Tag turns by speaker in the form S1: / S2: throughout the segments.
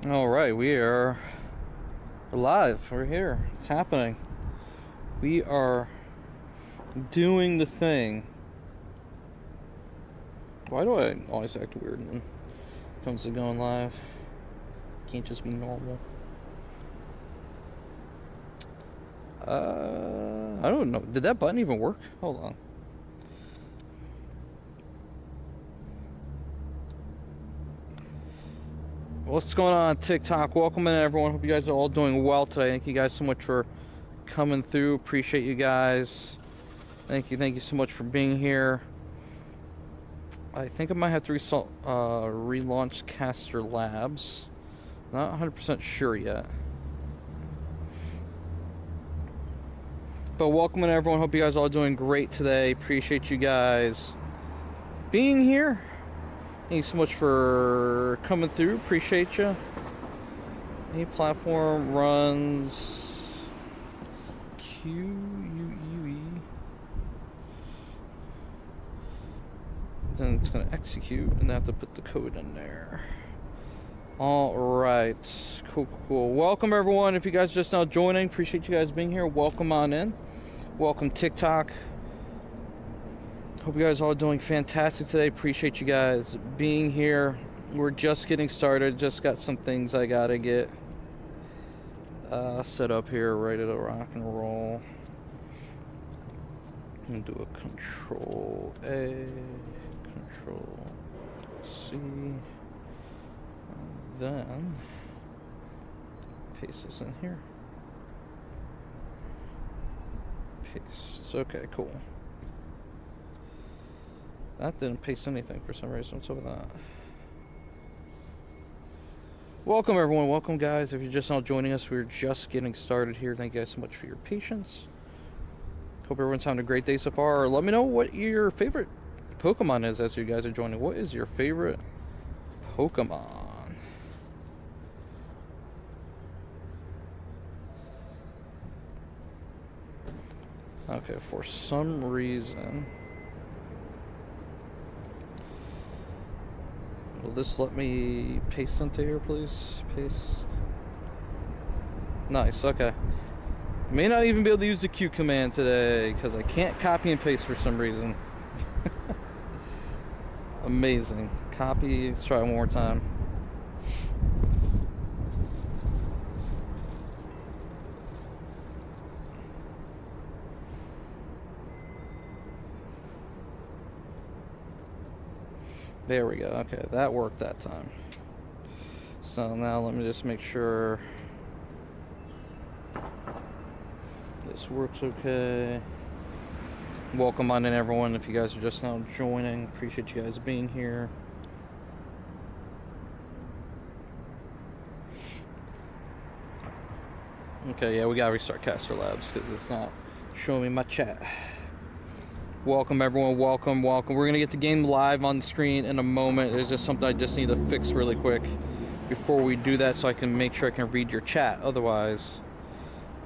S1: All right, we're live. We're here. It's happening. We are doing the thing. Why do I always act weird when it comes to going live? Can't just be normal. I don't know. Did that button even work? Hold on. What's going on TikTok? Welcome in, everyone. Hope you guys are all doing well today. Thank you guys so much for coming through. Appreciate you guys. Thank you so much for being here. I think I might have to relaunch Caster Labs. Not 100% sure yet. But welcome in, everyone. Hope you guys are all doing great today. Appreciate you guys being here. Thank you so much for coming through. Appreciate you. Any platform runs QUE. Then it's going to execute and I have to put the code in there. All right. Cool. Welcome, everyone. If you guys are just now joining, appreciate you guys being here. Welcome on in. Welcome, TikTok. Hope you guys are all doing fantastic today. Appreciate you guys being here. We're just getting started. Just got some things I gotta get set up here, ready to rock and roll. And do a Control A, Control C, and then paste this in here. Paste. Okay, cool. That didn't paste anything for some reason. What's up with that? Welcome, everyone. Welcome, guys. If you're just now joining us, we're just getting started here. Thank you guys so much for your patience. Hope everyone's having a great day so far. Let me know what your favorite Pokemon is as you guys are joining. What is your favorite Pokemon? Okay, for some reason... Will this let me paste into here, please? Paste. Nice, okay. May not even be able to use the Q command today because I can't copy and paste for some reason. Amazing. Copy, let's try it one more time. There we go. Okay, that worked that time. So now let me just make sure this works okay. Welcome on in, everyone. If you guys are just now joining, appreciate you guys being here. Okay, yeah, we gotta restart Caster Labs because it's not showing me my chat. Welcome, everyone. Welcome. We're going to get the game live on the screen in a moment. There's just something I just need to fix really quick before we do that so I can make sure I can read your chat. Otherwise,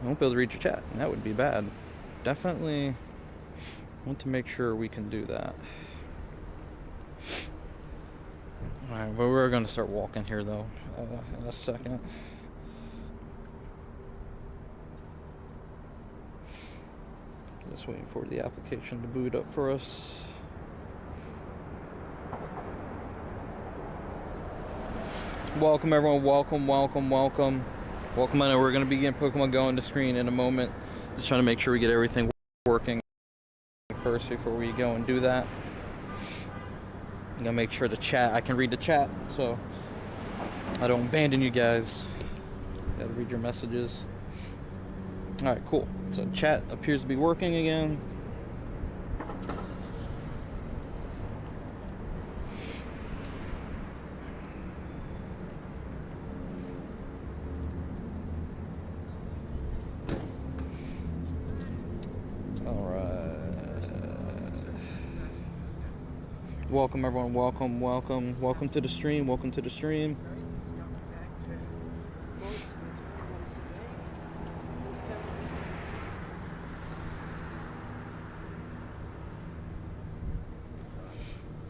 S1: I won't be able to read your chat. That would be bad. Definitely want to make sure we can do that. Alright, well, we're going to start walking here, though, in a second. Just waiting for the application to boot up for us. Welcome, everyone. Welcome. Welcome, I know we're going to be getting Pokemon Go on the screen in a moment. Just trying to make sure we get everything working first before we go and do that. I'm going to make sure I can read the chat so I don't abandon you guys. Got to read your messages. Alright, cool. So chat appears to be working again. Alright. Welcome, everyone. Welcome to the stream. Welcome to the stream.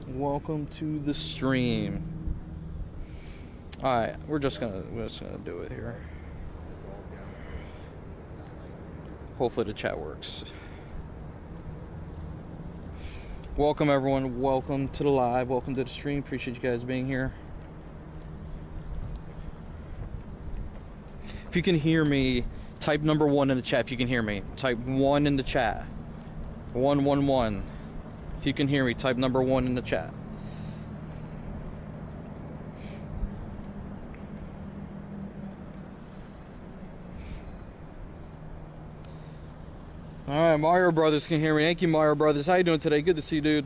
S1: Welcome to the stream. Alright, we're just gonna do it here. Hopefully the chat works. Welcome everyone, welcome to the live, welcome to the stream. Appreciate you guys being here. If you can hear me, type number 1 in the chat. If you can hear me, type 1 in the chat. 111. If you can hear me, type number 1 in the chat. Alright, Mario Brothers can hear me. Thank you, Mario Brothers. How you doing today? Good to see you, dude.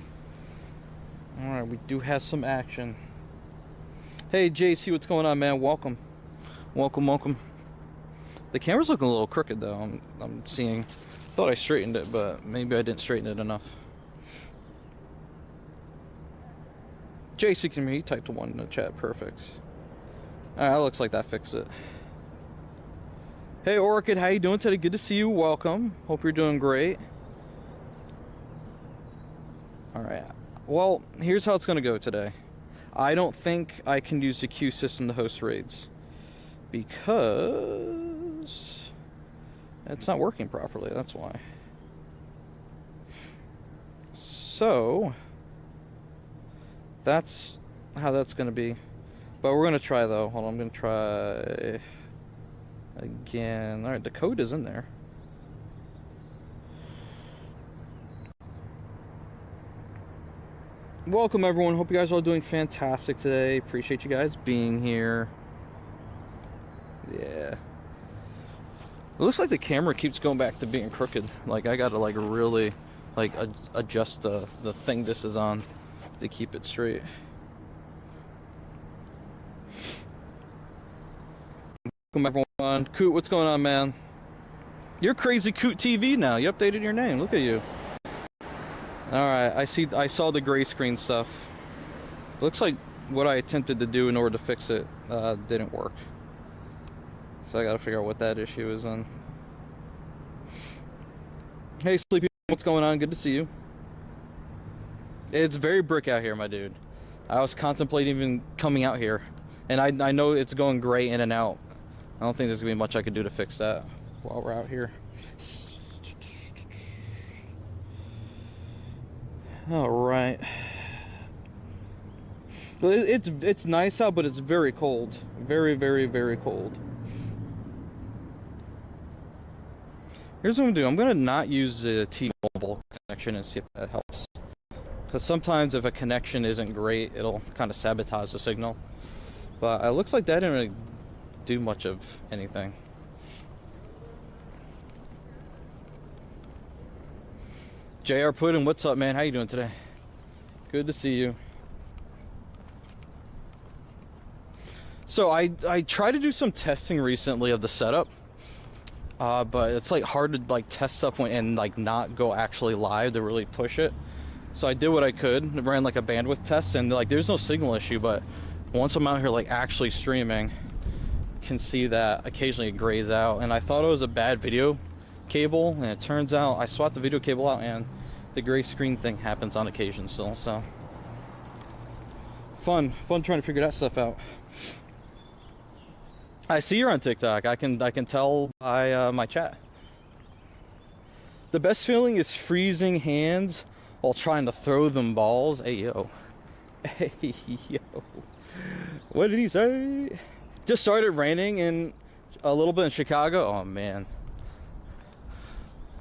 S1: Alright, we do have some action. Hey, JC, what's going on, man? Welcome. Welcome, welcome. The camera's looking a little crooked, though. I'm seeing. Thought I straightened it, but maybe I didn't straighten it enough. JC can hear me. He typed 1 in the chat. Perfect. Alright, looks like that fixed it. Hey Orchid, how you doing today? Good to see you. Welcome. Hope you're doing great. Alright. Well, here's how it's going to go today. I don't think I can use the queue system to host raids. Because it's not working properly. That's why. So that's how that's going to be. But we're going to try though. Hold on, I'm going to try again. Alright, the code is in there. Welcome everyone. Hope you guys are all doing fantastic today. Appreciate you guys being here. Yeah. It looks like the camera keeps going back to being crooked. Like I gotta like really like adjust the thing this is on to keep it straight. Welcome everyone. Coot, what's going on, man? You're Crazy Coot TV now. You updated your name. Look at you. Alright, I saw the gray screen stuff. Looks like what I attempted to do in order to fix it didn't work. So I gotta figure out what that issue is then. Hey Sleepy, what's going on? Good to see you. It's very brick out here, my dude. I was contemplating even coming out here. And I know it's going gray in and out. I don't think there's gonna be much I could do to fix that while we're out here. All right. Well, it's nice out, but it's very cold. Very, very, very cold. Here's what I'm gonna do. I'm gonna not use the T-Mobile connection and see if that helps. Because sometimes if a connection isn't great, it'll kind of sabotage the signal. But it looks like that didn't really do much of anything. JR Puddin, what's up, man? How you doing today? Good to see you. So I tried to do some testing recently of the setup, but it's like hard to like test stuff and like not go actually live to really push it. So I did what I could, ran like a bandwidth test, and like there's no signal issue, but once I'm out here like actually streaming, can see that occasionally it grays out. And I thought it was a bad video cable, and it turns out I swapped the video cable out and the gray screen thing happens on occasion still. So fun trying to figure that stuff out. I see you're on TikTok. I can tell by my chat. The best feeling is freezing hands while trying to throw them balls. Hey yo. Hey yo. What did he say? Just started raining in a little bit in Chicago. Oh man.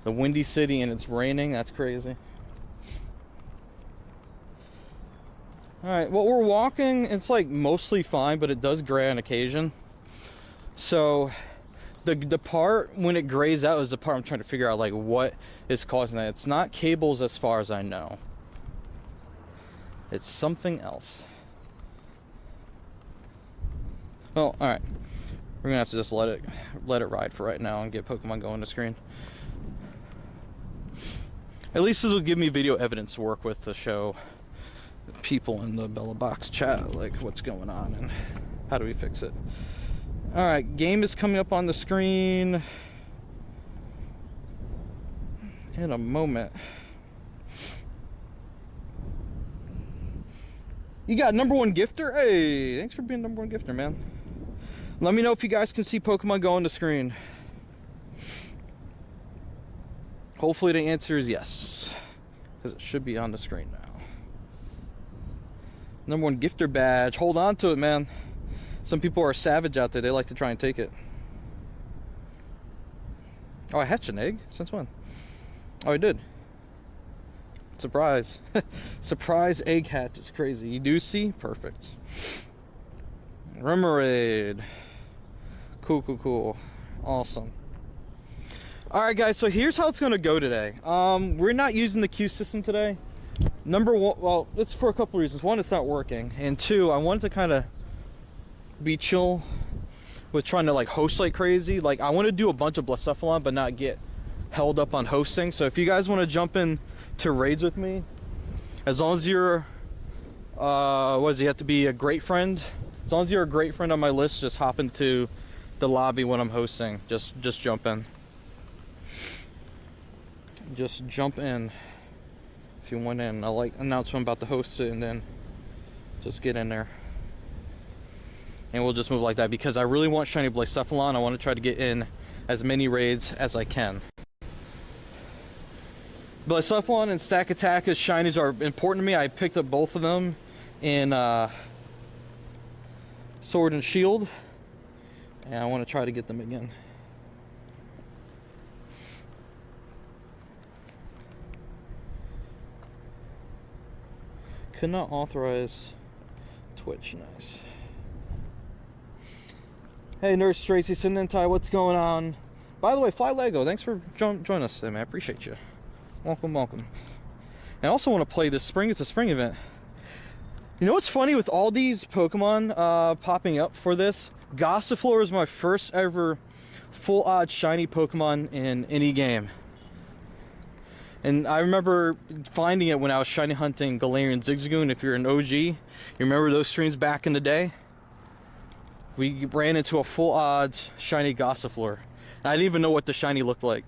S1: The windy city and it's raining. That's crazy. Alright, well we're walking. It's like mostly fine, but it does gray on occasion. So the part when it grays out is the part I'm trying to figure out like what is causing that. It's not cables as far as I know. It's something else. Well, alright. We're gonna have to just let it ride for right now and get Pokemon going to screen. At least this will give me video evidence to work with to show people in the Bella Box chat like what's going on and how do we fix it. Alright, game is coming up on the screen in a moment. You got #1 gifter? Hey, thanks for being #1 gifter, man. Let me know if you guys can see Pokemon go on the screen. Hopefully the answer is yes, because it should be on the screen now. #1 gifter badge. Hold on to it, man. Some people are savage out there. They like to try and take it. Oh, I hatched an egg? Since when? Oh, I did. Surprise. Surprise egg hatch. It's crazy. You do see? Perfect. Remoraid. Cool, cool, cool. Awesome. Alright guys, so here's how it's going to go today. We're not using the queue system today. #1, well, it's for a couple reasons. One, it's not working. And two, I wanted to kind of be chill with trying to like host like crazy. Like, I want to do a bunch of Blacephalon but not get held up on hosting. So if you guys want to jump in to raids with me, as long as you're what does he have to be, a great friend? As long as you're a great friend on my list, just hop into the lobby when I'm hosting. Just jump in. Just jump in if you want in. I'll like announce when I'm about to host it, and then just get in there. And we'll just move like that, because I really want shiny Blacephalon. I want to try to get in as many raids as I can. Blacephalon and Stack Attack as shinies are important to me. I picked up both of them in Sword and Shield, and I want to try to get them again. Could not authorize Twitch. Nice. Hey, Nurse Tracy Sinentai, what's going on? By the way, Fly Lego, thanks for joining us today, man. I appreciate you. Welcome, welcome. I also want to play this spring. It's a spring event. You know what's funny with all these Pokemon popping up for this? Gossifleur is my first ever full odd shiny Pokemon in any game. And I remember finding it when I was shiny hunting Galarian Zigzagoon. If you're an OG, you remember those streams back in the day? We ran into a full odds shiny Gossifleur. I didn't even know what the shiny looked like.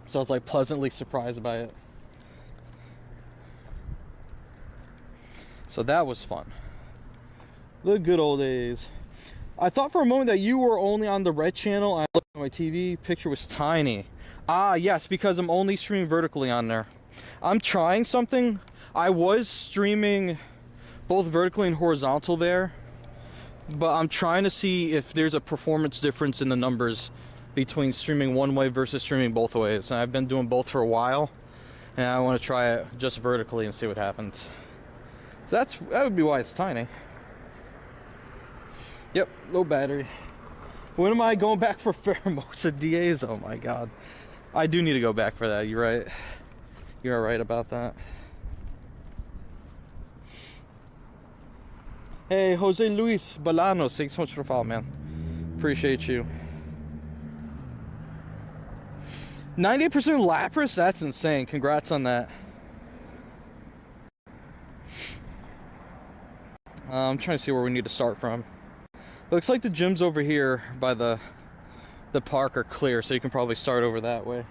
S1: So I was like pleasantly surprised by it. So that was fun. The good old days. I thought for a moment that you were only on the red channel. I looked at my TV, picture was tiny. Ah, yes, because I'm only streaming vertically on there. I'm trying something. I was streaming both vertically and horizontal there, but I'm trying to see if there's a performance difference in the numbers between streaming one way versus streaming both ways. And I've been doing both for a while, and I want to try it just vertically and see what happens. So that would be why it's tiny. Yep, low battery. When am I going back for Pheromosa DAs? Oh my god. I do need to go back for that, you're right. You're right about that. Hey, Jose Luis Balanos, thanks so much for the follow, man. Appreciate you. 98% Lapras? That's insane. Congrats on that. I'm trying to see where we need to start from. Looks like the gyms over here by the park are clear, so you can probably start over that way.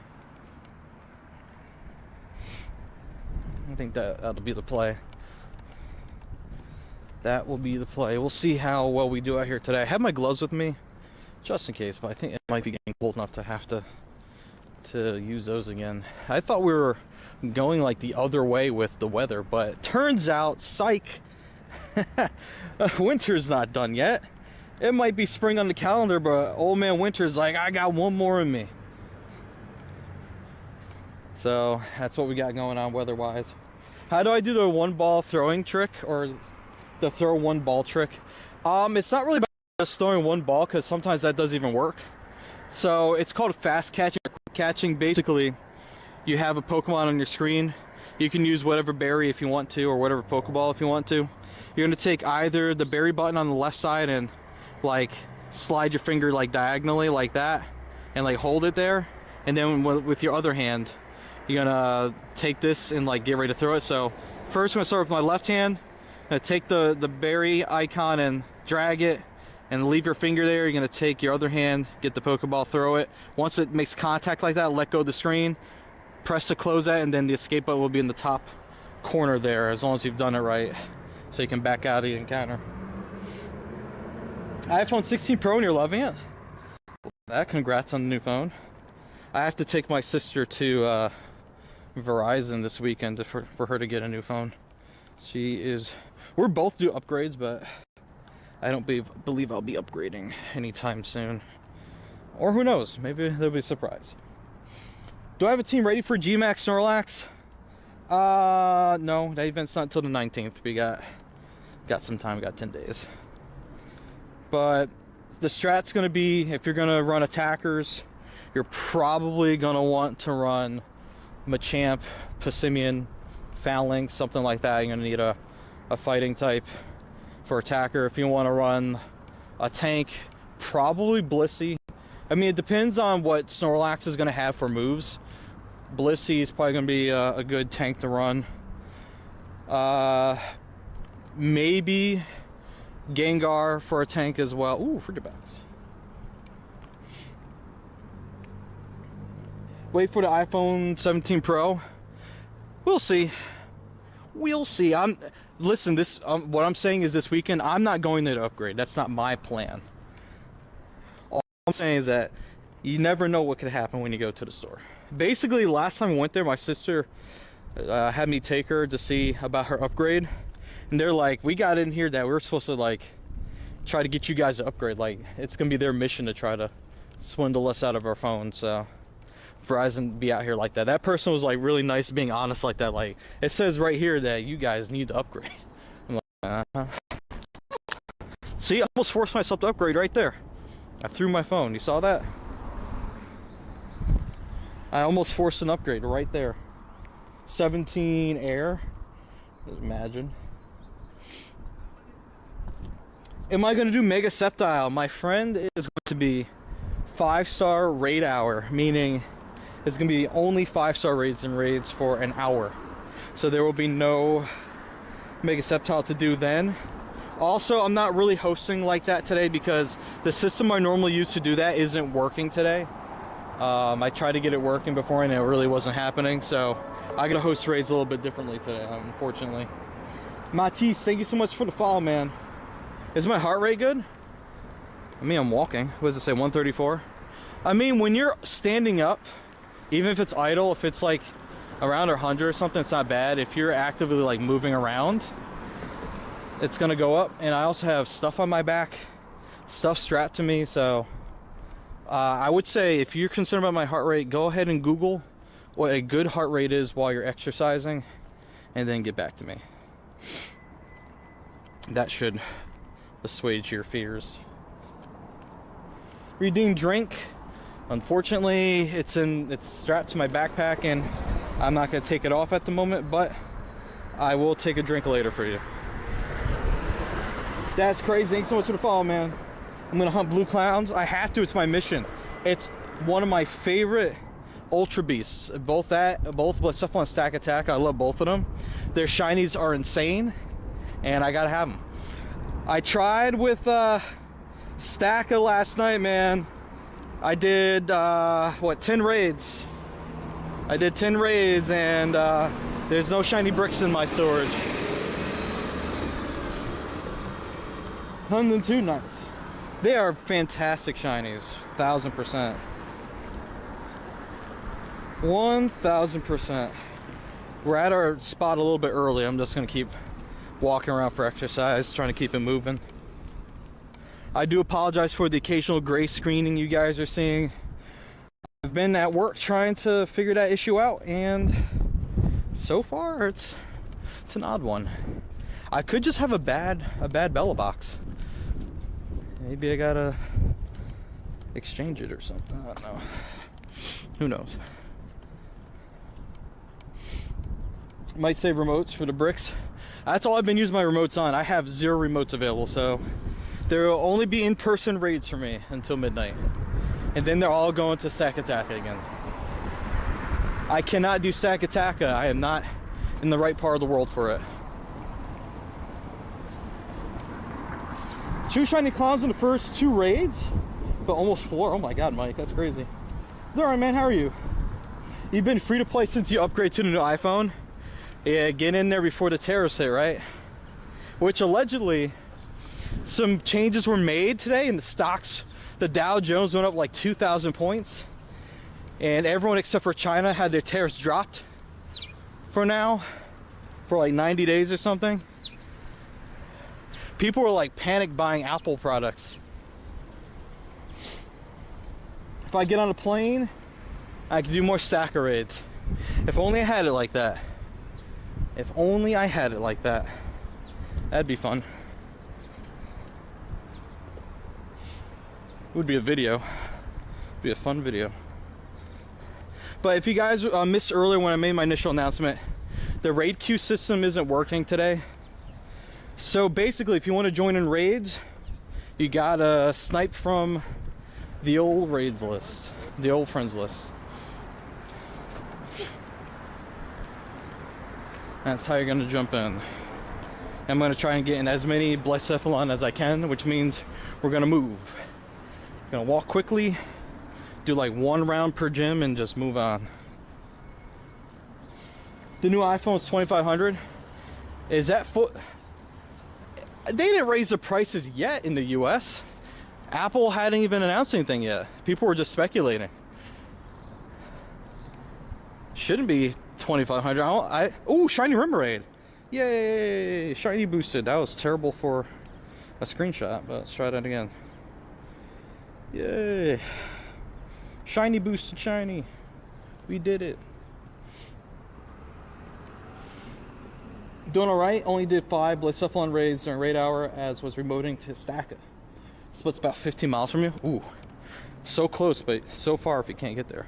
S1: I think that'll be the play. That will be the play. We'll see how well we do out here today. I have my gloves with me, just in case, but I think it might be getting cold enough to have to use those again. I thought we were going like the other way with the weather, but turns out, psych, winter's not done yet. It might be spring on the calendar, but old man winter's like, I got one more in me. So that's what we got going on weather-wise. How do I do the one ball throwing trick, or the throw one ball trick? It's not really about just throwing one ball, because sometimes that doesn't even work. So it's called fast catching or quick catching. Basically, you have a Pokemon on your screen. You can use whatever berry if you want to, or whatever Pokeball if you want to. You're going to take either the berry button on the left side and like slide your finger like diagonally like that, and like hold it there, and then with your other hand you're gonna take this and like get ready to throw it. So first I'm gonna start with my left hand. I'm gonna take the berry icon and drag it and leave your finger there. You're gonna take your other hand, get the Pokeball, throw it. Once it makes contact like that, let go of the screen, press to close that, and then the escape button will be in the top corner there, as long as you've done it right. so you can back out of the encounter. iPhone 16 Pro and you're loving it? Congrats on the new phone. I have to take my sister to Verizon this weekend for her to get a new phone. We're both due upgrades, but I don't believe I'll be upgrading anytime soon. Or who knows, maybe there'll be a surprise. Do I have a team ready for GMAX Snorlax? No, that event's not until the 19th. We got some time, we got 10 days. But the strat's gonna be, if you're gonna run attackers, you're probably gonna want to run Machamp, Passimian, Phalanx, something like that. You're gonna need a fighting type for attacker. If you want to run a tank, probably Blissey. I mean, it depends on what Snorlax is gonna have for moves. Blissey is probably gonna be a good tank to run. Maybe Gengar for a tank as well. Ooh, forget bags. Wait for the iPhone 17 Pro. We'll see. We'll see. Listen. What I'm saying is this weekend I'm not going to upgrade. That's not my plan. All I'm saying is that you never know what could happen when you go to the store. Basically, last time I went there, my sister had me take her to see about her upgrade. And they're like, we got in here that we're supposed to like try to get you guys to upgrade. Like, it's gonna be their mission to try to swindle us out of our phones. So Verizon be out here like that. That person was like really nice, being honest like that. Like, it says right here that you guys need to upgrade. I'm like, See, I almost forced myself to upgrade right there. I threw my phone. You saw that? I almost forced an upgrade right there. 17 Air. Imagine. Am I going to do Mega Sceptile? My friend is going to be 5-star raid hour, meaning it's going to be only 5-star raids and raids for an hour. So there will be no Mega Sceptile to do then. Also, I'm not really hosting like that today because the system I normally use to do that isn't working today. I tried to get it working before and it really wasn't happening. So I got to host raids a little bit differently today, unfortunately. Matisse, thank you so much for the follow, man. Is my heart rate good? I mean, I'm walking. What does it say, 134? I mean, when you're standing up, even if it's idle, if it's like around 100 or something, it's not bad. If you're actively like moving around, it's gonna go up. And I also have stuff on my back, stuff strapped to me. So I would say if you're concerned about my heart rate, go ahead and Google what a good heart rate is while you're exercising and then get back to me. That should assuage your fears. Redeem drink. Unfortunately, it's strapped to my backpack and I'm not going to take it off at the moment, but I will take a drink later for you. That's crazy. Thanks so much for the follow, man. I'm going to hunt blue clowns. I have to. It's my mission. It's one of my favorite Ultra Beasts. Both stuff on Stack Attack. I love both of them. Their shinies are insane and I got to have them. I tried with Stacka last night, man. I did 10 raids. I did 10 raids and there's no shiny bricks in my storage. 102 nice. They are fantastic shinies, 1000%. 1000%. We're at our spot a little bit early. I'm just gonna keep walking around for exercise, trying to keep it moving. I do apologize for the occasional gray screening you guys are seeing. I've been at work trying to figure that issue out, and so far it's an odd one. I could just have a bad Bella box. Maybe I gotta exchange it or something. I don't know. Who knows? Might save remotes for the bricks. That's all I've been using my remotes on. I have 0 remotes available, so there will only be in-person raids for me until midnight. And then they're all going to Stack Attack again. I cannot do Stack Attack. I am not in the right part of the world for it. 2 shiny clowns in the first 2 raids, but almost 4. Oh my god, Mike, that's crazy. It's alright, man, how are you? You've been free to play since you upgrade to the new iPhone? Yeah, get in there before the terrorists hit, right? which allegedly some changes were made today in the stocks. The Dow Jones went up like 2,000 points, and everyone except for China had their tariffs dropped for now, for like 90 days or something. People were like panic buying Apple products. If I get on a plane, I can do more stacker raids. If only I had it like that. If only I had it like that. That'd be fun. Would be a video. Be a fun video. But if you guys missed earlier when I made my initial announcement, the raid queue system isn't working today. So basically, if you want to join in raids, you gotta snipe from the old raids list, the old friends list. That's how you're gonna jump in. I'm gonna try and get in as many Blacephalon as I can, which means we're gonna move. Gonna walk quickly, do like 1 round per gym, and just move on. The new iPhone is $2,500. Is that foot? They didn't raise the prices yet in the US. Apple hadn't even announced anything yet. People were just speculating. Shouldn't be $2,500. Oh, shiny Remoraid. Yay, shiny boosted. That was terrible for a screenshot, but let's try that again. Yay. Shiny boosted shiny. We did it. Doing alright. Only did 5 Blacephalon raids during raid hour, as was remoting to Stacka. Split's about 15 miles from you. Ooh. So close, but so far if you can't get there.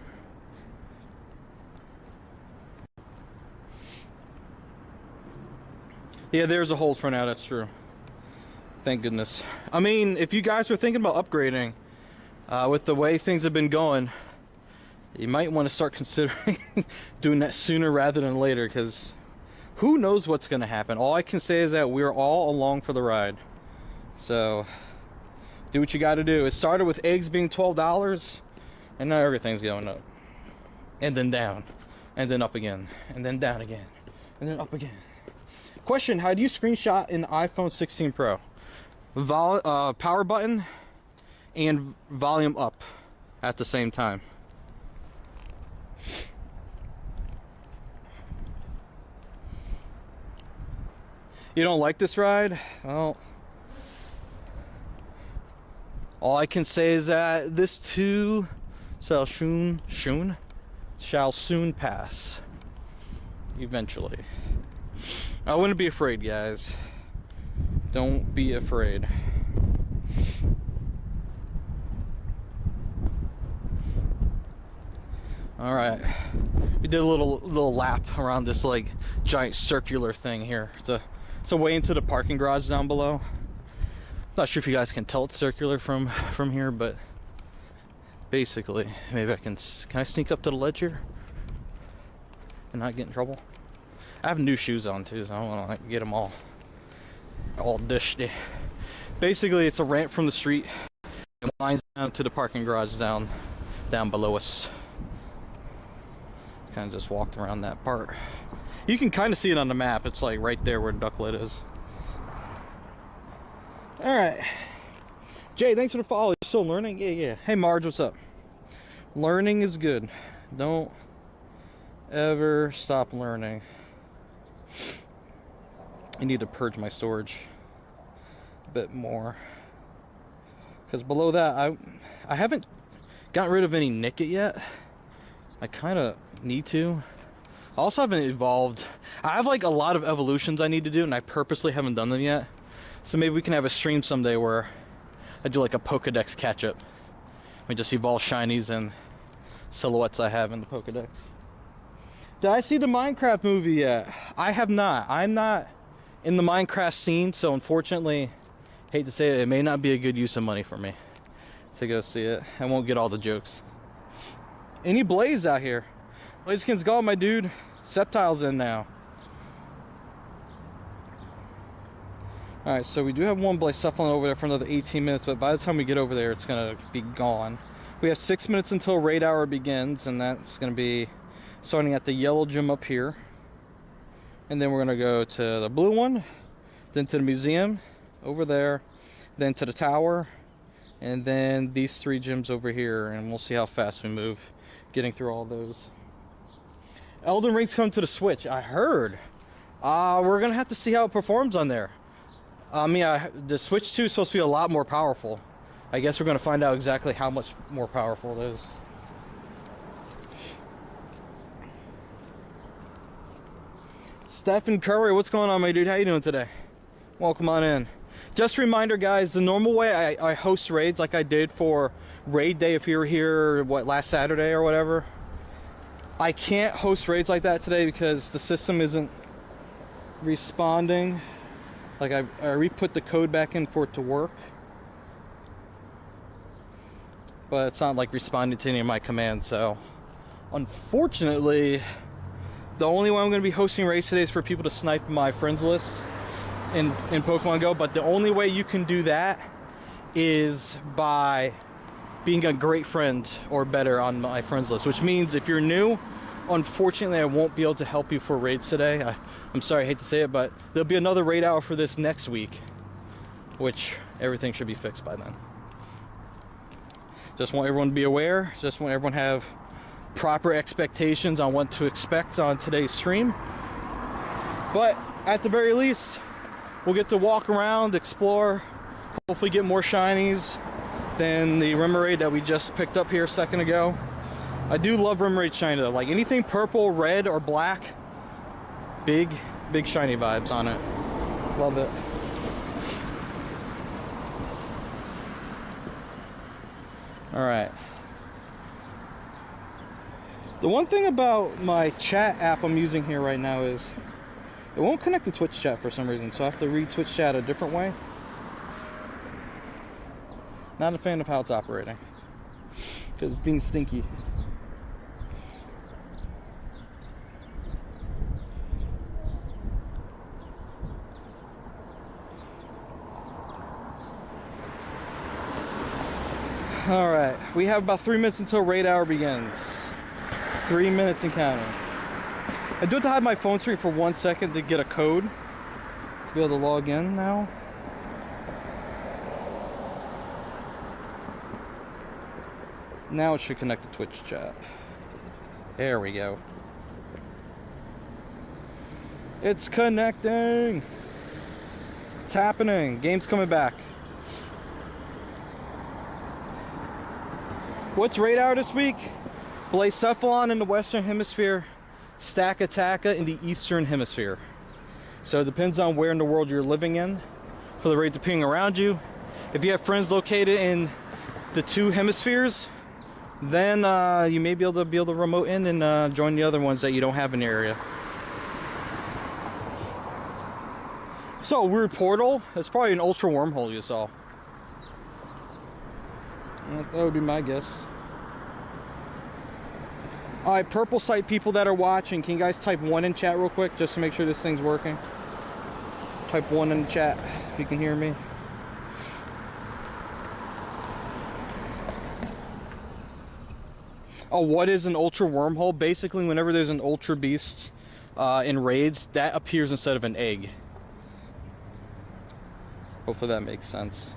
S1: Yeah, there's a hold for now, that's true. Thank goodness. I mean, if you guys were thinking about upgrading, with the way things have been going, you might want to start considering doing that sooner rather than later, because who knows what's going to happen. All I can say is that we're all along for the ride. So, do what you got to do. It started with eggs being $12, and now everything's going up. And then down. And then up again. And then down again. And then up again. Question, how do you screenshot in iPhone 16 Pro? Power button and volume up at the same time. You don't like this ride? Well, all I can say is that this too shall soon pass. Eventually. I wouldn't be afraid, guys. Don't be afraid. All right, we did a little lap around this like giant circular thing here. It's a way into the parking garage down below. Not sure if you guys can tell it's circular from here, but basically, maybe can I sneak up to the ledge here and not get in trouble? I have new shoes on too, so I don't want to like, get them all dished. Basically, it's a ramp from the street and winds down to the parking garage down below us. Kind of just walked around that part. You can kind of see it on the map. It's like right there where Ducklet is. All right, Jay, thanks for the follow. You're still learning? Yeah. Hey Marge, what's up? Learning is good. Don't ever stop learning. I need to purge my storage a bit more, because below that I haven't gotten rid of any Nicket yet. I kind of need to. I also haven't evolved. I have like a lot of evolutions I need to do, and I purposely haven't done them yet. So maybe we can have a stream someday where I do like a Pokedex catch-up. We just evolve shinies and silhouettes I have in the Pokedex. Did I see the Minecraft movie yet? I have not. I'm not in the Minecraft scene, so unfortunately, hate to say it, it may not be a good use of money for me to go see it. I won't get all the jokes. Any Blaze out here? Blaziken's gone, my dude. Sceptile's in now. Alright, so we do have one Blacephalon over there for another 18 minutes, but by the time we get over there, it's going to be gone. We have 6 minutes until raid hour begins, and that's going to be starting at the yellow gym up here. And then we're going to go to the blue one, then to the museum over there, then to the tower, and then these 3 gyms over here, and we'll see how fast we move getting through all those. Elden Ring's coming to the Switch, I heard. We're gonna have to see how it performs on there. The Switch 2 is supposed to be a lot more powerful. I guess we're gonna find out exactly how much more powerful it is. Stephen Curry, what's going on, my dude? How you doing today? Welcome on in. Just a reminder, guys, the normal way I host raids, like I did for raid day if you were here, last Saturday or whatever, I can't host raids like that today because the system isn't responding. Like I re-put the code back in for it to work, but it's not like responding to any of my commands. So unfortunately, the only way I'm going to be hosting raids today is for people to snipe my friends list in Pokemon Go. But the only way you can do that is by being a great friend or better on my friends list, which means if you're new, unfortunately I won't be able to help you for raids today. I'm sorry, I hate to say it, but there'll be another raid hour for this next week, which everything should be fixed by then. Just want everyone to be aware, just want everyone to have proper expectations on what to expect on today's stream. But at the very least, we'll get to walk around, explore, hopefully get more shinies than the Remoraid that we just picked up here a second ago. I do love Remoraid shiny though. Like anything purple, red, or black, big shiny vibes on it. Love it. All right. The one thing about my chat app I'm using here right now is it won't connect to Twitch chat for some reason, so I have to read Twitch chat a different way. Not a fan of how it's operating because it's being stinky. All right, we have about 3 minutes until raid hour begins. 3 minutes and counting. I do have to hide my phone screen for 1 second to get a code to be able to log in now. Now it should connect to Twitch chat. There we go. It's connecting. It's happening. Game's coming back. What's raid hour this week? Blacephalon in the Western Hemisphere, Stakataka in the Eastern Hemisphere. So it depends on where in the world you're living in for the raid to ping around you. If you have friends located in the 2 hemispheres, then you may be able to remote in and join the other ones that you don't have in the area. So, weird portal. It's probably an ultra wormhole you saw. That would be my guess. Alright, purple site people that are watching, can you guys type 1 in chat real quick just to make sure this thing's working? Type 1 in chat if you can hear me. Oh, what is an ultra wormhole? Basically, whenever there's an ultra beast in raids, that appears instead of an egg. Hopefully that makes sense.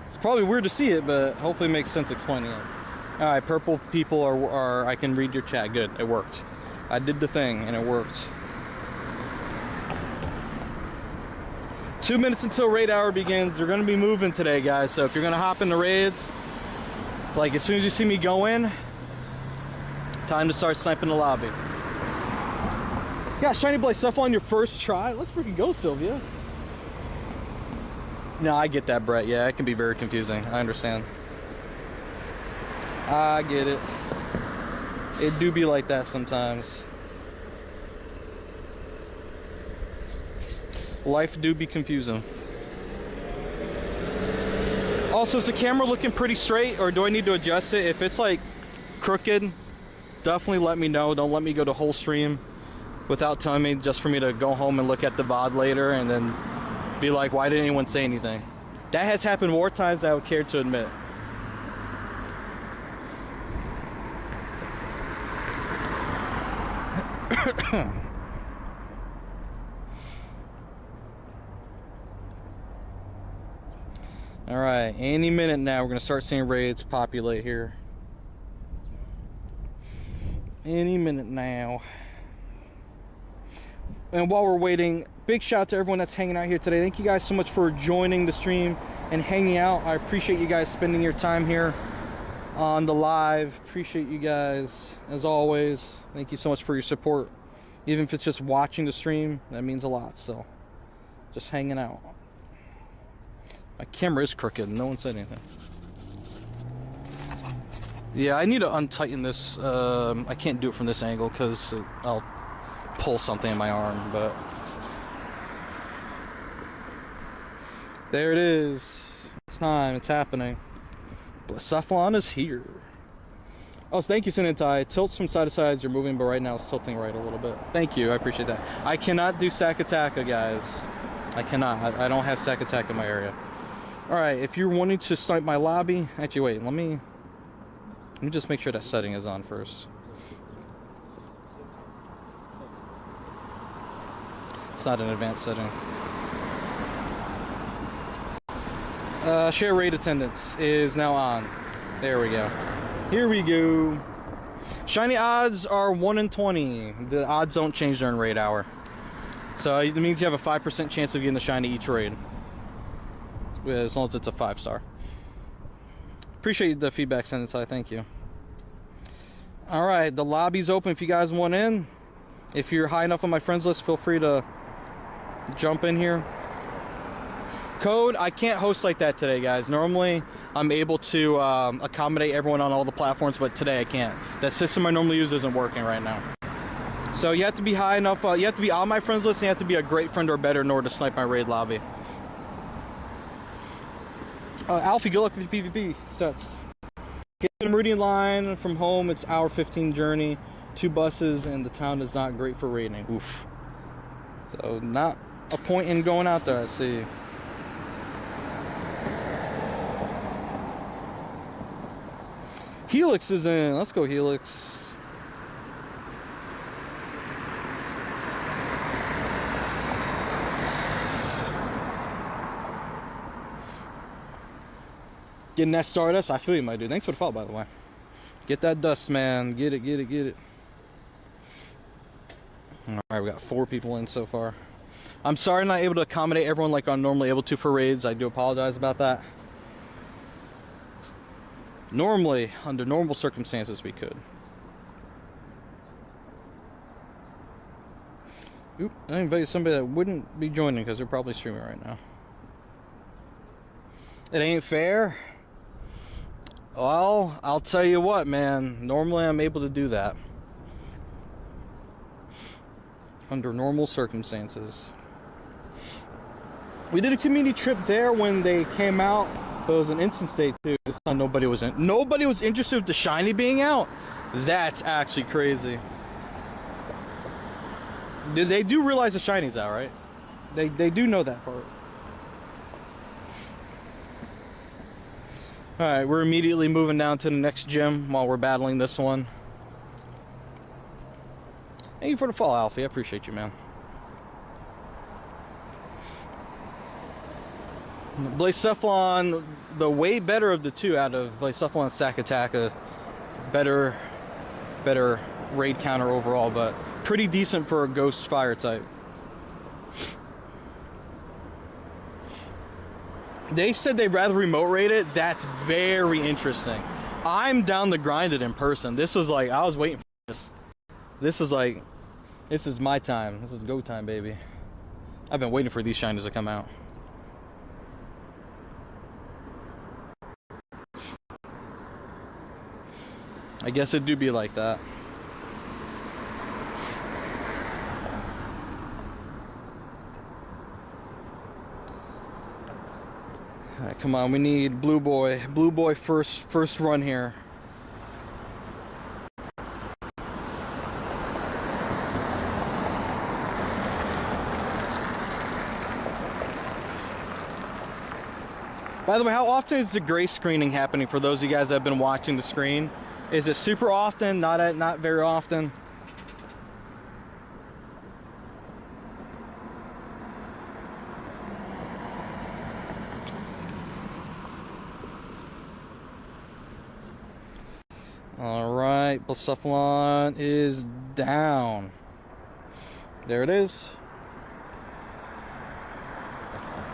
S1: It's probably weird to see it, but hopefully it makes sense explaining it. Alright, purple people are I can read your chat. Good, it worked. I did the thing and it worked. 2 minutes until raid hour begins. We're gonna be moving today, guys. So if you're gonna hop into raids, like as soon as you see me go in, time to start sniping the lobby. Yeah, shiny Blacephalon on your first try. Let's freaking go, Sylvia. No, I get that, Brett. Yeah, it can be very confusing. I understand. I get it. It do be like that sometimes. Life do be confusing. Also, is the camera looking pretty straight, or do I need to adjust it? If it's like crooked, definitely let me know. Don't let me go the whole stream without telling me, just for me to go home and look at the VOD later and then be like, why didn't anyone say anything? That has happened more times than I would care to admit. Alright, any minute now we're going to start seeing raids populate here. Any minute now. And while we're waiting, big shout out to everyone that's hanging out here today. Thank you guys so much for joining the stream and hanging out. I appreciate you guys spending your time here on the live. Appreciate you guys as always. Thank you so much for your support. Even if it's just watching the stream, that means a lot. So just hanging out. My camera is crooked. No one said anything. Yeah, I need to untighten this. I can't do it from this angle because I'll pull something in my arm, but there it is. It's time. It's happening. Blacephalon is here. Oh, thank you, Sunitai. Tilts from side to side. You're moving, but right now it's tilting right a little bit. Thank you. I appreciate that. I cannot do stack attack, guys. I cannot. I don't have stack attack in my area. All right. If you're wanting to snipe my lobby, actually, wait. Let me just make sure that setting is on first. It's not an advanced setting. Share raid attendance is now on. There we go. Here we go. Shiny odds are 1 in 20. The odds don't change during raid hour. So it means you have a 5% chance of getting the shiny each raid. As long as it's a 5-star. Appreciate the feedback, Sensei. Thank you. Alright, the lobby's open if you guys want in. If you're high enough on my friends list, feel free to jump in here. Code, I can't host like that today, guys. Normally I'm able to accommodate everyone on all the platforms, but today I can't. That system I normally use isn't working right now. So you have to be high enough, you have to be on my friends list, and you have to be a great friend or better in order to snipe my raid lobby. Alfie, good luck with your PvP sets. Get the Meridian line from home, it's hour 15 journey, 2 buses, and the town is not great for raiding. Oof. So not a point in going out there, I see. Helix is in. Let's go, Helix. Getting that Stardust, I feel you, my dude. Thanks for the follow, by the way. Get that dust, man. Get it, get it, get it. Alright, we got 4 people in so far. I'm sorry I'm not able to accommodate everyone like I'm normally able to for raids. I do apologize about that. Normally, under normal circumstances, we could. Oop, I invited somebody that wouldn't be joining because they're probably streaming right now. It ain't fair. Well, I'll tell you what, man. Normally, I'm able to do that. Under normal circumstances. We did a community trip there when they came out. It was an instant state too. This time nobody was interested with the shiny being out. That's actually crazy. They do realize the shiny's out, right? They do know that part. Alright, we're immediately moving down to the next gym while we're battling this one. Thank you for the follow, Alfie. I appreciate you, man. Blacephalon, the way better of the two out of Blacephalon and Stack Attack, a better raid counter overall, but pretty decent for a ghost fire type. They said they'd rather remote raid it. That's very interesting. I'm down to grind it in person. This was like, I was waiting for this. This is like, this is my time. This is go time, baby. I've been waiting for these shinies to come out. I guess it do be like that. Alright, come on, we need Blue Boy. Blue Boy first run here. By the way, how often is the gray screening happening for those of you guys that have been watching the screen? Is it super often? Not very often? Alright, Blacephalon is down. There it is.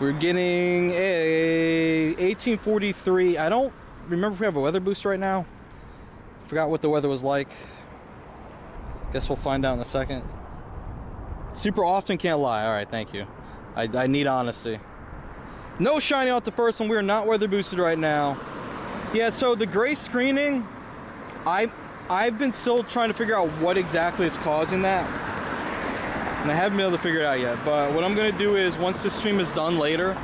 S1: We're getting a 1843. I don't remember if we have a weather boost right now. Forgot what the weather was like. Guess we'll find out in a second. Super often, can't lie. Alright, thank you. I need honesty. No shiny out the first one. We are not weather boosted right now. Yeah, so the gray screening, I've been still trying to figure out what exactly is causing that, and I haven't been able to figure it out yet. But what I'm gonna do is, once this stream is done later,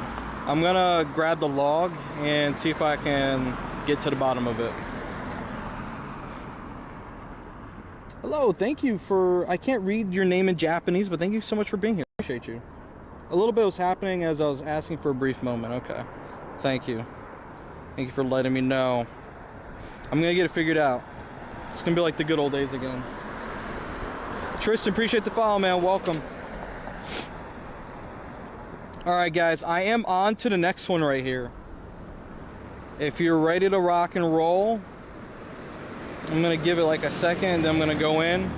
S1: I'm gonna grab the log and see if I can get to the bottom of it. Hello, thank you for, I can't read your name in Japanese, but thank you so much for being here. Appreciate you. A little bit was happening as I was asking for a brief moment. Okay, thank you. Thank you for letting me know. I'm gonna get it figured out. It's gonna be like the good old days again. Tristan, appreciate the follow, man. Welcome. Alright guys, I am on to the next one right here. If you're ready to rock and roll, I'm gonna give it like a second, then I'm gonna go in.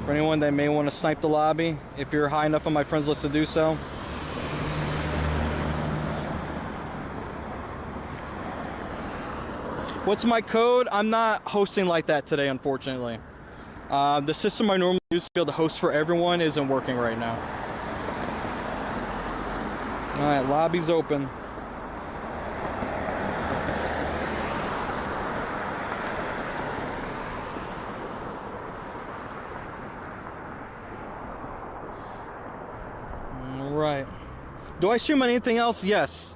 S1: For anyone that may want to snipe the lobby, if you're high enough on my friends list to do so. What's my code? I'm not hosting like that today, unfortunately. The system I normally use to be able to host for everyone isn't working right now. Alright, lobby's open. Alright. Do I stream on anything else? Yes.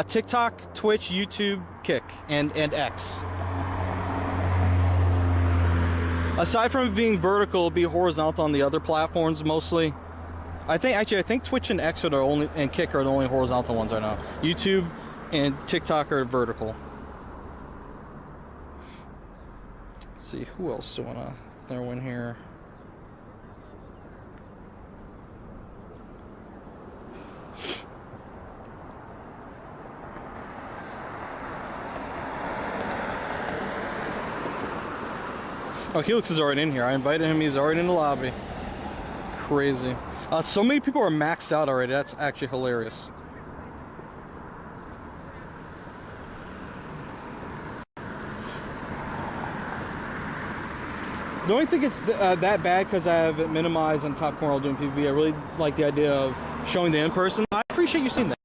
S1: TikTok, Twitch, YouTube, Kick, and X. Aside from being vertical, it'll be horizontal on the other platforms mostly. I think Twitch and X are the only, and Kick are the only horizontal ones right now. YouTube and TikTok are vertical. Let's see, who else do I want to throw in here? Oh, Helix is already in here. I invited him. He's already in the lobby. Crazy. So many people are maxed out already. That's actually hilarious. The only thing it's that bad because I have it minimized on top corner while doing PvP. I really like the idea of showing the in-person. I appreciate you seeing that.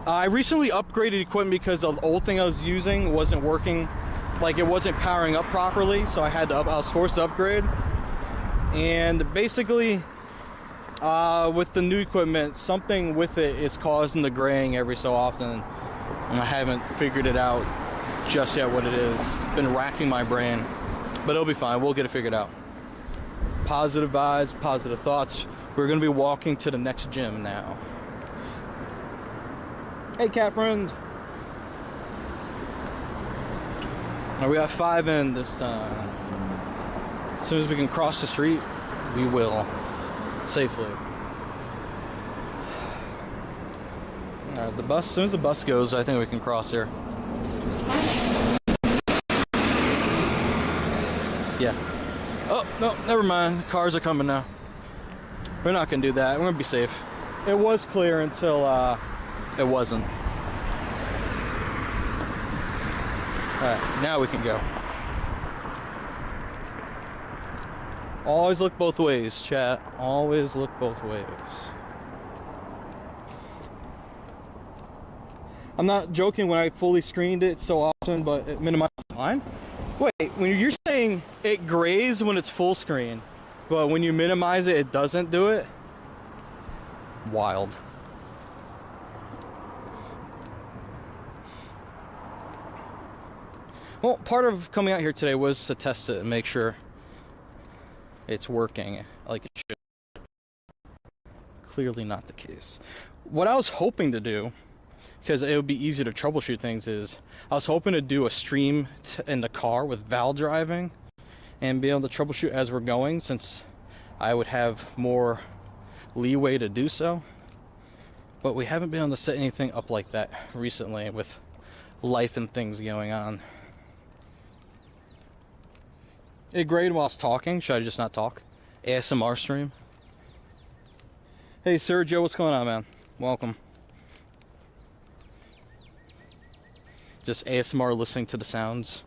S1: I recently upgraded equipment because the old thing I was using wasn't working. Like, it wasn't powering up properly, so I was forced to upgrade. And basically, with the new equipment, something with it is causing the graying every so often. And I haven't figured it out just yet what it is. It's been racking my brain, but it'll be fine. We'll get it figured out. Positive vibes, positive thoughts. We're gonna be walking to the next gym now. Hey, cat friend. We got 5 in this time. As soon as we can cross the street, we will. Safely. Alright, the bus, as soon as the bus goes, I think we can cross here. Yeah. Oh, no, never mind. Cars are coming now. We're not gonna do that. We're gonna be safe. It was clear until it wasn't. Alright, now we can go. Always look both ways, chat. Always look both ways. I'm not joking when I fully screened it so often, but it minimized the line. Wait, when you're saying it grays when it's full screen, but when you minimize it, it doesn't do it? Wild. Well, part of coming out here today was to test it and make sure it's working like it should. Clearly not the case. What I was hoping to do, because it would be easy to troubleshoot things, is I was hoping to do a stream in the car with Val driving and be able to troubleshoot as we're going, since I would have more leeway to do so. But we haven't been able to set anything up like that recently with life and things going on. It grade whilst talking. Should I just not talk? ASMR stream. Hey Sergio, what's going on, man? Welcome. Just ASMR listening to the sounds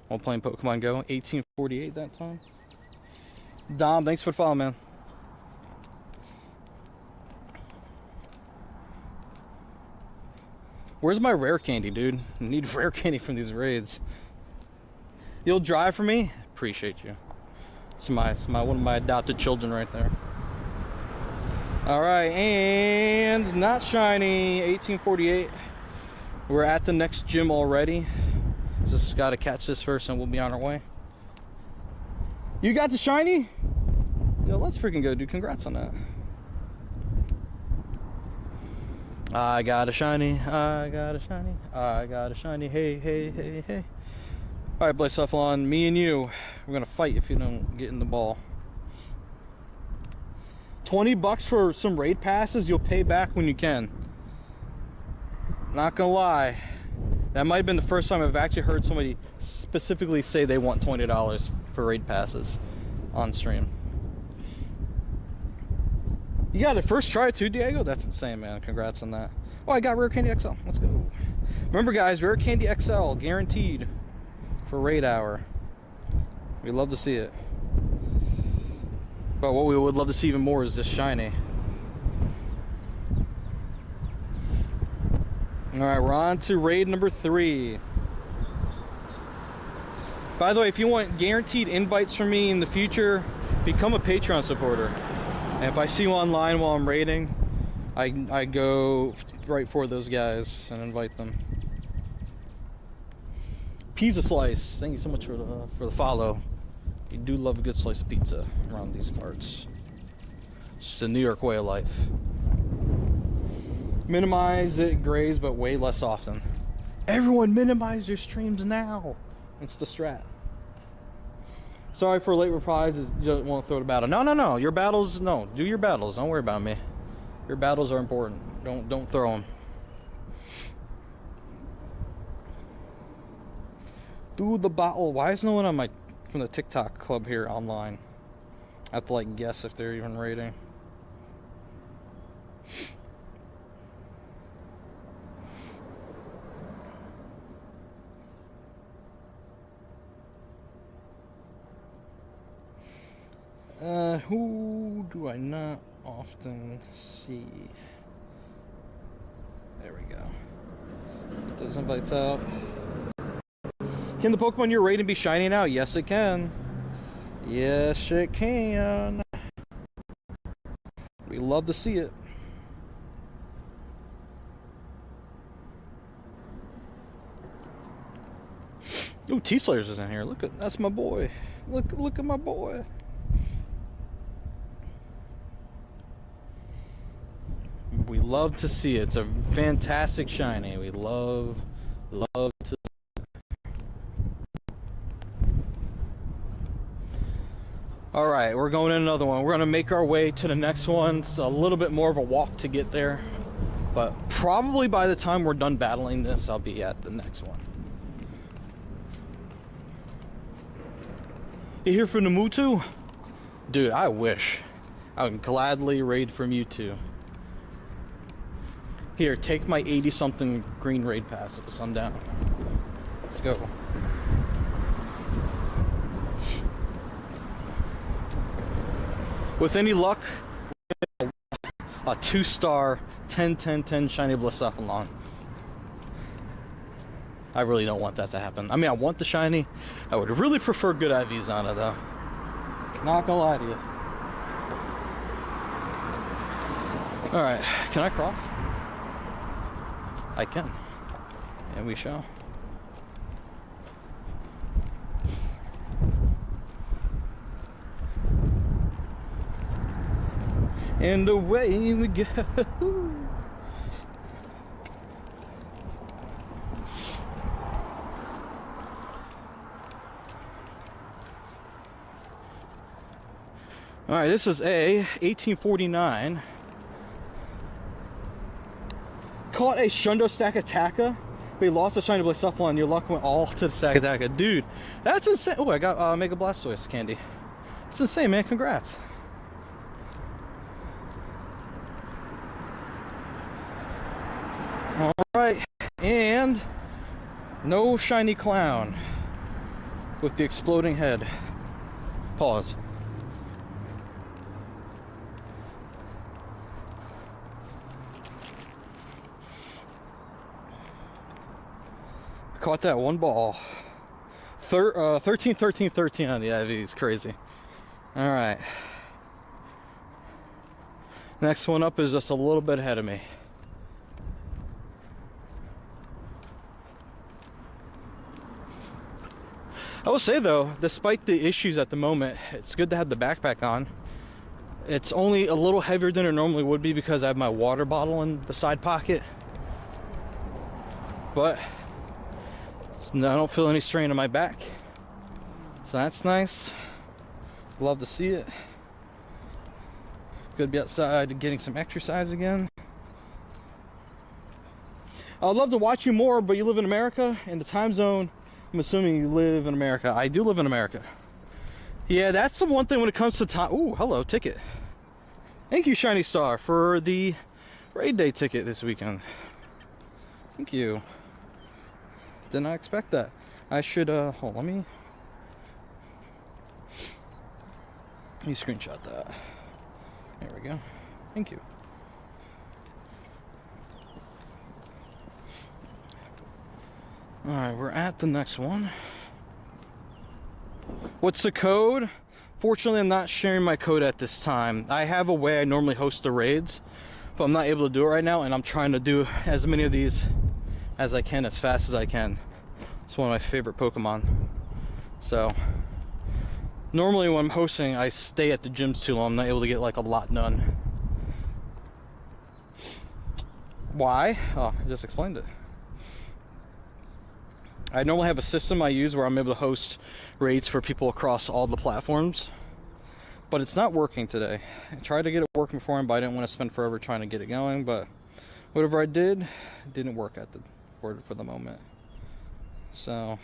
S1: while playing Pokemon Go. 1848 that time. Dom, thanks for the follow, man. Where's my rare candy, dude? I need rare candy from these raids. You'll drive for me? Appreciate you. It's one of my adopted children right there. Alright, and not shiny. 1848. We're at the next gym already. Just gotta catch this first and we'll be on our way. You got the shiny? Yo, let's freaking go, dude. Congrats on that. I got a shiny. I got a shiny. I got a shiny. Hey, hey, hey, hey. Alright, Blacephalon, me and you, we're gonna fight if you don't get in the ball. 20 bucks for some raid passes, you'll pay back when you can. Not gonna lie, that might have been the first time I've actually heard somebody specifically say they want $20 for raid passes on stream. You got it first try too, Diego? That's insane, man. Congrats on that. Oh, I got Rare Candy XL. Let's go. Remember, guys, Rare Candy XL guaranteed for raid hour. We love to see it. But what we would love to see even more is this shiny. Alright, we're on to raid number 3. By the way, if you want guaranteed invites from me in the future, become a Patreon supporter. And if I see you online while I'm raiding, I go right for those guys and invite them. Pizza Slice, thank you so much for the follow. You do love a good slice of pizza around these parts. It's the New York way of life. Minimize it grays, but way less often. Everyone minimize your streams now. It's the strat. Sorry for late replies. Just won't throw the battle. No. Your battles, no. Do your battles. Don't worry about me. Your battles are important. Don't throw them. Do the battle. Why is no one on my from the TikTok club here online? I have to like guess if they're even raiding. Who do I not often see? There we go. Get those invites out. Can the Pokemon you're raiding be shiny now? Yes, it can. Yes, it can. We love to see it. Ooh, T-Slayers is in here. Look at that's my boy. Look at my boy. We love to see it. It's a fantastic shiny. We love to. All right, we're going in another one. We're gonna make our way to the next one. It's a little bit more of a walk to get there, but probably by the time we're done battling this, I'll be at the next one. You here for the Mewtwo? Dude, I wish. I would gladly raid from Mewtwo. Here, take my 80-something green raid passes. I'm down. Let's go. With any luck, a 2-star 10-10-10 shiny Blacephalon. I really don't want that to happen. I mean, I want the shiny. I would really prefer good IVs on it, though. Not gonna lie to you. Alright, can I cross? I can. And we shall. And away we go. Alright, this is a 1849. Caught a Shundo Stack Attacker. But he lost the shiny Blacephalon. Your luck went all to the Sagadaka. Dude, that's insane. Oh, I got Mega Blastoise candy. It's insane, man. Congrats. All right, and no shiny clown with the exploding head. Pause. Caught that one ball. 13, 13, 13 on the IVs. Crazy. All right. Next one up is just a little bit ahead of me. I will say though, despite the issues at the moment, it's good to have the backpack on. It's only a little heavier than it normally would be because I have my water bottle in the side pocket. But I don't feel any strain on my back. So that's nice. Love to see it. Good to be outside getting some exercise again. I'd love to watch you more, but you live in America, and the time zone, I'm assuming you live in America. I do live in America. Yeah, that's the one thing when it comes to time. Ooh, hello, ticket. Thank you, Shiny Star, for the raid day ticket this weekend. Thank you. Did not expect that. I should, hold on, let me screenshot that. There we go. Thank you. Alright, we're at the next one. What's the code? Fortunately, I'm not sharing my code at this time. I have a way I normally host the raids, but I'm not able to do it right now, and I'm trying to do as many of these as I can, as fast as I can. It's one of my favorite Pokemon. So, normally when I'm hosting, I stay at the gyms too long. I'm not able to get like a lot done. Why? Oh, I just explained it. I normally have a system I use where I'm able to host raids for people across all the platforms, but it's not working today. I tried to get it working for him, but I didn't want to spend forever trying to get it going, but whatever I did, it didn't work for the moment. So,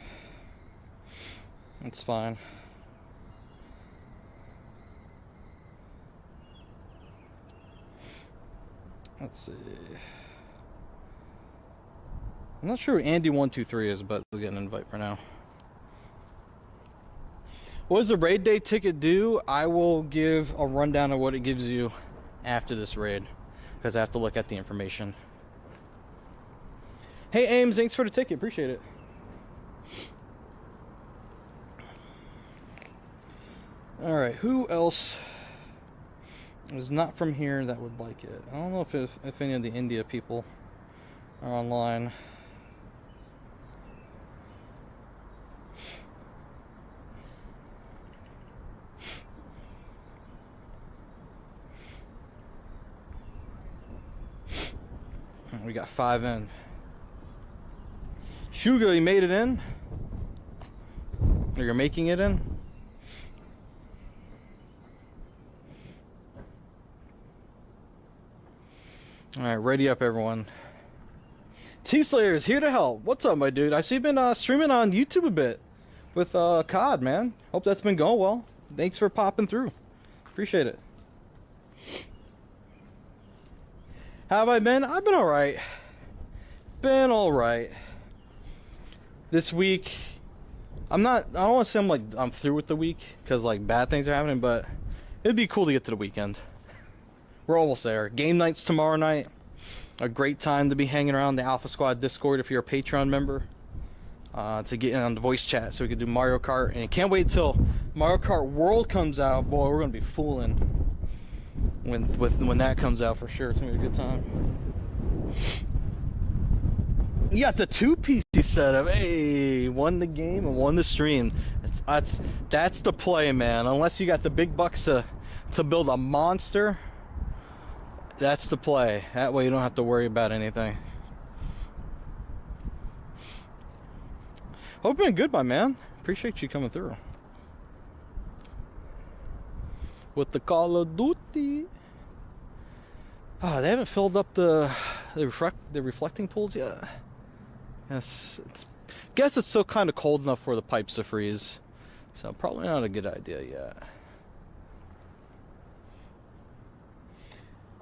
S1: it's fine. Let's see. I'm not sure who Andy123 is, but we'll get an invite for now. What does the raid day ticket do? I will give a rundown of what it gives you after this raid, because I have to look at the information. Hey Ames, thanks for the ticket, appreciate it. Alright, who else is not from here that would like it? I don't know if any of the India people are online. We got 5 in. Shuga, you made it in? Or you're making it in? Alright, ready up everyone. T-Slayer is here to help. What's up, my dude? I see you've been streaming on YouTube a bit with COD, man. Hope that's been going well. Thanks for popping through. Appreciate it. How have I been? I've been alright. Been alright. This week, I don't want to say I'm through with the week, because like bad things are happening, but it'd be cool to get to the weekend. We're almost there. Game night's tomorrow night. A great time to be hanging around the Alpha Squad Discord if you're a Patreon member. To get in on the voice chat so we can do Mario Kart. And can't wait till Mario Kart World comes out. Boy, we're going to be fooling when that comes out for sure. It's going to be a good time. You got the 2 PC setup. Hey, won the game and won the stream. That's the play, man. Unless you got the big bucks to build a monster, that's the play. That way you don't have to worry about anything. Hope you're doing good, my man. Appreciate you coming through. With the Call of Duty. Ah, they haven't filled up the reflecting pools yet. Yes, guess it's still kind of cold enough for the pipes to freeze. So probably not a good idea yet.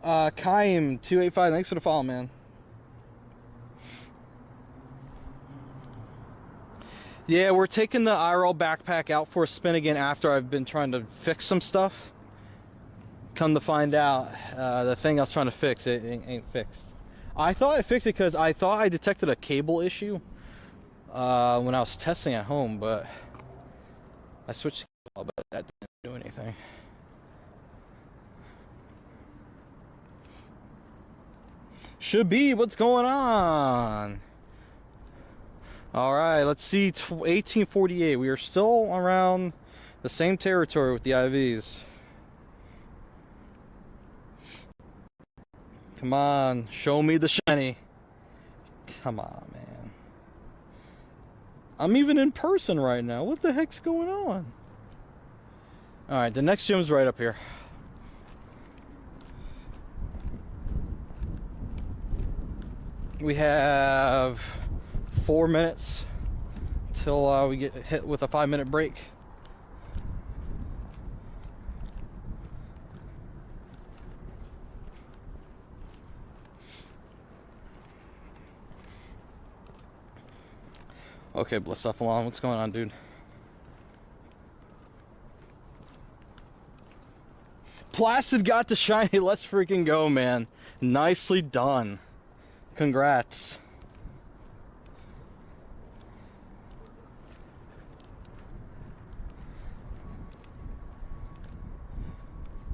S1: Kaim285, thanks for the follow, man. Yeah, we're taking the IRL backpack out for a spin again after I've been trying to fix some stuff. Come to find out, the thing I was trying to fix, it ain't fixed. I thought I fixed it because I thought I detected a cable issue when I was testing at home, but I switched the cable, but that didn't do anything. Should be, what's going on? Alright, let's see, 1848. We are still around the same territory with the IVs. Come on, show me the shiny. Come on, man. I'm even in person right now. What the heck's going on? Alright, the next gym's right up here. We have 4 minutes till we get hit with a 5-minute break. Okay, Blissophalon, what's going on, dude? Placid got the shiny. Let's freaking go, man. Nicely done. Congrats.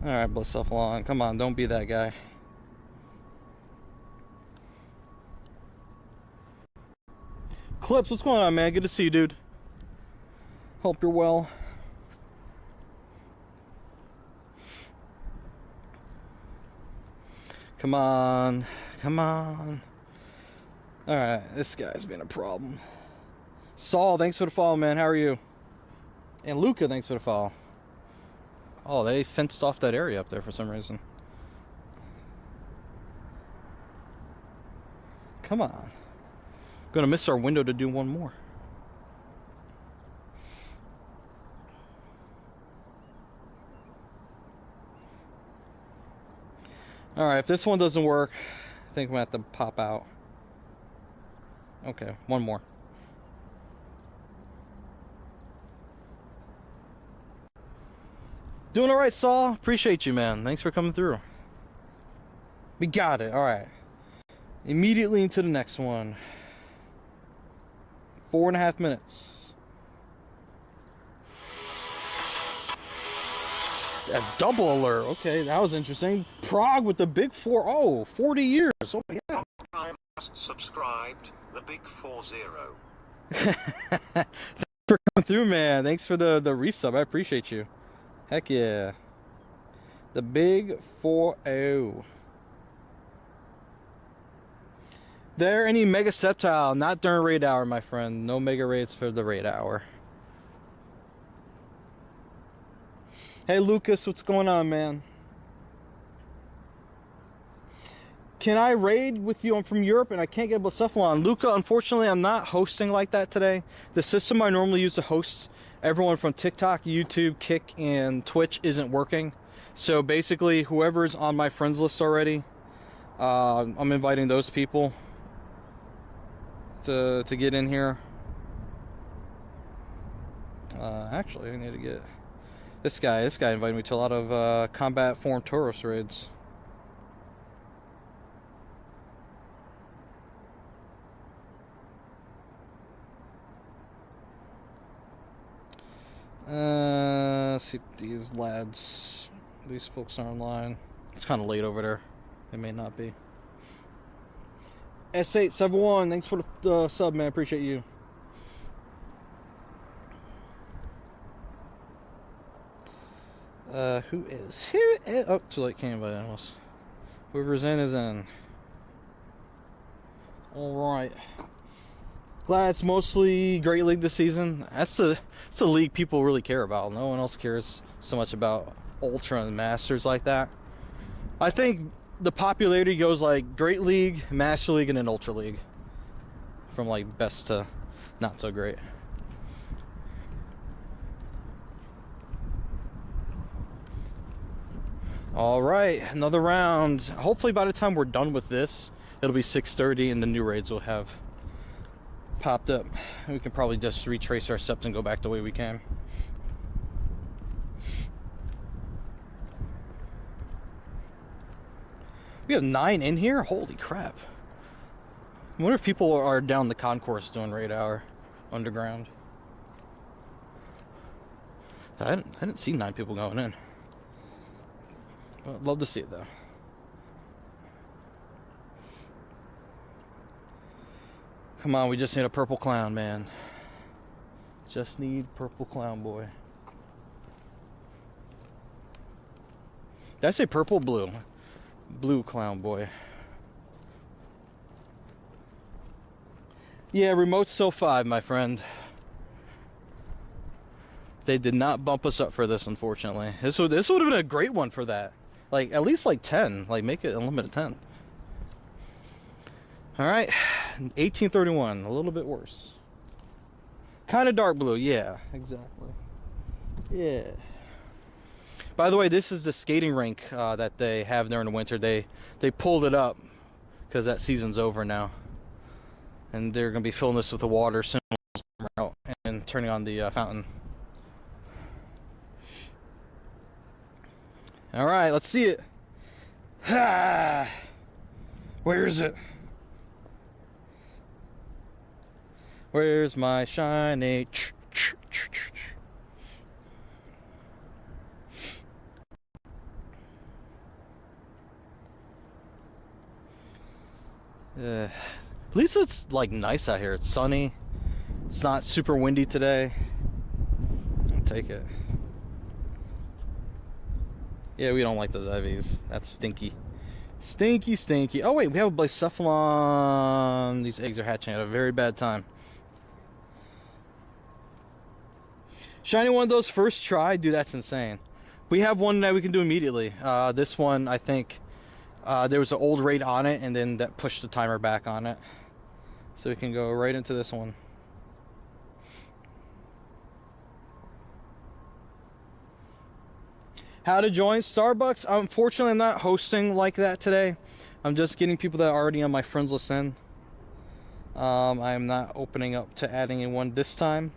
S1: Alright, Blissophalon, come on, don't be that guy. Clips, what's going on, man? Good to see you, dude. Hope you're well. Come on. Come on. Alright, this guy's been a problem. Saul, thanks for the follow, man. How are you? And Luca, thanks for the follow. Oh, they fenced off that area up there for some reason. Come on. Gonna miss our window to do one more. Alright, if this one doesn't work, I think I'm gonna have to pop out. Okay, one more. Doing alright, Saul. Appreciate you, man. Thanks for coming through. We got it. Alright. Immediately into the next one. 4.5 minutes. A double alert. Okay, that was interesting. Prague with the big 4-0. 40 years. Oh, yeah.
S2: I just subscribed. The big 40.
S1: Thanks for coming through, man. Thanks for the resub. I appreciate you. Heck yeah. The big 4-0. There any Mega Sceptile? Not during raid hour, my friend. No mega raids for the raid hour. Hey Lucas, what's going on, man? Can I raid with you? I'm from Europe and I can't get Blissophalon. Luca, unfortunately, I'm not hosting like that today. The system I normally use to host everyone from TikTok, YouTube, Kick, and Twitch isn't working. So basically, whoever's on my friends list already, I'm inviting those people to get in here. Actually, I need to get this guy. This guy invited me to a lot of combat foreign tourist raids. Let's see if these lads, these folks are online. It's kind of late over there. They may not be. S871, thanks for the sub, man. Appreciate you. Who is? Oh, too late. Can't invite animals. Whoever's in is in. Alright. Glad it's mostly Great League this season. That's the league people really care about. No one else cares so much about Ultra and Masters like that. I think the popularity goes like Great League, Master League, and then Ultra League. from like best to not so great. All right, another round. Hopefully by the time we're done with this, it'll be 6:30 and the new raids will have popped up. We can probably just retrace our steps and go back the way we came. We have 9 in here? Holy crap. I wonder if people are down the concourse doing raid hour underground. I didn't see 9 people going in. I'd love to see it though. Come on, we just need a purple clown, man. Just need purple clown boy. Did I say purple? Blue. Blue clown boy. Yeah, remote's still 5, my friend. They did not bump us up for this, unfortunately. This would have been a great one for that. Like, at least like 10. Like, make it a limit of 10. Alright. 1831. A little bit worse. Kind of dark blue. Yeah, exactly. Yeah. By the way, this is the skating rink that they have during the winter. They pulled it up because that season's over now. And they're going to be filling this with the water soon and turning on the fountain. All right, let's see it. Ah, where is it? Where's my shiny? At least it's like nice out here. It's sunny. It's not super windy today. I'll take it. Yeah, we don't like those IVs. That's stinky. Stinky, stinky. Oh wait, we have a Blacephalon. These eggs are hatching at a very bad time. Shiny one of those first try? Dude, that's insane. We have one that we can do immediately. This one, I think, there was an old raid on it, and then that pushed the timer back on it. So we can go right into this one. How to join Starbucks? Unfortunately, I'm not hosting like that today. I'm just getting people that are already on my friends list in. I'm not opening up to adding anyone this time.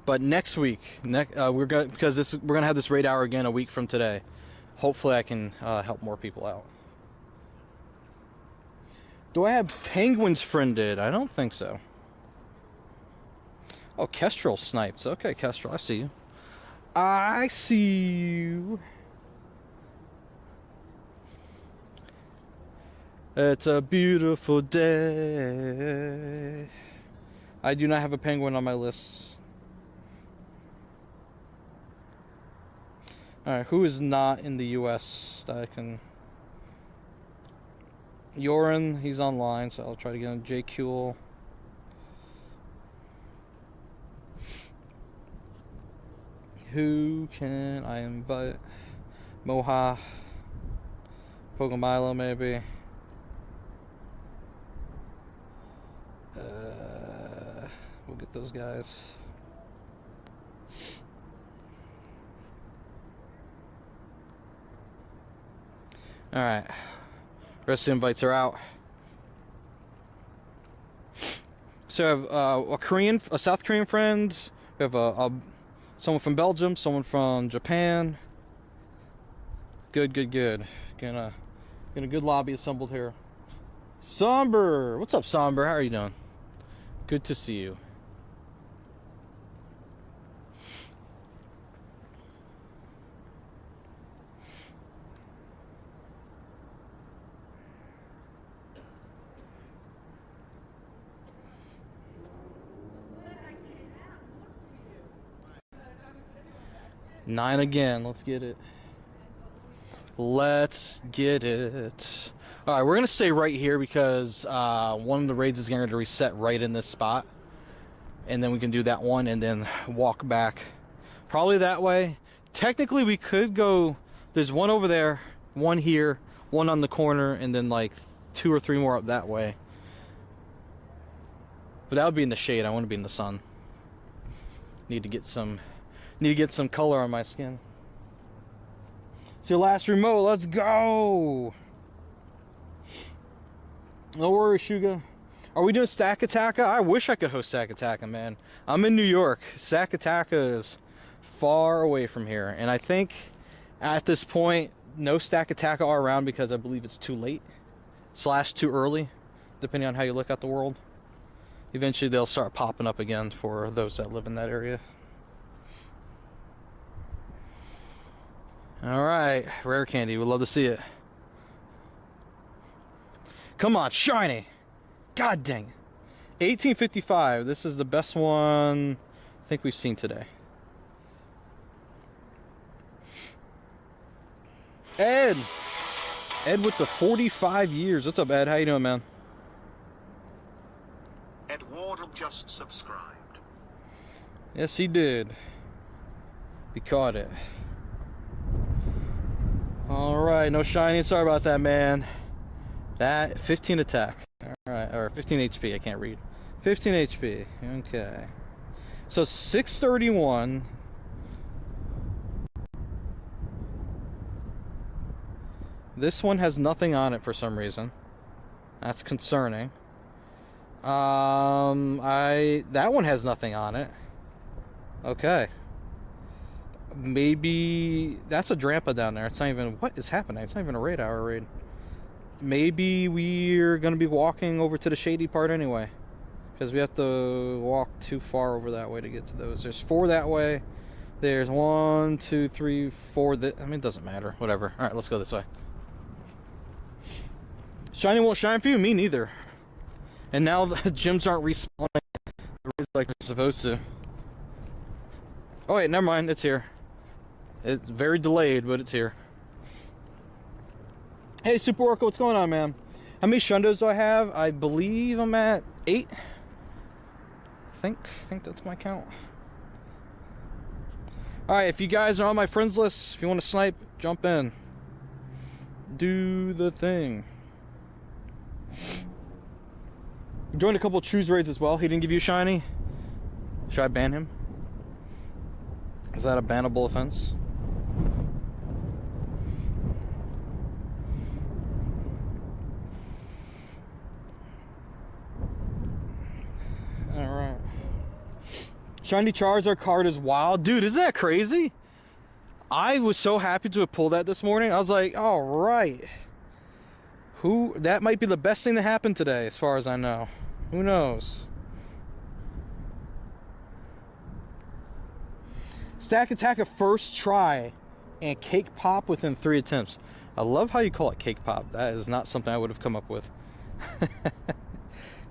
S1: But next week, we're gonna have this raid hour again a week from today. Hopefully, I can help more people out. Do I have penguins friended? I don't think so. Oh, Kestrel snipes. Okay, Kestrel, I see you. I see you. It's a beautiful day. I do not have a penguin on my list. Alright, who is not in the US that I can... Yorin, he's online, so I'll try to get him. JQL. Who can I invite? Moha. Pokemilo, maybe. We'll get those guys. Alright. Rest of the invites are out. So we have a South Korean friend. We have someone from Belgium, someone from Japan. Good. Getting a good lobby assembled here. Somber! What's up, Somber? How are you doing? Good to see you. Nine again. Let's get it. Let's get it. Alright, we're going to stay right here because one of the raids is going to reset right in this spot. And then we can do that one and then walk back. Probably that way. Technically, we could go... There's one over there, one here, one on the corner, and then like 2 or 3 more up that way. But that would be in the shade. I want to be in the sun. Need to get some color on my skin. It's your last remote. Let's go. No worries, Suga. Are we doing Stack Attacka? I wish I could host Stack Attacka, man. I'm in New York. Stack Attacka is far away from here. And I think at this point, no Stack Attacka are around because I believe it's too late. / too early, depending on how you look at the world. Eventually they'll start popping up again for those that live in that area. Alright, rare candy. We'd love to see it. Come on, shiny! God dang it. 1855. This is the best one I think we've seen today. Ed! Ed with the 45 years. What's up, Ed? How you doing, man?
S2: Ed Wardle just subscribed.
S1: Yes, he did. He caught it. Alright, no shiny. Sorry about that, man. That 15 attack. Alright, or 15 HP. I can't read. 15 HP. Okay. So 631. This one has nothing on it for some reason. That's concerning. That one has nothing on it. Okay. Maybe that's a Drampa down there. It's not even, what is happening? It's not even a raid hour raid. Maybe we're gonna be walking over to the shady part anyway, because we have to walk too far over that way to get to those. There's 4 that way. There's 1, 2, 3, 4. I mean, it doesn't matter. Whatever. All right, let's go this way. Shiny won't shine for you. Me neither. And now the gyms aren't respawning like they're supposed to. Oh wait, never mind. It's here. It's very delayed, but it's here. Hey, Super Orca, what's going on, man? How many Shundos do I have? I believe I'm at 8. I think that's my count. Alright, if you guys are on my friends list, if you want to snipe, jump in. Do the thing. Joined a couple of Choose raids as well. He didn't give you a shiny. Should I ban him? Is that a bannable offense? Alright. Shiny Charizard card is wild. Dude, isn't that crazy? I was so happy to have pulled that this morning. I was like, alright. That might be the best thing to happen today, as far as I know. Who knows? Stack Attack a first try and Cake Pop within 3 attempts. I love how you call it Cake Pop. That is not something I would have come up with.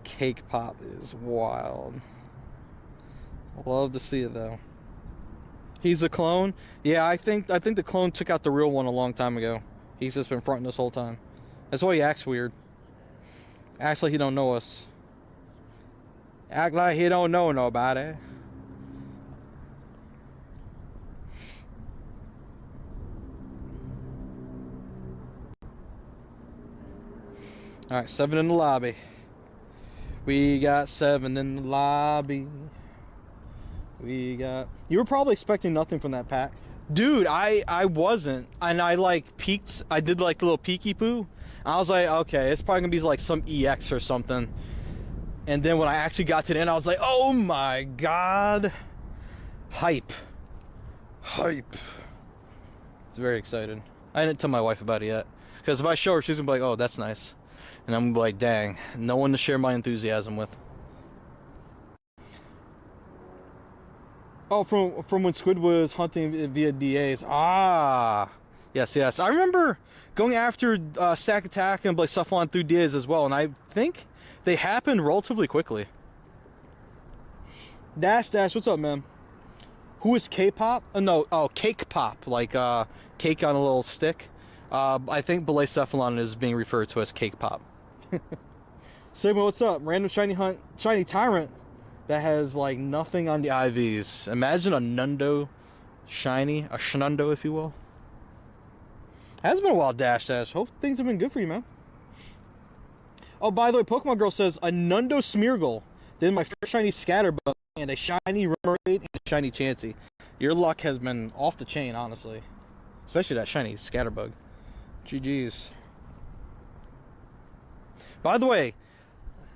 S1: Cake Pop is wild. Love to see it though. He's a clone? Yeah, I think the clone took out the real one a long time ago. He's just been fronting this whole time. That's why he acts weird. Acts like he don't know us. Act like he don't know nobody. Alright, 7 in the lobby. We got 7 in the lobby. We got... You were probably expecting nothing from that pack. Dude, I wasn't. And I like peeked. I did like a little peeky poo. I was like, okay, it's probably gonna be like some EX or something. And then when I actually got to the end, I was like, oh my god. Hype. Hype. It's very excited. I didn't tell my wife about it yet. Because if I show her, she's gonna be like, oh, that's nice. And I'm gonna be like, dang, no one to share my enthusiasm with. Oh, from when Squid was hunting via DAs. Ah, yes. I remember going after Stack Attack and Blacephalon through DAs as well, and I think they happened relatively quickly. Dash, what's up, man? Who is K-pop? No, Cake Pop, like cake on a little stick. I think Blacephalon is being referred to as Cake Pop. Sigma, what's up? Random shiny Tyrant that has like nothing on the IVs. Imagine a Nundo shiny, a Shnundo if you will. Has been a while, Dash. Hope things have been good for you, man. Oh, by the way, Pokemon Girl says a Nundo Smeargle. then my first shiny Scatterbug, and a shiny Remoraid, and a shiny Chansey. Your luck has been off the chain, honestly. Especially that shiny Scatterbug. GG's. By the way,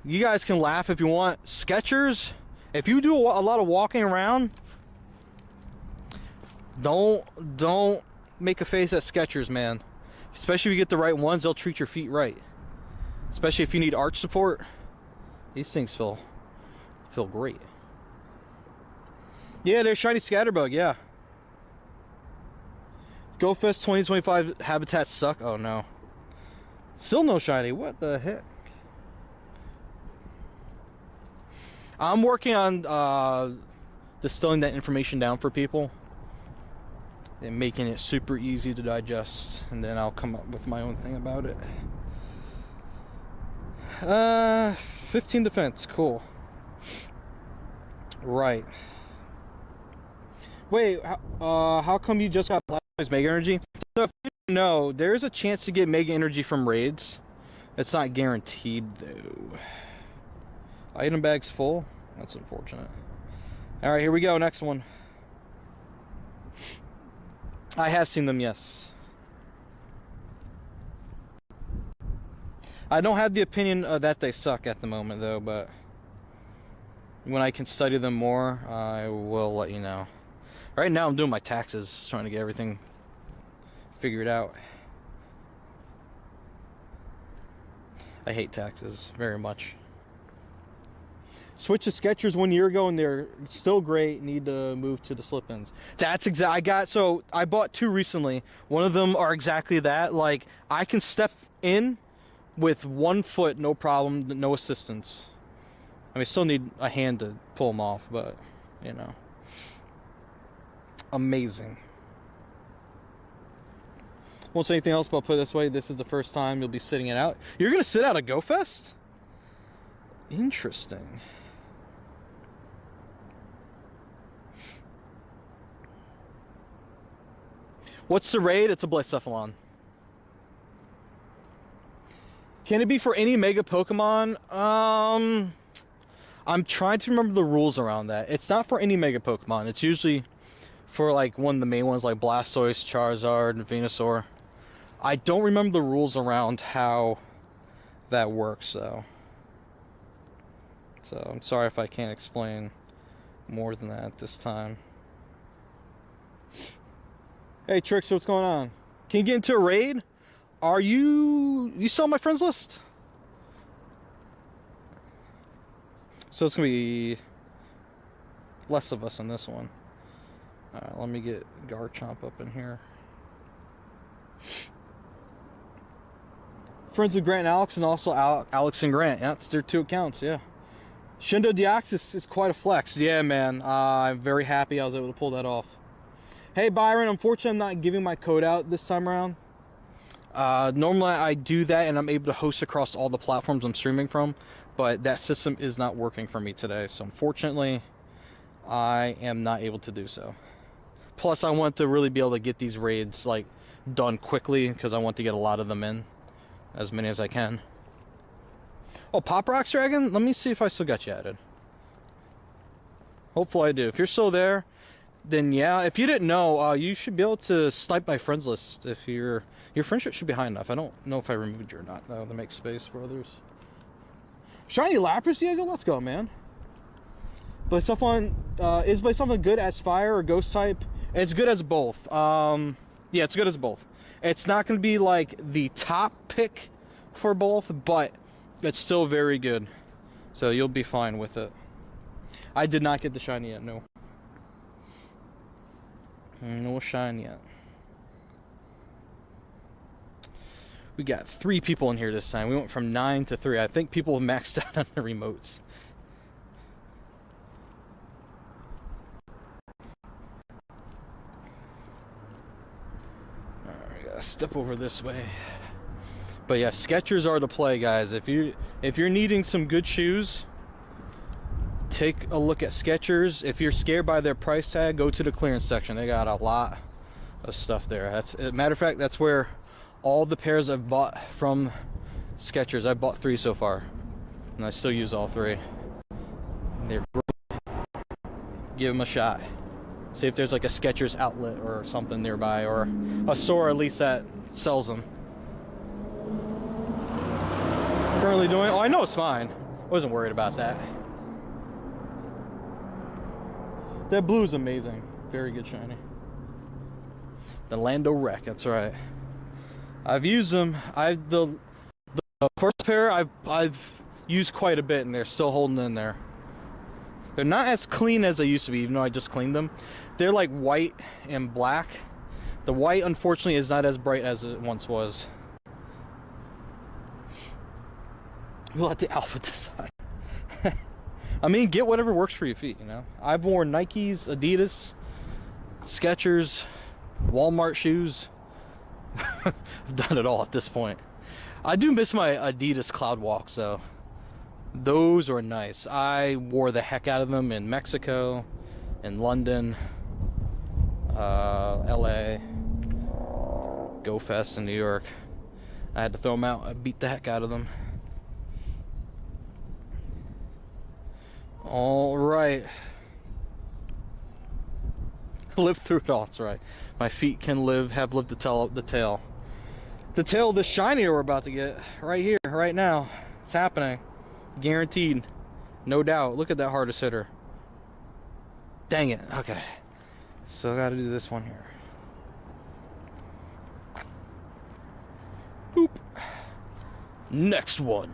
S1: you guys can laugh if you want. Skechers, if you do a lot of walking around, don't make a face at Skechers, man. Especially if you get the right ones, they'll treat your feet right. Especially if you need arch support. These things feel great. Yeah, there's shiny Scatterbug, yeah. GoFest 2025 habitats suck. Oh no. Still no shiny. What the heck? I'm working on distilling that information down for people and making it super easy to digest, and then I'll come up with my own thing about it. 15 defense, cool. Right. Wait, how come you just got Black Noise Mega Energy? So if you don't know, there's a chance to get Mega Energy from raids. It's not guaranteed though. Item bag's full. That's unfortunate. Alright, here we go, next one. I have seen them, yes. I don't have the opinion that they suck at the moment though, but when I can study them more, I will let you know. Right now I'm doing my taxes, trying to get everything figured out. I hate taxes very much. Switched to Skechers 1 year ago and they're still great. Need to move to the slip-ins. That's I bought two recently. One of them are exactly that. Like, I can step in with 1 foot, no problem, no assistance. I mean, still need a hand to pull them off, but you know, amazing. Won't say anything else, but I'll put it this way: this is the first time you'll be sitting it out. You're gonna sit out a GoFest? Interesting. What's the raid? It's a Blacephalon. Can it be for any Mega Pokemon? I'm trying to remember the rules around that. It's not for any Mega Pokemon. It's usually for like one of the main ones, like Blastoise, Charizard, and Venusaur. I don't remember the rules around how that works, though. So I'm sorry if I can't explain more than that this time. Hey Trixie, what's going on? Can you get into a raid? Are you saw my friends list? So it's gonna be less of us on this one. Alright, let me get Garchomp up in here. Friends with Grant and Alex, and also Alex and Grant. Yeah, it's their 2 accounts, yeah. Shindo Deoxys is quite a flex. Yeah, man. I'm very happy I was able to pull that off. Hey, Byron. Unfortunately, I'm not giving my code out this time around. Normally, I do that, and I'm able to host across all the platforms I'm streaming from. But that system is not working for me today. So, unfortunately, I am not able to do so. Plus, I want to really be able to get these raids like done quickly, because I want to get a lot of them in. As many as I can. Oh, Pop Rocks Dragon? Let me see if I still got you added. Hopefully I do. If you're still there, then yeah. If you didn't know, you should be able to snipe my friends list. If your friendship should be high enough. I don't know if I removed you or not, though, to make space for others. Shiny Lapras, Diego? Let's go, man. Blacephalon, is Blacephalon good as fire or ghost type? It's good as both. Yeah, it's good as both. It's not going to be like the top pick for both, but it's still very good. So you'll be fine with it. I did not get the shiny yet, no. No shine yet. We got 3 people in here this time. We went from 9 to 3. I think people maxed out on the remotes. Step over this way. But yeah, Skechers are the play, guys. If you're needing some good shoes, take a look at Skechers. If you're scared by their price tag, go to the clearance section. They got a lot of stuff there. That's, as a matter of fact, that's where all the pairs I've bought from Skechers. I bought 3 so far, and I still use all 3. They're great. Give them a shot. See if there's like a Skechers outlet or something nearby, or a store at least that sells them. Currently doing. Oh, I know it's fine. Wasn't worried about that. That blue is amazing. Very good shiny. The Lando Wreck. That's right. I've used them. The first pair I've used quite a bit, and they're still holding in there. They're not as clean as they used to be, even though I just cleaned them. They're like white and black. The white, unfortunately, is not as bright as it once was. We'll let the alpha decide. I mean, get whatever works for your feet, you know? I've worn Nikes, Adidas, Skechers, Walmart shoes. I've done it all at this point. I do miss my Adidas Cloud Walks, though. Those are nice. I wore the heck out of them in Mexico, in London, LA, Go Fest in New York. I had to throw them out. I beat the heck out of them. All right. Live through it all. That's right. My feet can have lived to tell the tale. The tale of the shiny we're about to get right here, right now. It's happening. Guaranteed. No doubt. Look at that hardest hitter. Dang it. Okay. So I gotta do this one here. Boop. Next one.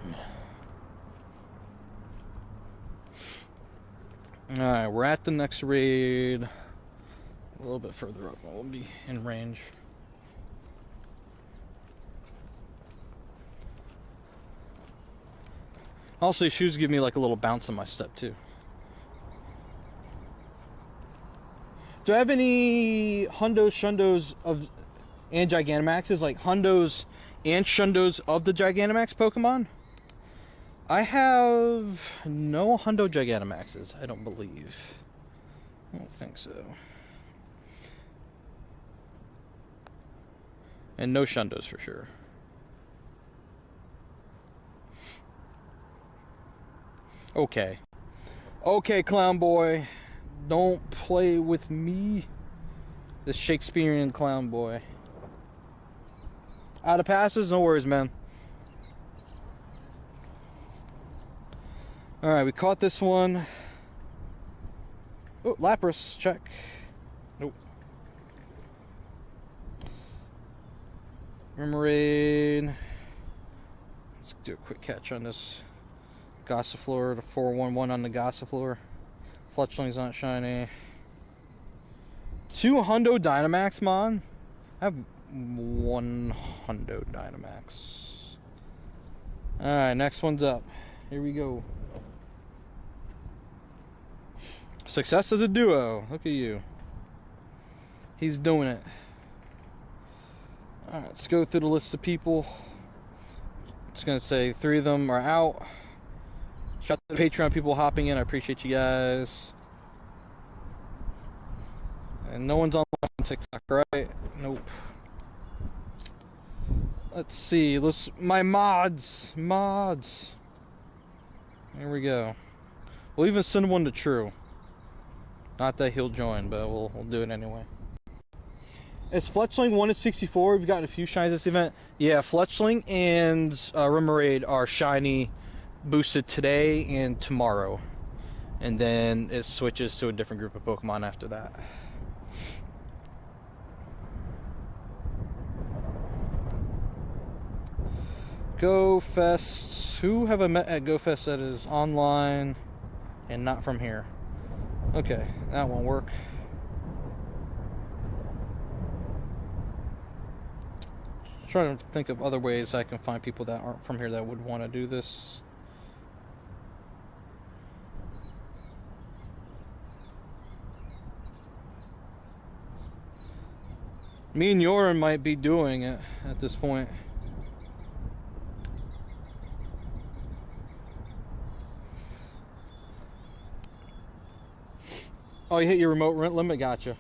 S1: Alright, we're at the next raid. A little bit further up. We'll be in range. Also, these shoes give me like a little bounce in my step too. Do I have any Hundos, Shundos and Gigantamaxes? Like Hundos and Shundos of the Gigantamax Pokemon? I have no Hundo Gigantamaxes, I don't believe. I don't think so. And no Shundos for sure. Okay. Okay, clown boy. Don't play with me. This Shakespearean clown boy. Out of passes? No worries, man. Alright, we caught this one. Oh, Lapras, check. Nope. Remoraid. Let's do a quick catch on this Gossifleur, the 411 on the Gossifleur. Fletchling's not shiny. 2 Hundo Dynamax, Mon. I have 1 Hundo Dynamax. Alright, next one's up. Here we go. Success as a duo. Look at you. He's doing it. Alright, let's go through the list of people. It's going to say 3 of them are out. Shout out to the Patreon people hopping in. I appreciate you guys. And no one's on TikTok, right? Nope. Let's see. My mods. Here we go. We'll even send one to True. Not that he'll join, but we'll do it anyway. Is Fletchling 1 to 64? We've gotten a few shinies this event. Yeah, Fletchling and Remoraid are shiny boosted today and tomorrow. And then it switches to a different group of Pokemon after that. Go Fest. Who have I met at Go Fest that is online and not from here? Okay, that won't work. Trying to think of other ways I can find people that aren't from here that would want to do this. Me and Yorin might be doing it at this point. Oh, you hit your remote rent limit? Gotcha.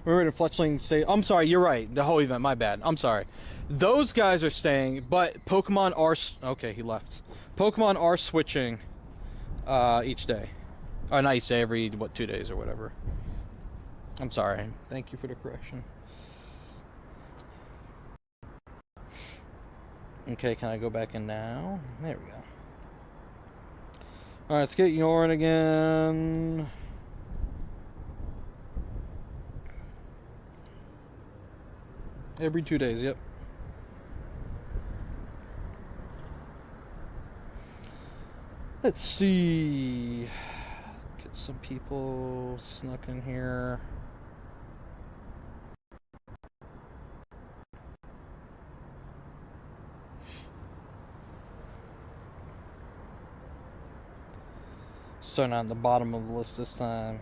S1: We're in a Fletchling state. I'm sorry, you're right. The whole event, my bad. I'm sorry. Those guys are staying, but Pokemon are... Okay, he left. Pokemon are switching Each day. Oh, not each day, every, what, 2 days or whatever. I'm sorry. Thank you for the correction. Okay, can I go back in now? There we go. Alright, let's get Yorin again. Every 2 days, yep. Let's see. Get some people snuck in here. Starting on the bottom of the list this time.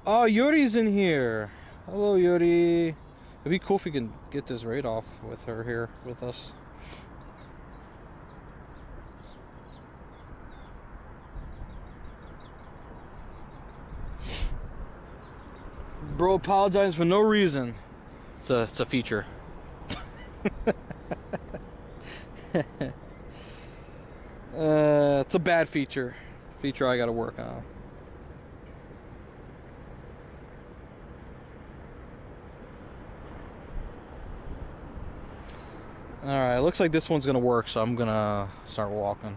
S1: Oh, Yuri's in here. Hello, Yuri. It'd be cool if we can get this raid off with her here with us. Bro apologized for no reason. It's a feature. It's a bad feature. Feature I gotta work on. Alright, looks like this one's gonna work, so I'm gonna start walking.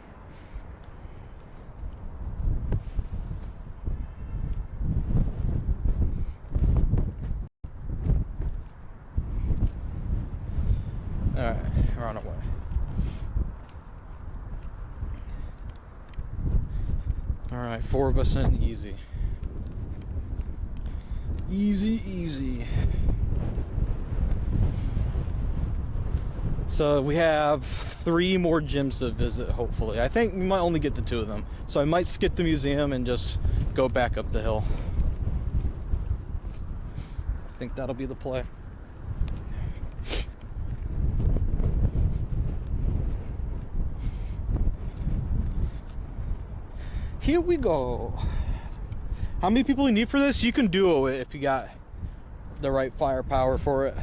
S1: Alright, we're on our way. Alright, 4 of us in, easy. Easy, easy. So we have 3 more gyms to visit, hopefully. I think we might only get to 2 of them. So I might skip the museum and just go back up the hill. I think that'll be the play. Here we go. How many people you need for this? You can duo it if you got the right firepower for it.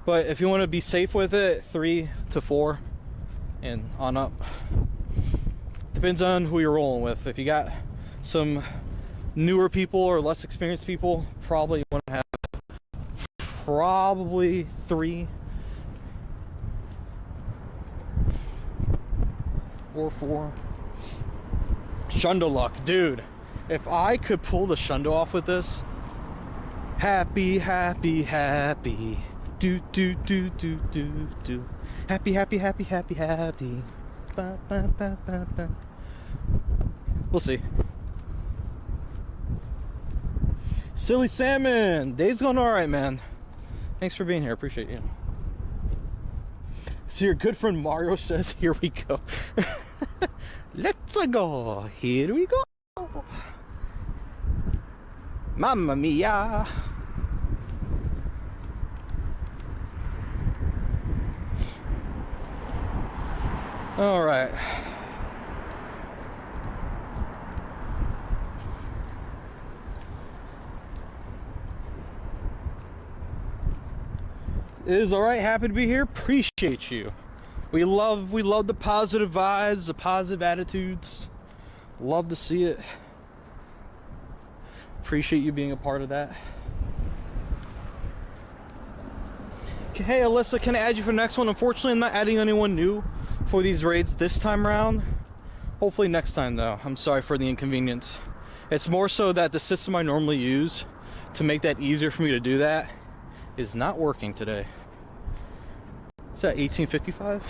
S1: But if you want to be safe with it, 3 to 4 and on up. Depends on who you're rolling with. If you got some newer people or less experienced people, probably want to have probably 3 or 4. Shundo luck, dude. If I could pull the Shundo off with this, happy, happy, happy. Do do do do do do. Happy, happy, happy, happy, happy. Ba, ba, ba, ba, ba. We'll see. Silly Salmon, day's going all right, man. Thanks for being here. Appreciate you. So your good friend Mario says, "Here we go." Let's go. Here we go. Mamma mia. All right. It is all right. Happy to be here. Appreciate you. We love the positive vibes, the positive attitudes. Love to see it. Appreciate you being a part of that. Hey Alyssa, can I add you for the next one? Unfortunately, I'm not adding anyone new for these raids this time around. Hopefully next time though. I'm sorry for the inconvenience. It's more so that the system I normally use to make that easier for me to do that is not working today. Is that 1855?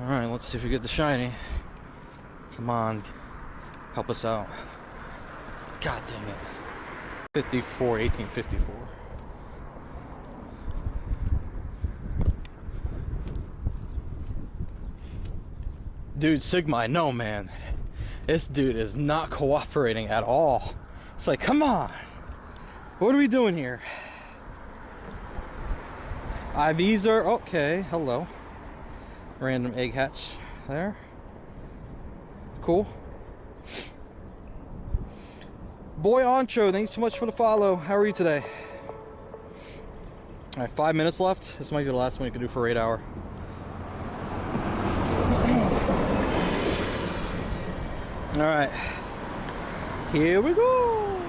S1: Alright, let's see if we get the shiny. Come on. Help us out. God dang it. 1854. Dude, Sigma, no man. This dude is not cooperating at all. It's like, come on. What are we doing here? IVs are okay. Hello. Random egg hatch there. Cool. Boy Ancho, thanks so much for the follow. How are you today? All right, 5 minutes left. This might be the last one you can do for 8 hour. All right, here we go.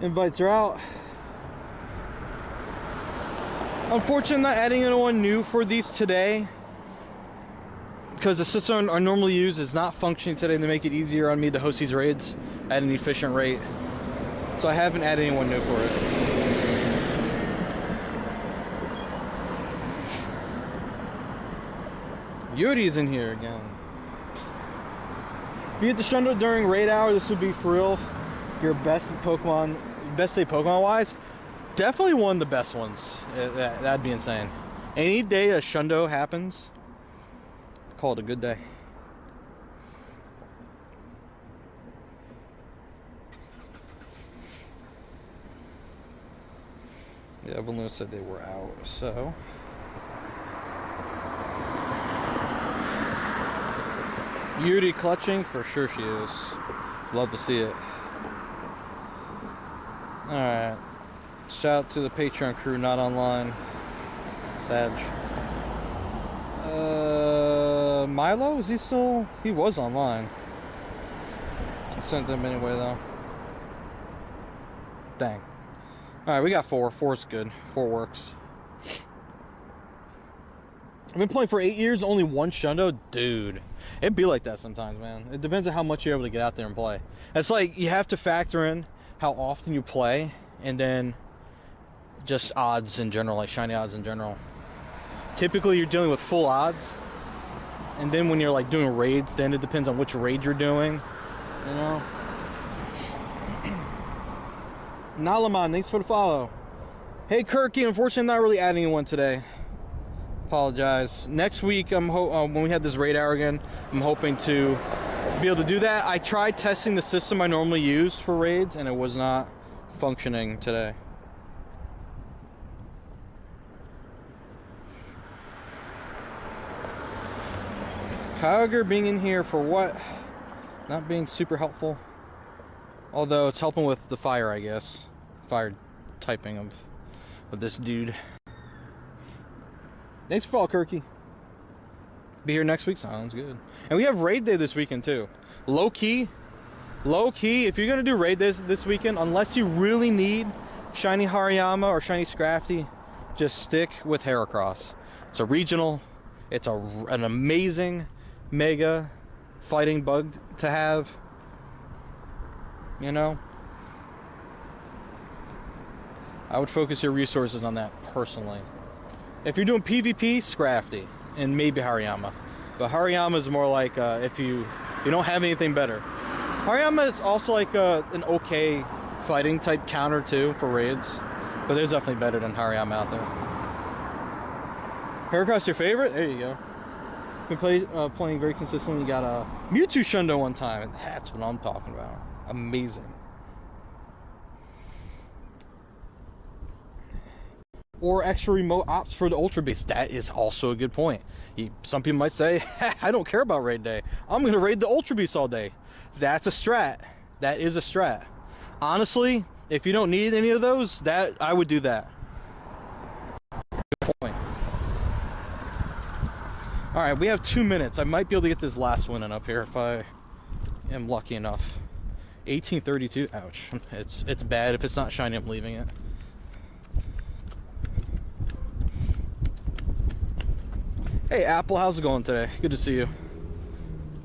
S1: Invites are out. Unfortunately, not adding anyone new for these today because the system I normally use is not functioning today to make it easier on me to host these raids at an efficient rate. So I haven't added anyone new for it. Yuri's in here again. If you hit the Shundo during raid hour, this would be for real your best Pokemon, best day Pokemon wise. Definitely one of the best ones. That'd be insane. Any day a Shundo happens, call it a good day. Yeah, Evelyn said they were out, so. Yuri clutching, for sure she is. Love to see it. Alright. Shout out to the Patreon crew not online. Sag. Milo, is he still? He was online. I sent them anyway though. Dang. Alright, we got 4. 4's good. 4 works. I've been playing for 8 years, only one Shundo? Dude. It'd be like that sometimes, man. It depends on how much you're able to get out there and play. It's like you have to factor in how often you play and then just odds in general, like shiny odds in general. Typically you're dealing with full odds, and then when you're like doing raids, then it depends on which raid you're doing, you know. Nalaman, thanks for the follow. Hey Kirky, unfortunately I'm not really adding anyone today. Apologize. Next week, when we have this raid hour again, I'm hoping to be able to do that. I tried testing the system I normally use for raids, and it was not functioning today. However, being in here for what? Not being super helpful. Although it's helping with the fire, I guess. Fire typing of this dude. Thanks for all, Kirky. Be here next week. Sounds good. And we have raid day this weekend too. Low key, if you're gonna do raid days this weekend, unless you really need shiny Hariyama or shiny Scrafty, just stick with Heracross. It's a regional. It's an amazing mega fighting bug to have. You know, I would focus your resources on that personally. If you're doing PvP, Scrafty and maybe Hariyama, but Hariyama is more like if you don't have anything better. Hariyama is also like an okay fighting type counter too for raids, but there's definitely better than Hariyama out there. Heracross your favorite? There you go. Been playing very consistently. You got a Mewtwo Shundo one time. That's what I'm talking about. Amazing. Or extra remote ops for the Ultra Beast. That is also a good point. Some people might say, I don't care about raid day. I'm going to raid the Ultra Beast all day. That's a strat. That is a strat. Honestly, if you don't need any of those, I would do that. Good point. Alright, we have 2 minutes. I might be able to get this last one in up here if I am lucky enough. 1832. Ouch. It's bad. If it's not shiny, I'm leaving it. Hey Apple, how's it going today? Good to see you.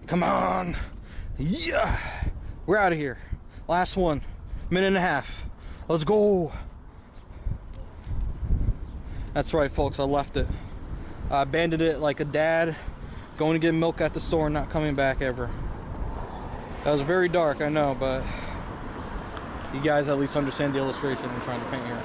S1: Come on. Yeah. We're out of here. Last one. Minute and a half. Let's go. That's right, folks. I left it. I abandoned it like a dad going to get milk at the store and not coming back ever. That was very dark, I know, but you guys at least understand the illustration I'm trying to paint here.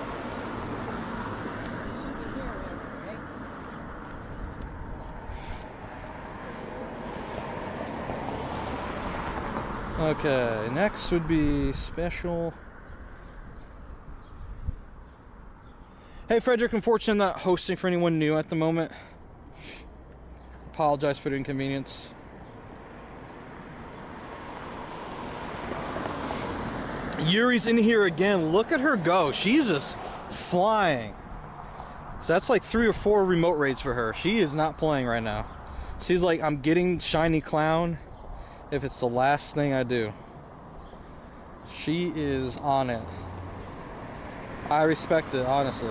S1: Okay, next would be special. Hey Frederick, unfortunately I'm not hosting for anyone new at the moment. apologize for the inconvenience. Yuri's in here again. Look at her go. She's just flying. So that's like 3 or 4 remote raids for her. She is not playing right now. She's like, I'm getting shiny clown if it's the last thing I do. She is on it. I respect it, honestly.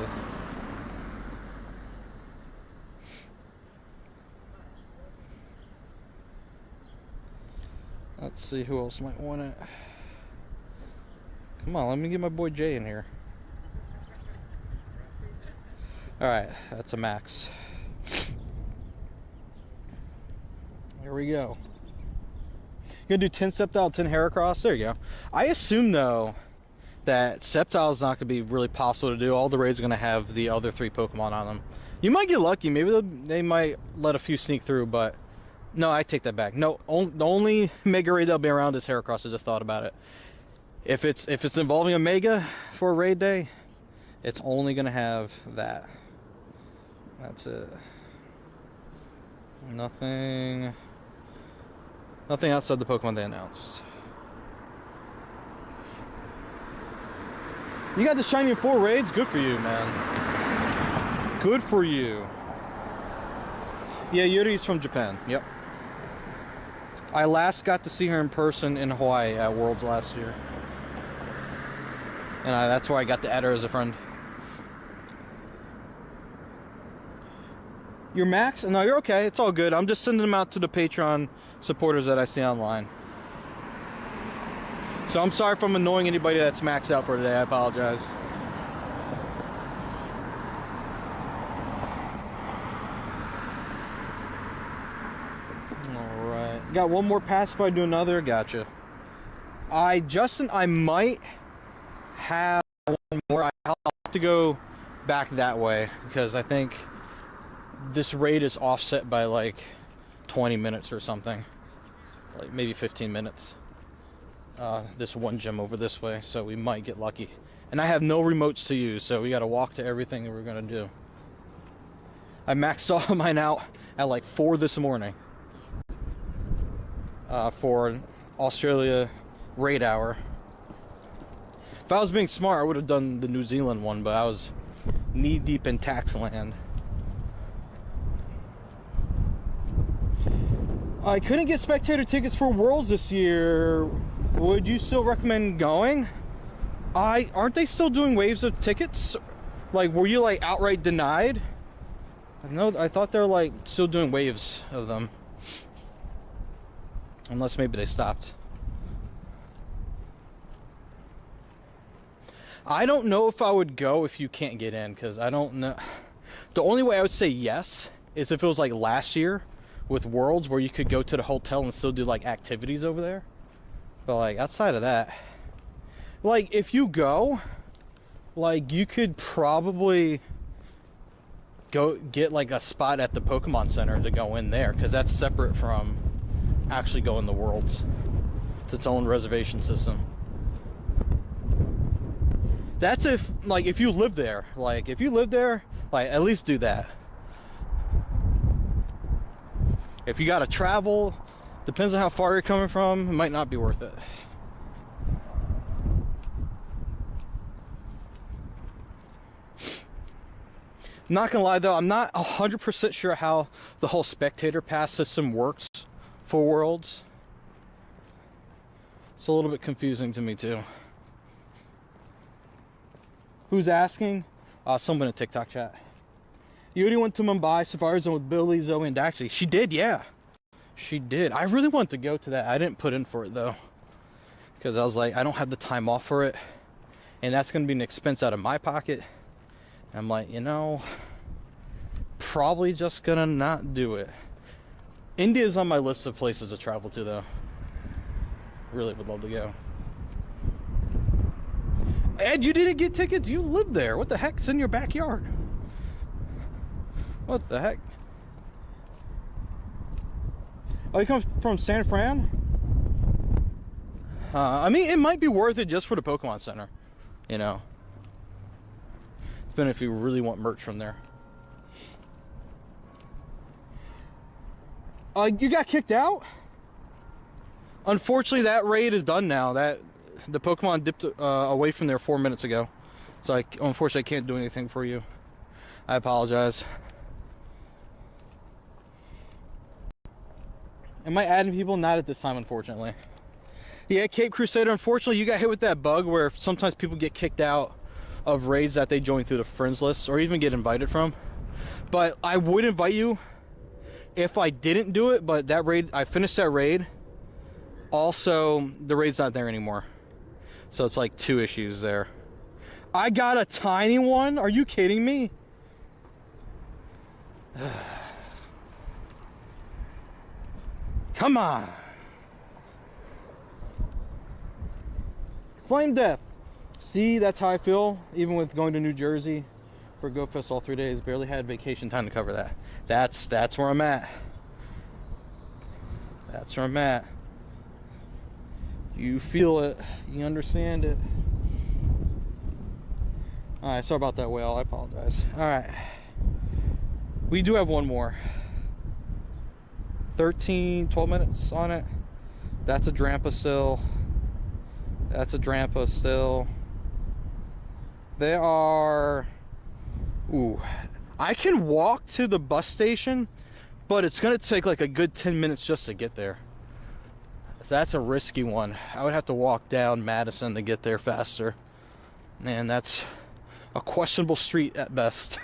S1: Let's see who else might want it. Come on, let me get my boy Jay in here. Alright, that's a max. Here we go. You're gonna do 10 Sceptile, 10 Heracross? There you go. I assume, though, that Sceptile is not gonna be really possible to do. All the raids are gonna have the other 3 Pokemon on them. You might get lucky. Maybe they might let a few sneak through, but... No, I take that back. No, the only Mega Raid that'll be around is Heracross. I just thought about it. If it's involving a Mega for a raid day, it's only gonna have that. That's it. Nothing outside the Pokemon they announced. You got the shiny in 4 raids? Good for you, man. Good for you. Yeah, Yuri's from Japan. Yep. I last got to see her in person in Hawaii at Worlds last year. And that's why I got to add her as a friend. You're max? No, you're okay. It's all good. I'm just sending them out to the Patreon supporters that I see online. So I'm sorry if I'm annoying anybody that's maxed out for today. I apologize. Alright. Got one more pass if I do another. Gotcha. Justin, I might have one more. I'll have to go back that way because I think this raid is offset by like 20 minutes or something, like maybe 15 minutes. This one gym over this way, so we might get lucky. And I have no remotes to use, so we got to walk to everything that we're gonna do. I maxed all mine out at like 4 this morning for Australia raid hour. If I was being smart, I would have done the New Zealand one, but I was knee deep in tax land. I couldn't get spectator tickets for Worlds this year. Would you still recommend going? Aren't they still doing waves of tickets? Like, were you like outright denied? I thought they were like still doing waves of them. Unless maybe they stopped. I don't know if I would go if you can't get in, because I don't know. The only way I would say yes is if it was like last year with Worlds, where you could go to the hotel and still do like activities over there. But like outside of that, like if you go, like you could probably go get like a spot at the Pokemon Center to go in there, because that's separate from actually going to Worlds. It's its own reservation system. That's if you live there. Like if you live there, like at least do that. If you gotta travel, depends on how far you're coming from, it might not be worth it. Not gonna lie though, I'm not 100% sure how the whole spectator pass system works for Worlds. It's a little bit confusing to me too. Who's asking? Someone in TikTok chat. You already went to Mumbai Safari Zone with Billy, Zoe, and Daxie. She did, yeah. She did. I really want to go to that. I didn't put in for it though, because I was like, I don't have the time off for it, and that's going to be an expense out of my pocket. And I'm like, you know, probably just gonna not do it. India is on my list of places to travel to though. Really would love to go. Ed, you didn't get tickets? You live there. What the heck? It's in your backyard. What the heck? Oh, you come from San Fran? I mean, it might be worth it just for the Pokemon Center, you know. Depending if you really want merch from there. You got kicked out? Unfortunately, that raid is done now. The Pokemon dipped away from there 4 minutes ago. So unfortunately, I can't do anything for you. I apologize. Am I adding people? Not at this time, unfortunately. Yeah, Cape Crusader, unfortunately, you got hit with that bug where sometimes people get kicked out of raids that they join through the friends list or even get invited from. But I would invite you if I didn't do it, but that raid, I finished that raid. Also, the raid's not there anymore. So it's like 2 issues there. I got a tiny one? Are you kidding me? Come on. Flame Death. See, that's how I feel. Even with going to New Jersey for GoFest all 3 days, barely had vacation time to cover that. That's where I'm at. That's where I'm at. You feel it. You understand it. Alright, sorry about that whale. I apologize. Alright. We do have one more. 12 minutes on it. That's a Drampa still. That's a Drampa still. They are... Ooh. I can walk to the bus station, but it's going to take like a good 10 minutes just to get there. That's a risky one. I would have to walk down Madison to get there faster. And that's a questionable street at best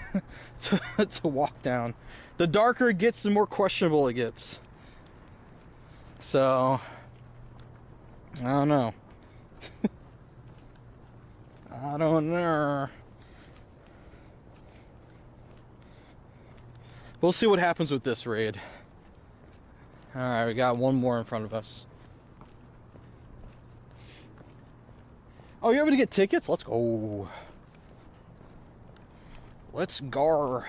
S1: to walk down. The darker it gets, the more questionable it gets. So, I don't know. I don't know. We'll see what happens with this raid. Alright, we got one more in front of us. Oh, you're able to get tickets? Let's go. Let's go.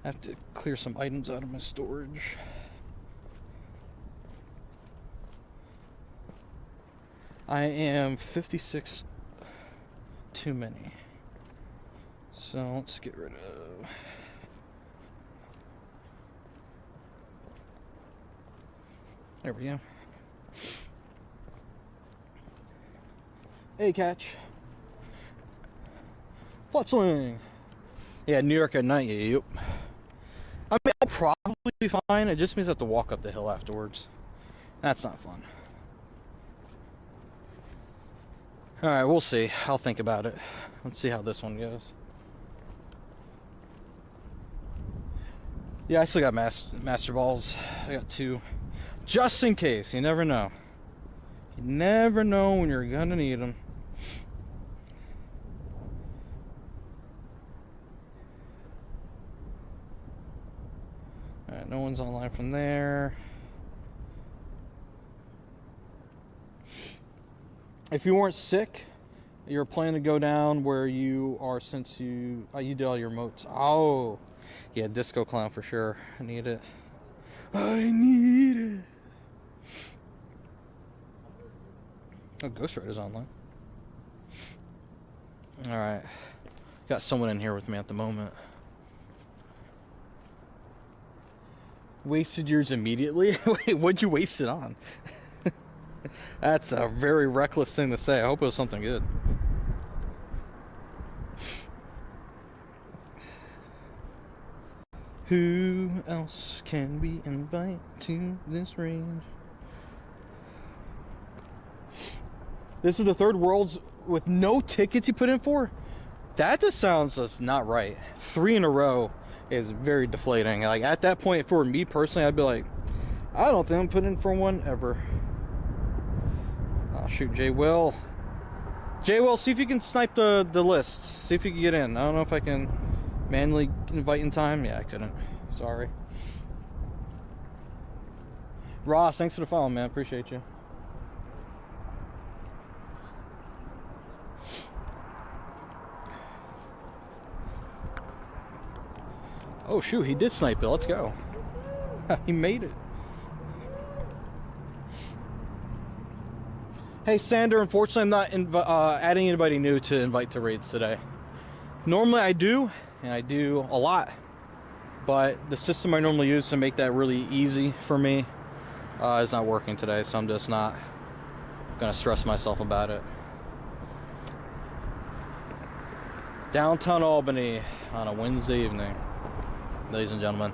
S1: I have to clear some items out of my storage. I am 56 too many. So let's get rid of... There we go. Hey, catch. Fletchling. Yeah, New York at night, yep. I mean, I'll probably be fine. It just means I have to walk up the hill afterwards. That's not fun. Alright, we'll see. I'll think about it. Let's see how this one goes. Yeah, I still got Master Balls. I got 2. Just in case. You never know. You never know when you're gonna need them. Alright, no one's online from there. If you weren't sick, you're planning to go down where you are since you did all your motes. Oh, yeah, Disco Clown for sure. I need it. I need it. Oh, Ghost Rider's online. Alright. Got someone in here with me at the moment. Wasted yours immediately? Wait, what'd you waste it on? That's a very reckless thing to say. I hope it was something good. Who else can we invite to this range? This is the third Worlds with no tickets you put in for? That just sounds just not right. 3 in a row is very deflating. Like, at that point, if it were me personally, I'd be like, I don't think I'm putting in for one ever. Oh, shoot, Jay Will. Jay Will, see if you can snipe the list. See if you can get in. I don't know if I can manually invite in time. Yeah, I couldn't. Sorry. Ross, thanks for the follow, man. Appreciate you. Oh, shoot, he did snipe it. Let's go. He made it. Hey, Sander, unfortunately, I'm not adding anybody new to invite to raids today. Normally I do, and I do a lot. but the system I normally use to make that really easy for me is not working today, so I'm just not gonna stress myself about it. Downtown Albany on a Wednesday evening, ladies and gentlemen.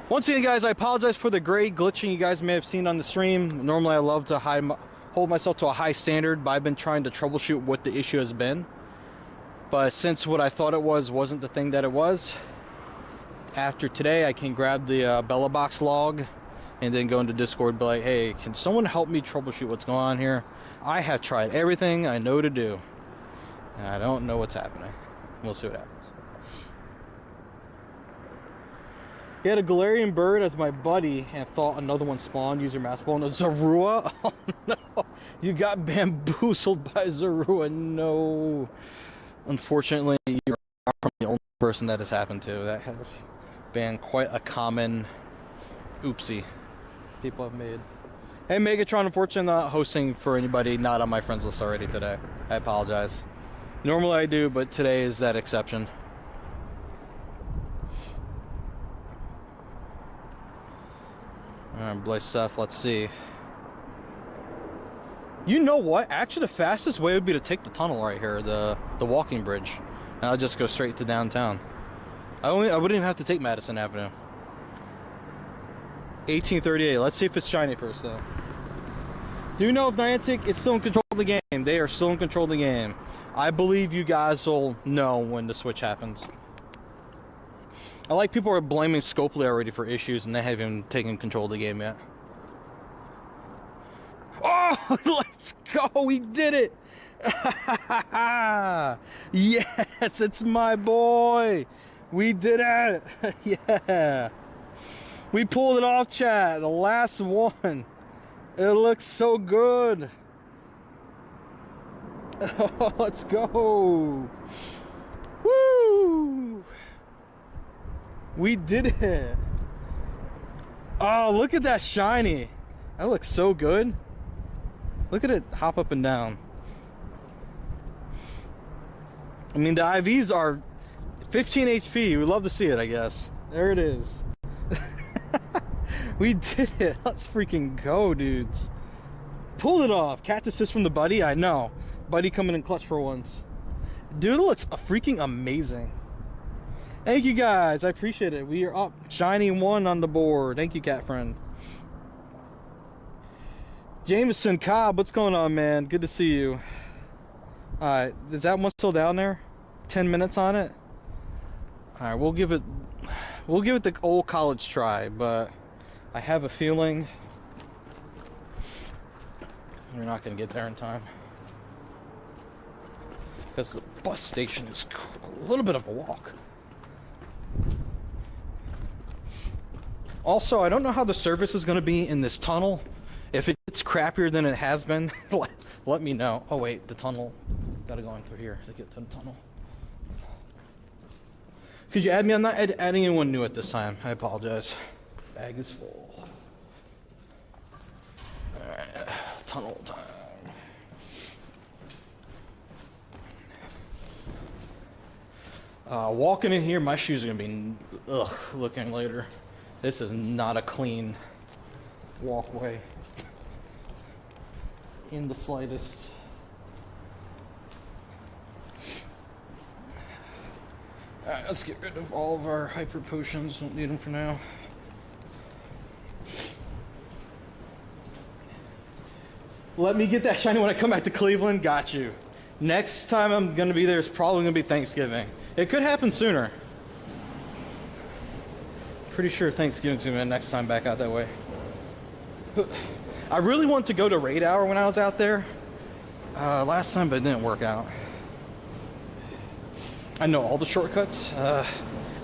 S1: Once again, guys, I apologize for the gray glitching you guys may have seen on the stream. Normally I love to hold myself to a high standard, but I've been trying to troubleshoot what the issue has been. But since what I thought it was wasn't the thing that it was, after today I can grab the Bella Box log and then go into Discord and be like, hey, can someone help me troubleshoot what's going on here? I have tried everything I know to do, and I don't know what's happening. We'll see what happens. He had a Galarian bird as my buddy and thought another one spawned. User mass spawn. A Zorua? Oh no! You got bamboozled by Zorua. No. Unfortunately, you're not the only person that has happened to. That has been quite a common oopsie people have made. Hey Megatron, unfortunately not hosting for anybody not on my friends list already today. I apologize. Normally I do, but today is that exception. Alright, Blaze stuff, let's see. You know what? Actually, the fastest way would be to take the tunnel right here, the walking bridge. And I'll just go straight to downtown. I wouldn't even have to take Madison Avenue. 1838. Let's see if it's shiny first, though. Do you know if Niantic is still in control of the game? They are still in control of the game. I believe you guys will know when the switch happens. I like people are blaming Scopely already for issues and they haven't even taken control of the game yet. Oh, let's go! We did it! Yes, it's my boy! We did it! Yeah! We pulled it off, chat. The last one. It looks so good. Oh, let's go! Woo! We did it! Oh, look at that shiny! That looks so good. Look at it hop up and down. I mean, the IVs are 15 HP. We love to see it, I guess. There it is. We did it. Let's freaking go, dudes. Pulled it off. Cat assist from the buddy. I know. Buddy coming in clutch for once. Dude, it looks freaking amazing. Thank you guys. I appreciate it. We are up. Shiny 1 on the board. Thank you, cat friend. Jameson Cobb, what's going on, man? Good to see you. Alright, is that one still down there? 10 minutes on it? Alright, we'll give it the old college try, but I have a feeling we're not gonna get there in time. Because the bus station is a little bit of a walk. Also, I don't know how the service is gonna be in this tunnel. If it gets crappier than it has been, let me know. Oh wait, the tunnel. Gotta go in through here to get to the tunnel. Could you add me? I'm not adding anyone new at this time. I apologize. Bag is full. Alright, tunnel time. Walking in here, my shoes are gonna be looking later. This is not a clean walkway in the slightest. Alright, let's get rid of all of our hyper potions. Don't need them for now. Let me get that shiny when I come back to Cleveland. Got you. Next time I'm gonna be there is probably gonna be Thanksgiving. It could happen sooner. Pretty sure Thanksgiving's gonna be the next time back out that way. I really wanted to go to Raid Hour when I was out there last time, but it didn't work out. I know all the shortcuts. I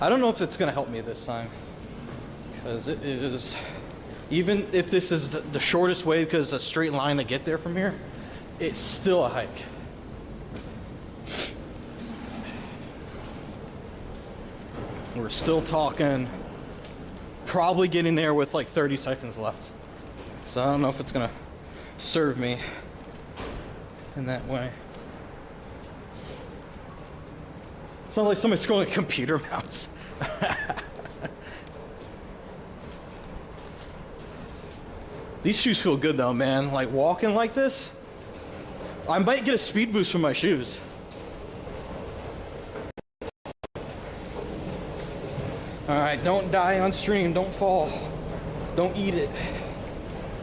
S1: don't know if it's gonna help me this time, because it is, even if this is the shortest way because it's a straight line to get there from here, it's still a hike. We're still talking probably getting there with like 30 seconds left. So I don't know if it's gonna serve me in that way. It sounds like somebody's scrolling a computer mouse. These shoes feel good though, man. Like walking like this, I might get a speed boost from my shoes. All right, don't die on stream. Don't fall. Don't eat it.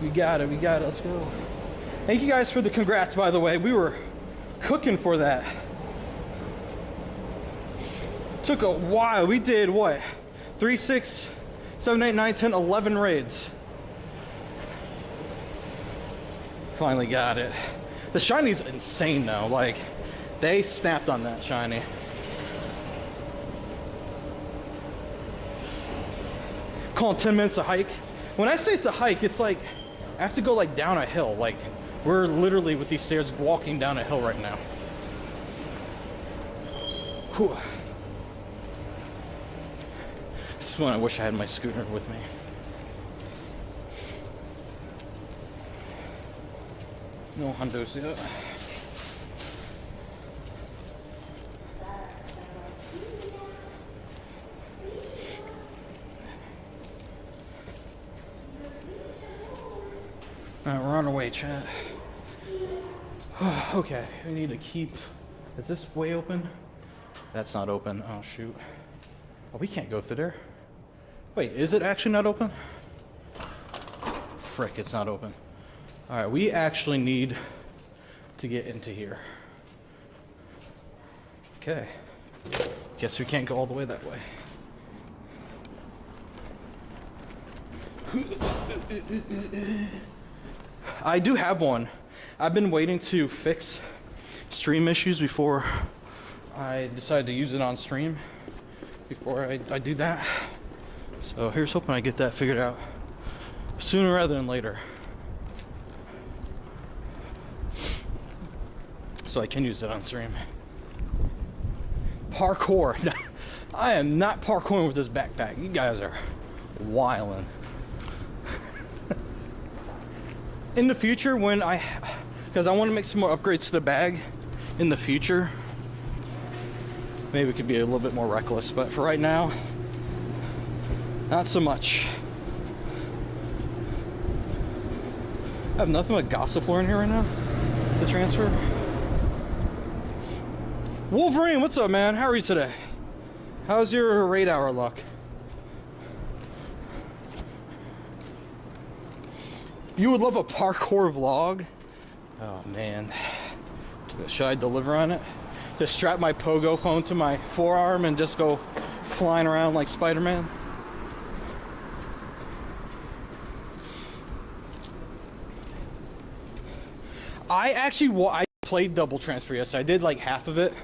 S1: We got it. We got it. Let's go. Thank you guys for the congrats, by the way. We were cooking for that. Took a while. We did what? 3, 6, 7, 8, 9, 10, 11 raids. Finally got it. The shiny's insane though. Like, they snapped on that shiny. Calling 10 minutes a hike. When I say it's a hike, it's like I have to go like down a hill. Like, we're literally with these stairs walking down a hill right now. Whew. This is when I wish I had my scooter with me. No hundos yet. Alright, we're on our way, chat. Okay, we need to keep... Is this way open? That's not open. Oh, shoot. Oh, we can't go through there. Wait, is it actually not open? Frick, it's not open. Alright, we actually need to get into here. Okay. Guess we can't go all the way that way. I do have one. I've been waiting to fix stream issues before I decide to use it on stream. Before I do that. So here's hoping I get that figured out sooner rather than later. So I can use it on stream. Parkour. I am not parkouring with this backpack. You guys are wildin'. In the future, when because I want to make some more upgrades to the bag in the future, maybe it could be a little bit more reckless, but for right now, not so much. I have nothing but Gossiflor in here right now to transfer. Wolverine, what's up, man? How are you today? How's your raid hour luck? You would love a parkour vlog? Oh man. Should I deliver on it? Just strap my pogo phone to my forearm and just go flying around like Spider-Man? I played double transfer yesterday. I did like half of it.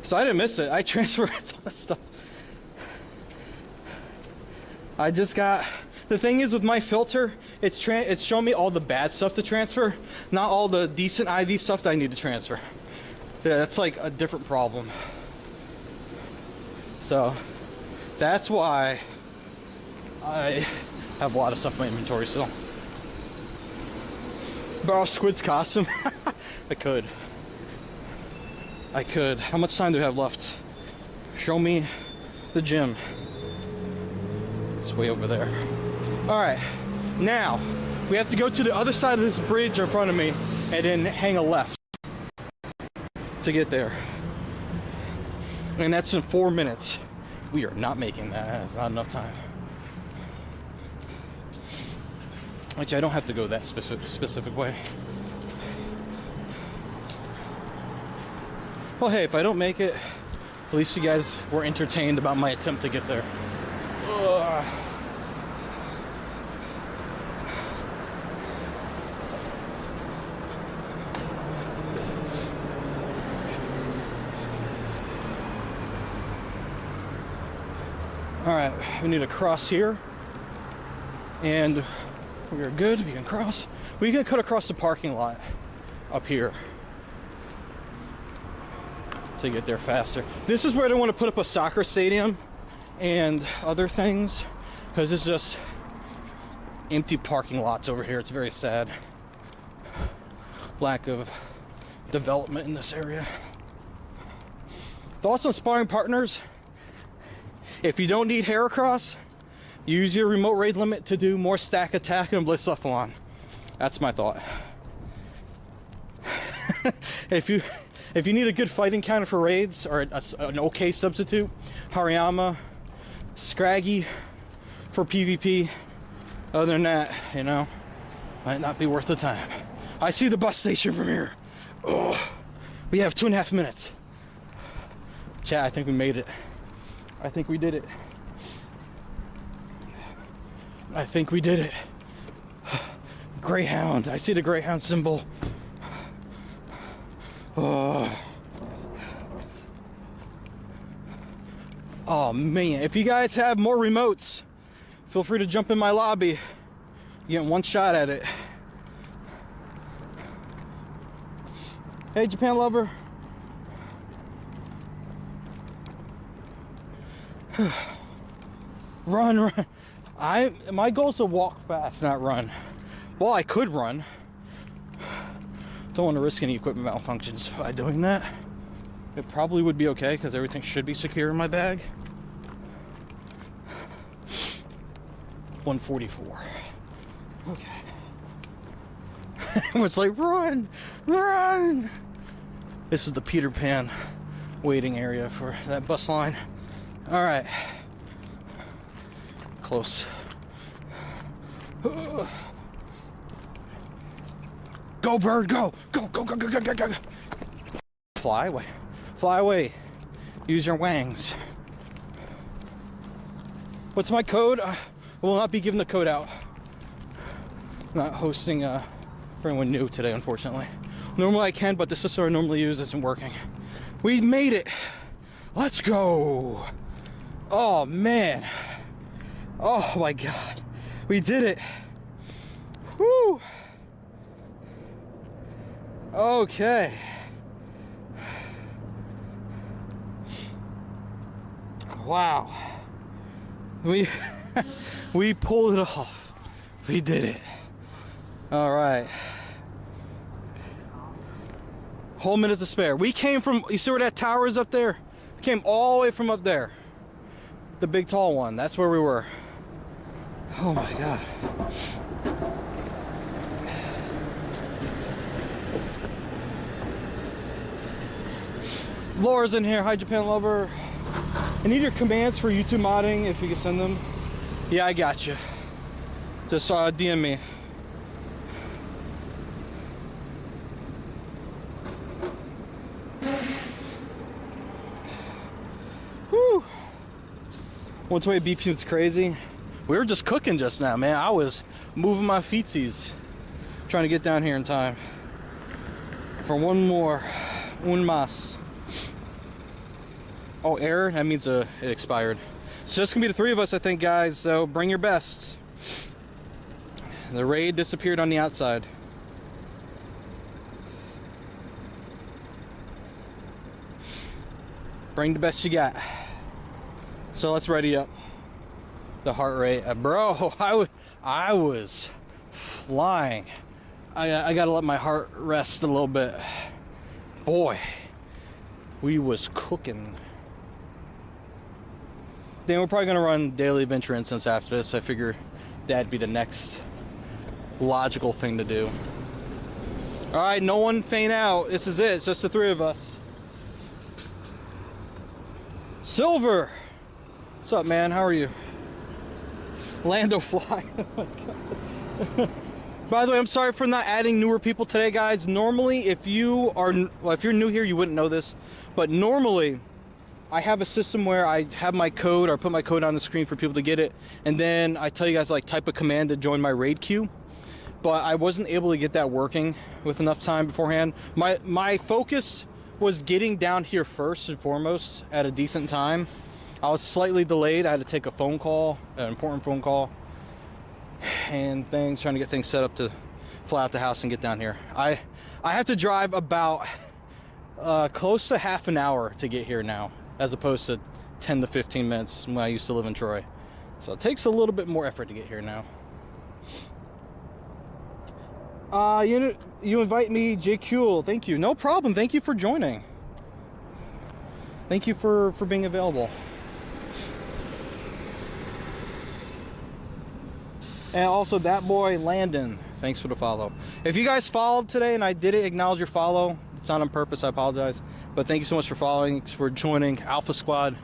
S1: So I didn't miss it. I transferred a ton of stuff. I just got... The thing is with my filter, it's showing me all the bad stuff to transfer, not all the decent IV stuff that I need to transfer. Yeah, that's like a different problem. So that's why I have a lot of stuff in my inventory still. Borrow Squid's costume? I could. How much time do we have left? Show me the gym. It's way over there. All right, now we have to go to the other side of this bridge in front of me and then hang a left to get there. And that's in 4 minutes. We are not making that. That's not enough time. Which I don't have to go that specific way. Well, hey, if I don't make it, at least you guys were entertained about my attempt to get there. Ugh. All right, we need to cross here, and we are good. We can cross. We can cut across the parking lot up here to get there faster. This is where they want to put up a soccer stadium and other things, because it's just empty parking lots over here. It's very sad. Lack of development in this area. Thoughts on sparring partners? If you don't need Heracross, use your remote raid limit to do more stack attack and Blitz Epsilon. That's my thought. If you need a good fighting counter for raids, or an okay substitute, Hariyama, Scraggy for PvP. Other than that, you know, might not be worth the time. I see the bus station from here. Oh, we have 2.5 minutes. Chat, I think we made it. I think we did it. I think we did it. Greyhound. I see the Greyhound symbol. Oh man, if you guys have more remotes, feel free to jump in my lobby. You get one shot at it. Hey, Japan lover. Run. My goal is to walk fast, not run. Well, I could run. Don't want to risk any equipment malfunctions by doing that. It probably would be okay because everything should be secure in my bag. 144. Okay. It's like, run! This is the Peter Pan waiting area for that bus line. All right. Close. Go, bird, go! Go! Fly away. Use your wings. What's my code? I will not be giving the code out. I'm not hosting for anyone new today, unfortunately. Normally I can, but the system I normally use isn't working. We made it. Let's go. Oh man. Oh my God. We did it. Woo. Okay. Wow. We pulled it off. We did it. All right. Whole minute to spare. We came from, you see where that tower is up there? We came all the way from up there. The big tall one. That's where we were. Oh my God. Laura's in here. Hi, Japan lover. I need your commands for YouTube modding if you can send them. Yeah, I got you. Just DM me. Whew. 128 BPM is crazy. We were just cooking just now, man. I was moving my feetsies, trying to get down here in time for one more. Un mas. Oh, error? That means it expired. So it's gonna be the 3 of us, I think, guys. So bring your best. The raid disappeared on the outside. Bring the best you got. So let's ready up the heart rate. Bro, I was flying. I gotta let my heart rest a little bit. Boy, we was cooking. Then we're probably gonna run daily adventure instance after this. I figure that'd be the next logical thing to do. All right, no one faint out. This is it. It's just the 3 of us. Silver, what's up, man? How are you? Lando Fly. Oh my God. By the way, I'm sorry for not adding newer people today, guys. Normally, if you're new here, you wouldn't know this, but normally I have a system where I have my code, or put my code on the screen for people to get it, and then I tell you guys, like, type a command to join my raid queue. But I wasn't able to get that working with enough time beforehand. My focus was getting down here first and foremost at a decent time. I was slightly delayed. I had to take a phone call, an important phone call, and things, trying to get things set up to fly out the house and get down here. I have to drive about close to half an hour to get here now, as opposed to 10 to 15 minutes when I used to live in Troy. So it takes a little bit more effort to get here now. You invite me, JQ. Thank you. No problem. Thank you for joining. Thank you for being available. And also that boy Landon. Thanks for the follow. If you guys followed today and I didn't acknowledge your follow, it's not on purpose, I apologize. But thank you so much for following, for joining Alpha Squad.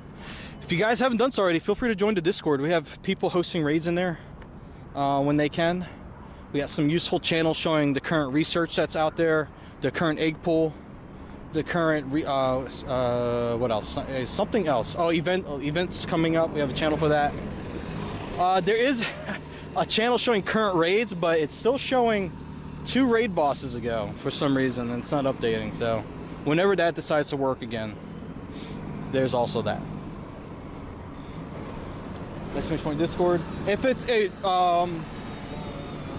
S1: If you guys haven't done so already, feel free to join the Discord. We have people hosting raids in there when they can. We got some useful channels showing the current research that's out there, the current egg pool, the current what else? Something else. Oh, events coming up. We have a channel for that. There is a channel showing current raids, but it's still showing 2 raid bosses ago for some reason, and it's not updating. So whenever that decides to work again, there's also that. Let's finish my Discord. If it's a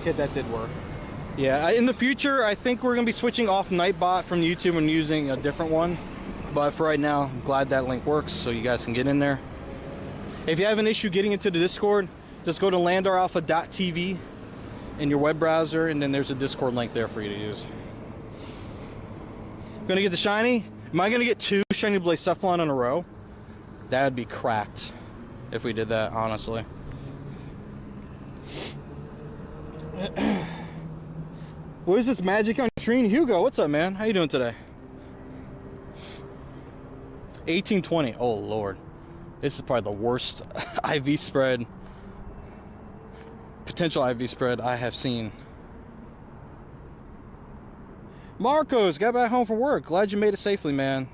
S1: okay, that did work. Yeah, in the future, I think we're gonna be switching off Nightbot from YouTube and using a different one. But for right now, I'm glad that link works, so you guys can get in there. If you have an issue getting into the Discord, just go to landaralpha.tv in your web browser, and then there's a Discord link there for you to use. Gonna get the shiny. Am I gonna get 2 shiny Blacephalon in a row? That'd be cracked if we did that, honestly. What is this magic on screen? Hugo, what's up, man? How you doing today? 1820. Oh Lord, this is probably the worst IV spread, potential IV spread I have seen. Marcos, got back home from work. Glad you made it safely, man.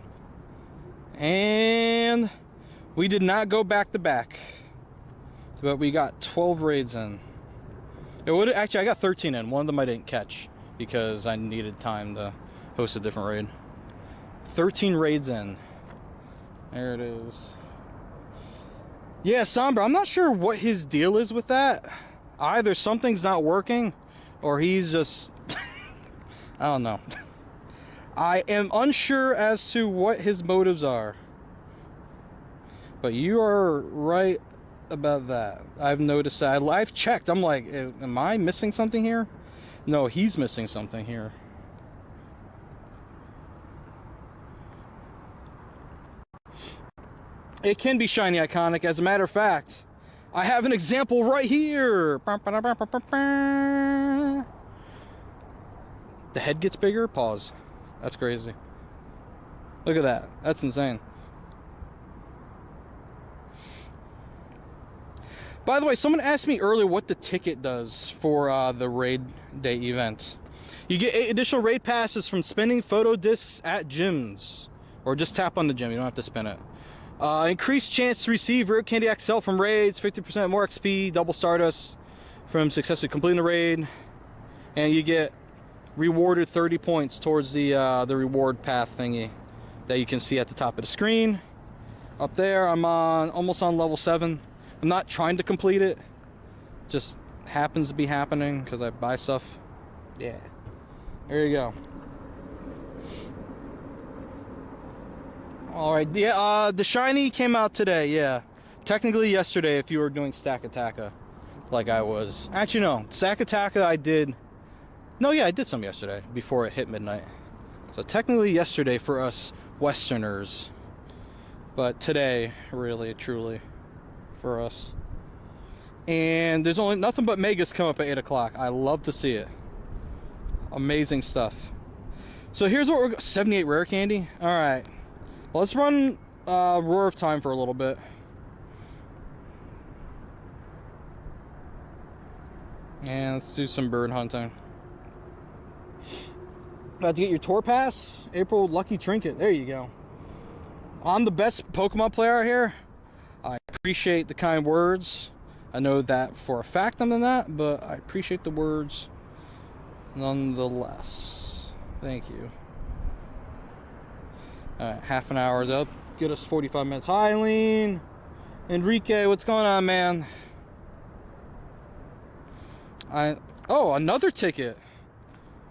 S1: And we did not go back to back, but we got 12 raids in. It would actually, I got 13 in. One of them I didn't catch because I needed time to host a different raid. 13 raids in. There it is. Yeah, Sombra, I'm not sure what his deal is with that. Either something's not working or he's just I don't know. I am unsure as to what his motives are. But you are right about that. I've noticed that. I've checked. I'm like, am I missing something here? No, he's missing something here. It can be shiny iconic. As a matter of fact, I have an example right here. The head gets bigger. Pause. That's crazy. Look at that. That's insane. By the way, someone asked me earlier what the ticket does for the raid day event. You get 8 additional raid passes from spinning photo discs at gyms, or just tap on the gym. You don't have to spin it. Increased chance to receive Rare Candy XL from raids, 50% more XP, double Stardust from successfully completing the raid, and you get rewarded 30 points towards the reward path thingy that you can see at the top of the screen. Up there, I'm almost on level 7. I'm not trying to complete it, just happens to be happening because I buy stuff. Yeah, there you go. All right, yeah, the shiny came out today. Yeah, technically yesterday if you were doing Stack Attacka like I was. Actually no, Stack Attacka I did. No, yeah, I did some yesterday before it hit midnight. So technically yesterday for us Westerners, but today really truly for us. And there's only nothing but megas come up at 8 o'clock. I love to see it. Amazing stuff. So here's what we're 78 rare candy. All right, well, let's run Roar of Time for a little bit. And let's do some bird hunting. About to get your tour pass. April lucky trinket. There you go. I'm the best Pokemon player out here. I appreciate the kind words. I know that for a fact I'm not, but I appreciate the words nonetheless. Thank you. Alright, half an hour up. Get us 45 minutes. Hi, Eileen. Enrique, what's going on, man? Oh, another ticket.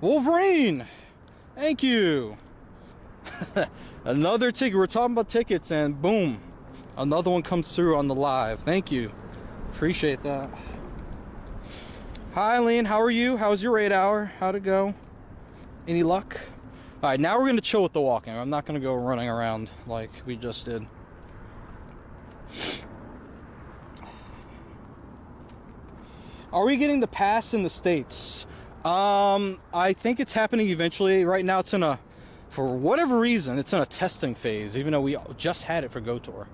S1: Wolverine. Thank you. Another ticket. We're talking about tickets, and boom, another one comes through on the live. Thank you. Appreciate that. Hi, Eileen. How are you? How was your raid hour? How'd it go? Any luck? All right, now we're gonna chill with the walking. I'm not gonna go running around like we just did. Are we getting the pass in the States? I think it's happening eventually. Right now it's in a, for whatever reason, it's in a testing phase, even though we just had it for Go Tour.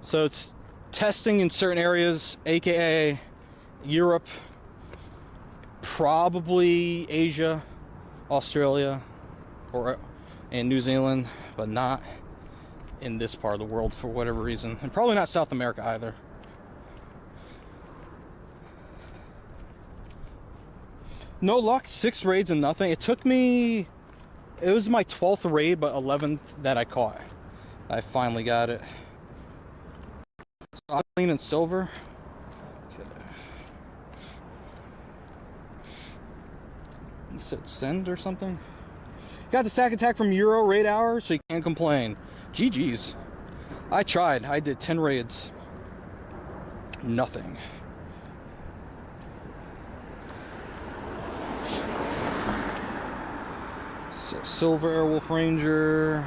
S1: So it's testing in certain areas, aka Europe, probably Asia, Australia, and New Zealand, but not in this part of the world for whatever reason. And probably not South America either. No luck, 6 raids and nothing. It took me, it was my 12th raid, but 11th that I caught. I finally got it. So I'm clean silver. Okay. You said send or something? Got the stack attack from Euro raid hour, so you can't complain. GG's. I tried. I did 10 raids. Nothing. So, Silver Airwolf Ranger,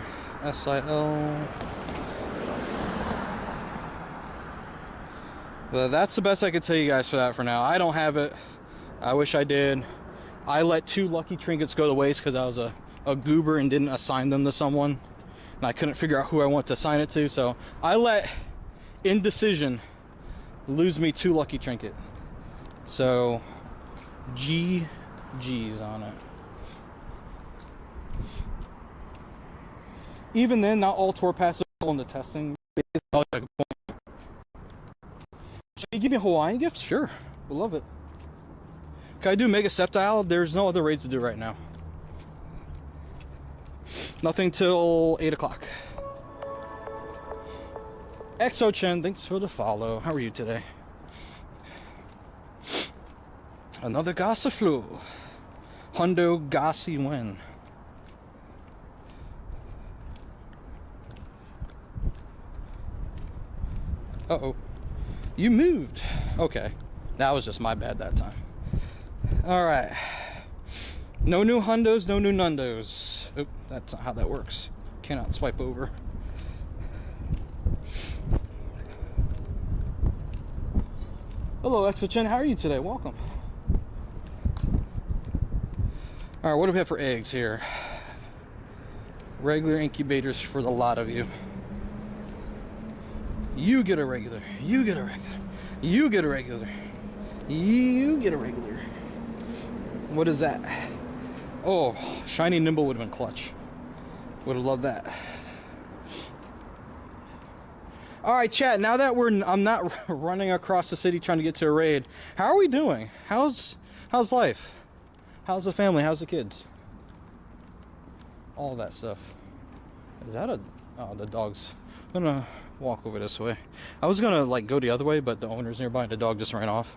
S1: SIL. But that's the best I could tell you guys for that for now. I don't have it. I wish I did. I let 2 lucky trinkets go to waste because I was a goober and didn't assign them to someone. And I couldn't figure out who I want to assign it to. So I let indecision lose me 2 lucky trinket. So GG's on it. Even then, not all tour passes are on the testing. Should you give me a Hawaiian gift? Sure. We'll love it. Can I do Mega Septile? There's no other raids to do right now. Nothing till 8 o'clock. Exo Chen, thanks for the follow. How are you today? Another Gossiflu. Hundo Gossi win. Uh-oh. You moved. Okay. That was just my bad that time. Alright. No new hundos, no new nundos. Oop, that's not how that works. Cannot swipe over. Hello, Exochin. How are you today? Welcome. Alright, what do we have for eggs here? Regular incubators for the lot of you. You get a regular. You get a regular. You get a regular. You get a regular. What is that? Oh, shiny nimble would have been clutch. Would have loved that. All right, chat. Now that I'm not running across the city trying to get to a raid. How are we doing? How's life? How's the family? How's the kids? All that stuff. Is that a? Oh, the dog's. I'm gonna walk over this way. I was gonna like go the other way, but the owner's nearby and the dog just ran off.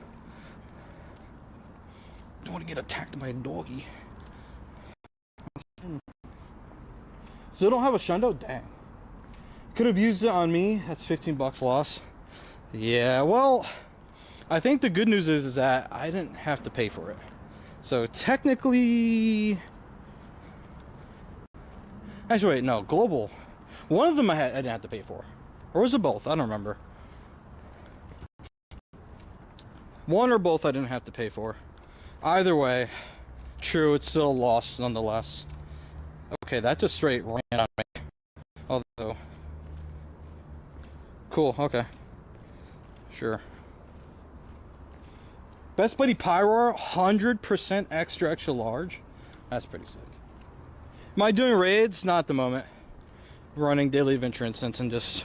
S1: Don't want to get attacked by a doggy. Still don't have a shundo? Dang. Could have used it on me. That's 15 bucks loss. Yeah, well, I think the good news is that I didn't have to pay for it. So technically, actually wait, no, global. One of them I didn't have to pay for. Or was it both? I don't remember. One or both I didn't have to pay for. Either way, true, it's still a loss nonetheless. Okay, that just straight ran on me. Although, cool, okay. Sure. Best Buddy Pyro, 100% extra large. That's pretty sick. Am I doing raids? Not at the moment. Running daily adventure instance and just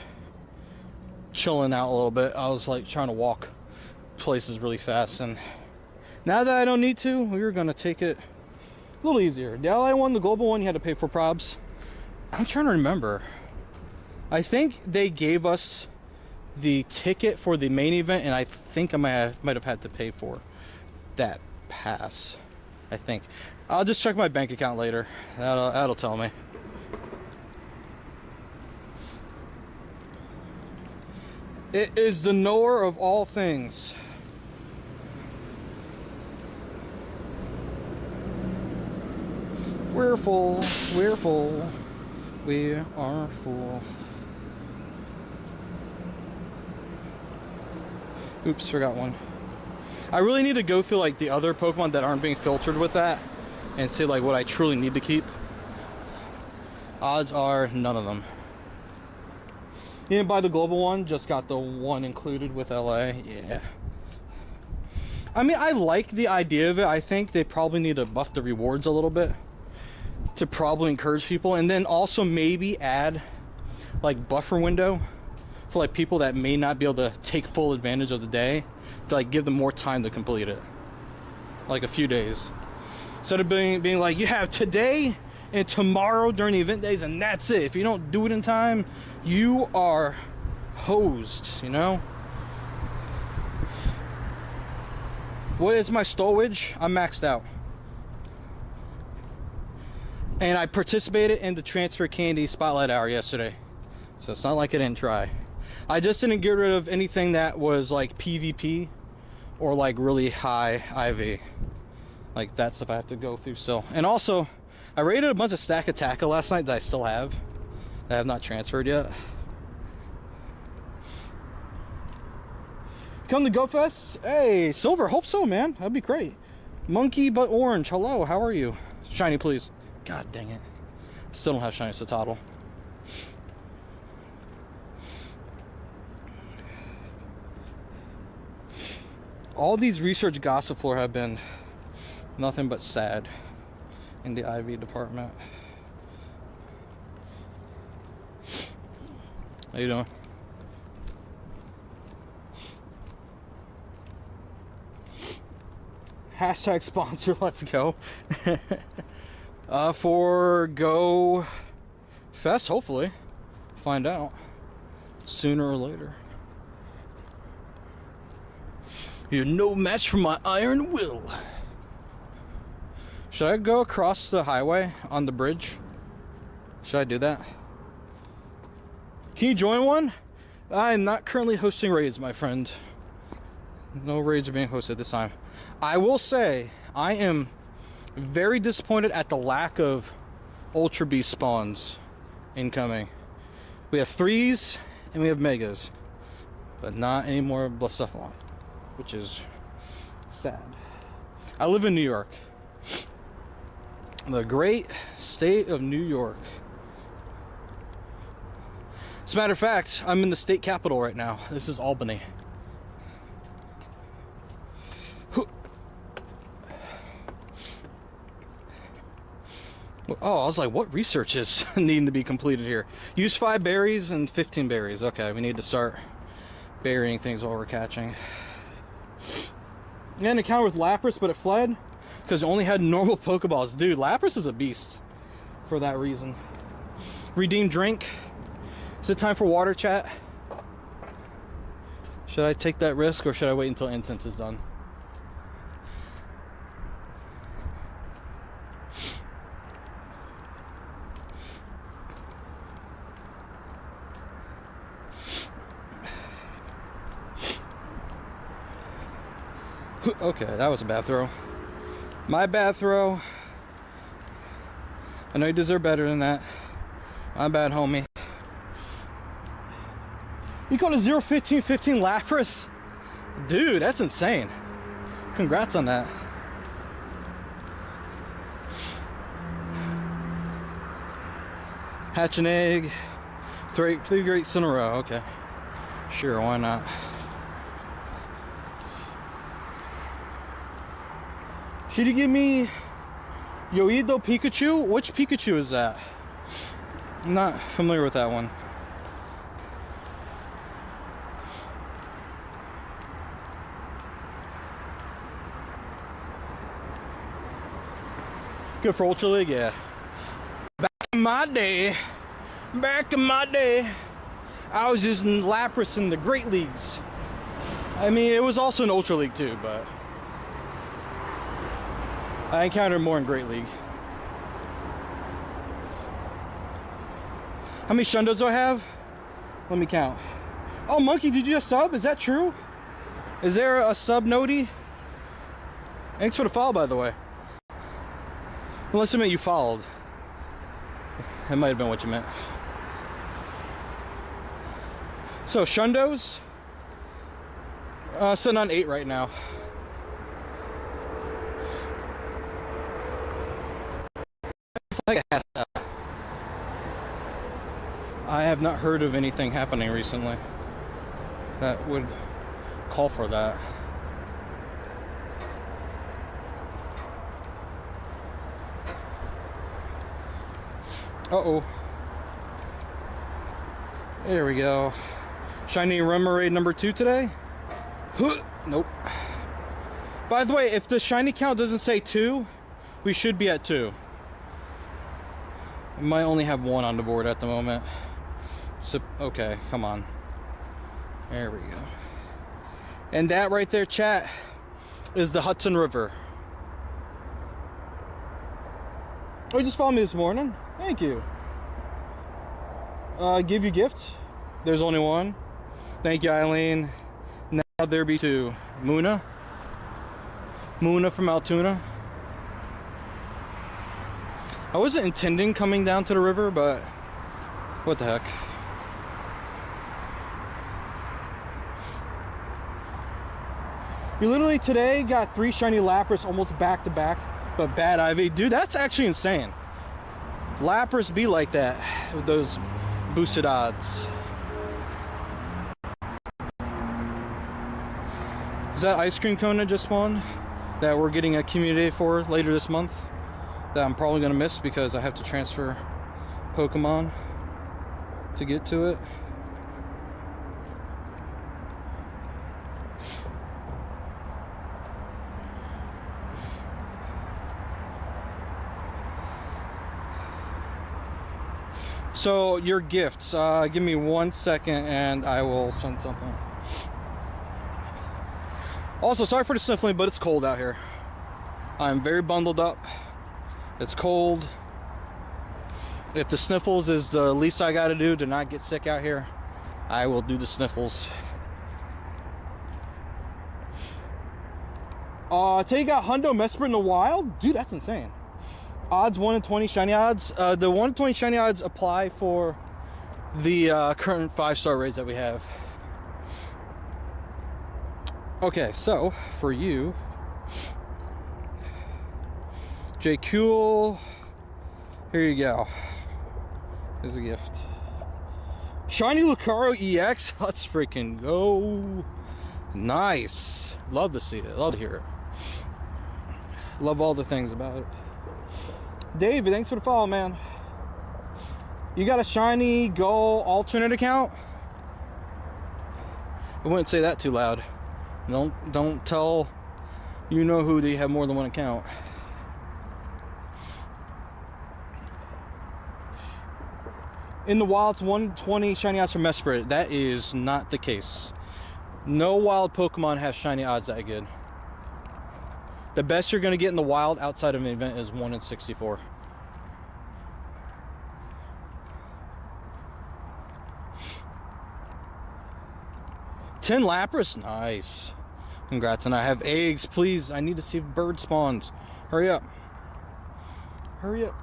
S1: chilling out a little bit. I was like trying to walk places really fast, and now that I don't need to, we're gonna take it a little easier. The LA one, the global one, you had to pay for probs. I'm trying to remember. I think they gave us the ticket for the main event, and I think I might have had to pay for that pass. I think. I'll just check my bank account later. That'll tell me. It is the knower of all things. We're full, we're full, we are full. Oops, forgot one. I really need to go through like the other Pokemon that aren't being filtered with that and see like what I truly need to keep. Odds are none of them. You didn't buy the global one, just got the one included with LA. Yeah. I mean, I like the idea of it. I think they probably need to buff the rewards a little bit to probably encourage people, and then also maybe add like buffer window for like people that may not be able to take full advantage of the day, to like give them more time to complete it, like a few days, instead of being like, you have today and tomorrow during the event days and that's it. If you don't do it in time, you are hosed, you know. What is my stowage? I'm maxed out. And I participated in the transfer candy spotlight hour yesterday, so it's not like I didn't try. I just didn't get rid of anything that was like PvP or like really high IV. Like that stuff I have to go through still. And also, I raided a bunch of Stack Attacker last night that I still have, that I have not transferred yet. Come to GoFest? Hey, Silver, hope so, man. That'd be great. Monkey but Orange, hello, how are you? Shiny, please. God dang it. Still don't have Shiny Citadel. All these research gossip floor have been nothing but sad in the IV department. How you doing? Hashtag sponsor, let's go. For Go Fest, hopefully. Find out sooner or later. You're no match for my iron will. Should I go across the highway on the bridge? Should I do that? Can you join one? I'm not currently hosting raids, my friend. No raids are being hosted this time. I will say, I am very disappointed at the lack of Ultra Beast spawns incoming. We have 3s and we have Megas, but not any more Blacephalon, which is sad. I live in New York. The great state of New York. As a matter of fact, I'm in the state capital right now. This is Albany. Oh, I was like, what research is needing to be completed here? Use 5 berries and 15 berries. Okay, we need to start burying things while we're catching. And encounter with Lapras, but it fled because it only had normal Pokeballs. Dude, Lapras is a beast for that reason. Redeem drink. Is it time for water, chat? Should I take that risk or should I wait until incense is done? Okay, that was a bad throw. My bad throw. I know you deserve better than that. My bad, homie. You called a 0-15-15 Lapras? Dude, that's insane. Congrats on that. Hatch an egg. 3 greats in a row. Okay. Sure, why not? Should you give me Yoido Pikachu? Which Pikachu is that? I'm not familiar with that one. Good for Ultra League, yeah. Back in my day, I was using Lapras in the Great Leagues. I mean, it was also an Ultra League too, but I encountered more in Great League. How many Shundos do I have? Let me count. Oh, Monkey, did you just sub? Is that true? Is there a sub Nodi? Thanks for the follow, by the way. Unless it meant you followed. That might have been what you meant. So, Shundos? Sitting on 8 right now. like it has to. I have not heard of anything happening recently that would call for that. Uh-oh. There we go. Shiny Remoraid number 2 today? Nope. By the way, if the shiny count doesn't say 2, we should be at 2. We might only have 1 on the board at the moment. So, okay, come on. There we go. And that right there, chat, is the Hudson River. Oh, you just followed me this morning? Thank you. Give you gifts? There's only 1. Thank you, Eileen. Now there be 2. Muna from Altoona. I wasn't intending coming down to the river, but what the heck. You literally today got 3 shiny Lapras almost back to back, but bad IV. Dude, that's actually insane. Lapras be like that with those boosted odds. Is that ice cream cone that just spawned that we're getting a community for later this month that I'm probably gonna miss because I have to transfer Pokemon to get to it? So your gifts, give me 1 second and I will send something. Also, sorry for the sniffling, but it's cold out here. I'm very bundled up. It's cold. If the sniffles is the least I gotta do to not get sick out here, I will do the sniffles. Today you got Hundo Mesprit in the wild? Dude, that's insane. Odds 1 in 20 shiny odds. The 1 in 20 shiny odds apply for the current 5-star raids that we have. Okay, so for you, JQL, here you go. Here's a gift. Shiny Lucario EX. Let's freaking go. Nice. Love to see it. Love to hear it. Love all the things about it. David, thanks for the follow, man. You got a shiny Go alternate account? I wouldn't say that too loud. Don't tell you know who they have more than 1 account. In the wild, it's 120 shiny odds for Mesprit. That is not the case. No wild Pokemon has shiny odds that good. The best you're going to get in the wild outside of an event is 1 in 64. $10 Lapras, nice. Congrats, and I have eggs. Please, I need to see if bird spawns. Hurry up. Hurry up.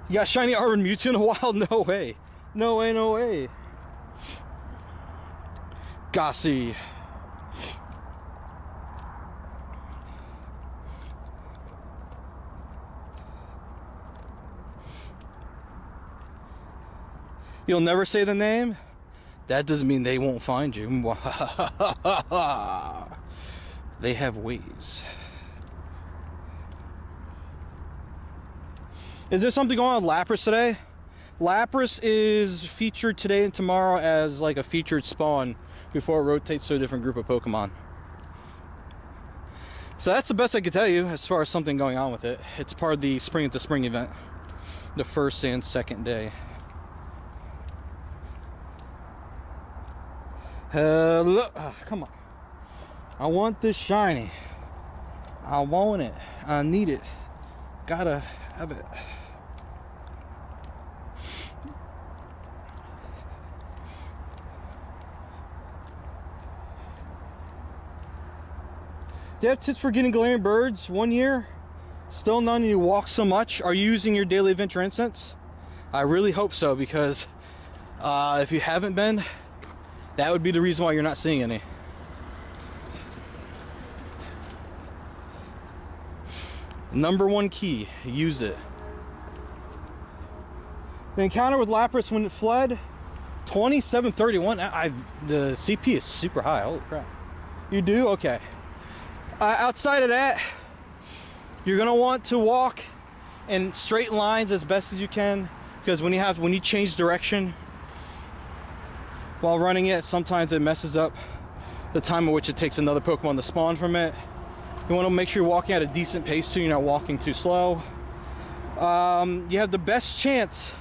S1: You got shiny Armored Mewtwo in the wild? No way. No way, no way. Gossy. You'll never say the name? That doesn't mean they won't find you. They have ways. Is there something going on with Lapras today? Lapras is featured today and tomorrow as like a featured spawn before it rotates to a different group of Pokemon. So that's the best I can tell you as far as something going on with it. It's part of the Spring into Spring event. The first and second day. Hello, come on. I want this shiny. I want it. I need it. Gotta have it. Do you have tips for getting Galarian birds? 1 year? Still none, you walk so much. Are you using your daily adventure instance? I really hope so, because if you haven't been, that would be the reason why you're not seeing any. Number 1 key, use it. The encounter with Lapras when it fled, 2731. The CP is super high. Holy crap. You do? Okay. Outside of that, you're gonna want to walk in straight lines as best as you can, because when you change direction while running it, sometimes it messes up the time at which it takes another Pokemon to spawn from it. You want to make sure you're walking at a decent pace so you're not walking too slow. You have the best chance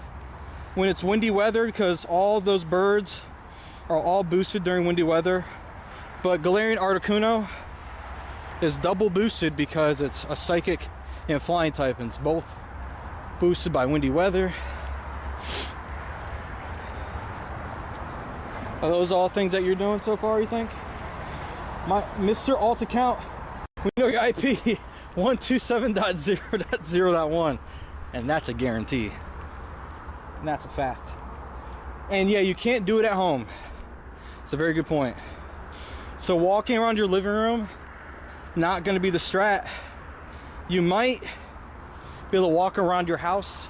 S1: when it's windy weather, because all those birds are all boosted during windy weather. But Galarian Articuno is double boosted because it's a psychic and flying type, and it's both boosted by windy weather. Are those all things that you're doing so far, you think? My Mr. Alt account, we know your IP 127.0.0.1, and that's a guarantee. And that's a fact. And yeah, you can't do it at home. It's a very good point. So walking around your living room, not going to be the strat. You might be able to walk around your house.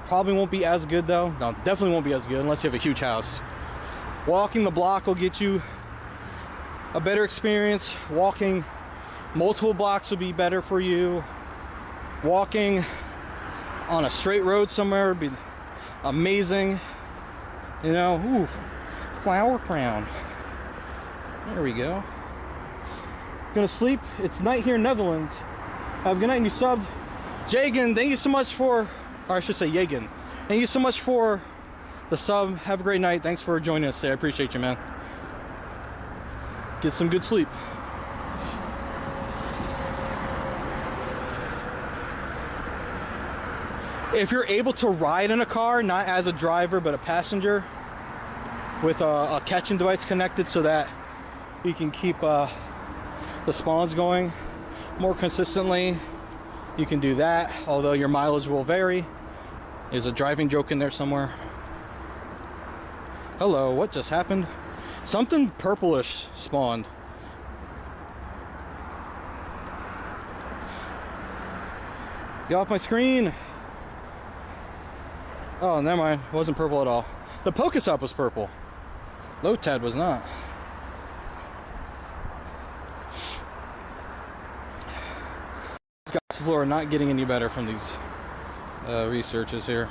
S1: Probably won't be as good though. No, definitely won't be as good unless you have a huge house. Walking the block will get you a better experience. Walking multiple blocks will be better for you. Walking on a straight road somewhere would be amazing. You know, ooh, flower crown. There we go. Gonna sleep. It's night here in Netherlands. Have a good night, and you subbed. Jagan, thank you so much for, or I should say Jagan. Thank you so much for the sub. Have a great night. Thanks for joining us today. I appreciate you, man. Get some good sleep. If you're able to ride in a car, not as a driver but a passenger, with a catching device connected so that you can keep the spawns going more consistently, you can do that, although your mileage will vary. There's a driving joke in there somewhere. Hello, what just happened? Something purplish spawned. Get off my screen. Oh, never mind. It wasn't purple at all. The Pokestop was purple. Lotad was not. Floor are not getting any better from these researches here.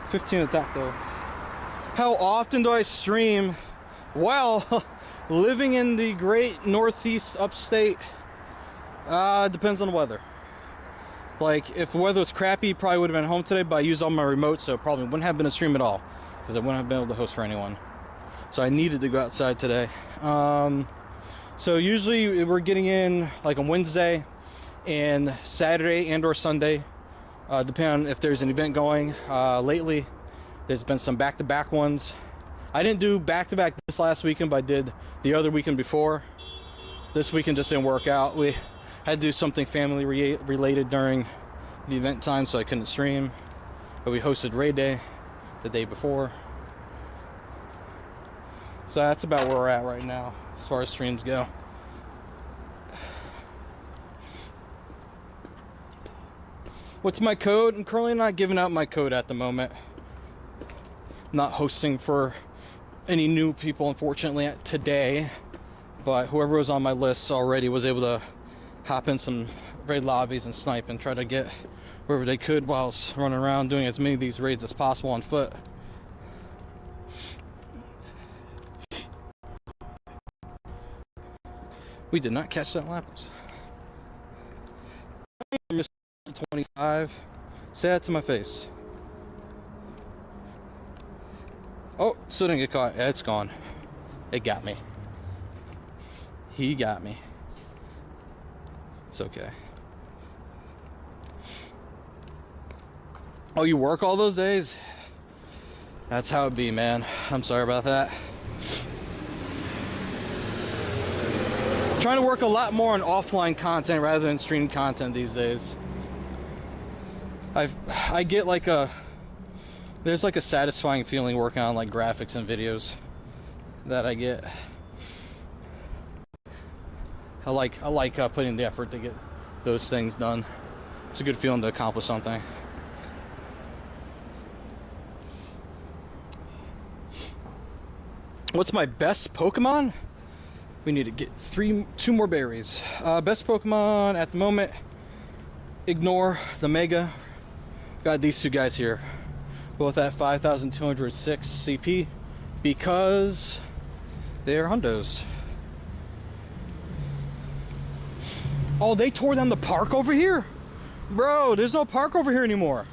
S1: 15 attack though. How often do I stream? Well, living in the great northeast upstate, depends on the weather. Like, if the weather was crappy, probably would have been home today, but I used all my remote, so it probably wouldn't have been a stream at all, because I wouldn't have been able to host for anyone. So I needed to go outside today. So usually we're getting in like on Wednesday and Saturday and or Sunday, depending on if there's an event going. Lately, there's been some back-to-back ones. I didn't do back-to-back this last weekend, but I did the other weekend before. This weekend just didn't work out. We had to do something family related during the event time, so I couldn't stream. But we hosted Raid Day the day before. So that's about where we're at right now as far as streams go. What's my code? I'm currently not giving out my code at the moment. Not hosting for any new people, unfortunately, today. But whoever was on my list already was able to hop in some raid lobbies and snipe and try to get wherever they could whilst running around doing as many of these raids as possible on foot. We did not catch that Lapras. Mr. 25. Say that to my face. Oh, still didn't get caught. Yeah, it's gone. It got me. He got me. It's okay. Oh, you work all those days? That's how it be, man. I'm sorry about that. Trying to work a lot more on offline content rather than streaming content these days. I get like there's like a satisfying feeling working on like graphics and videos that I get. I like putting the effort to get those things done. It's a good feeling to accomplish something. What's my best Pokemon? We need to get two more berries. Best Pokemon at the moment, ignore the Mega. Got these two guys here, both at 5,206 CP, because they're hundos. Oh, they tore down the park over here? Bro, there's no park over here anymore.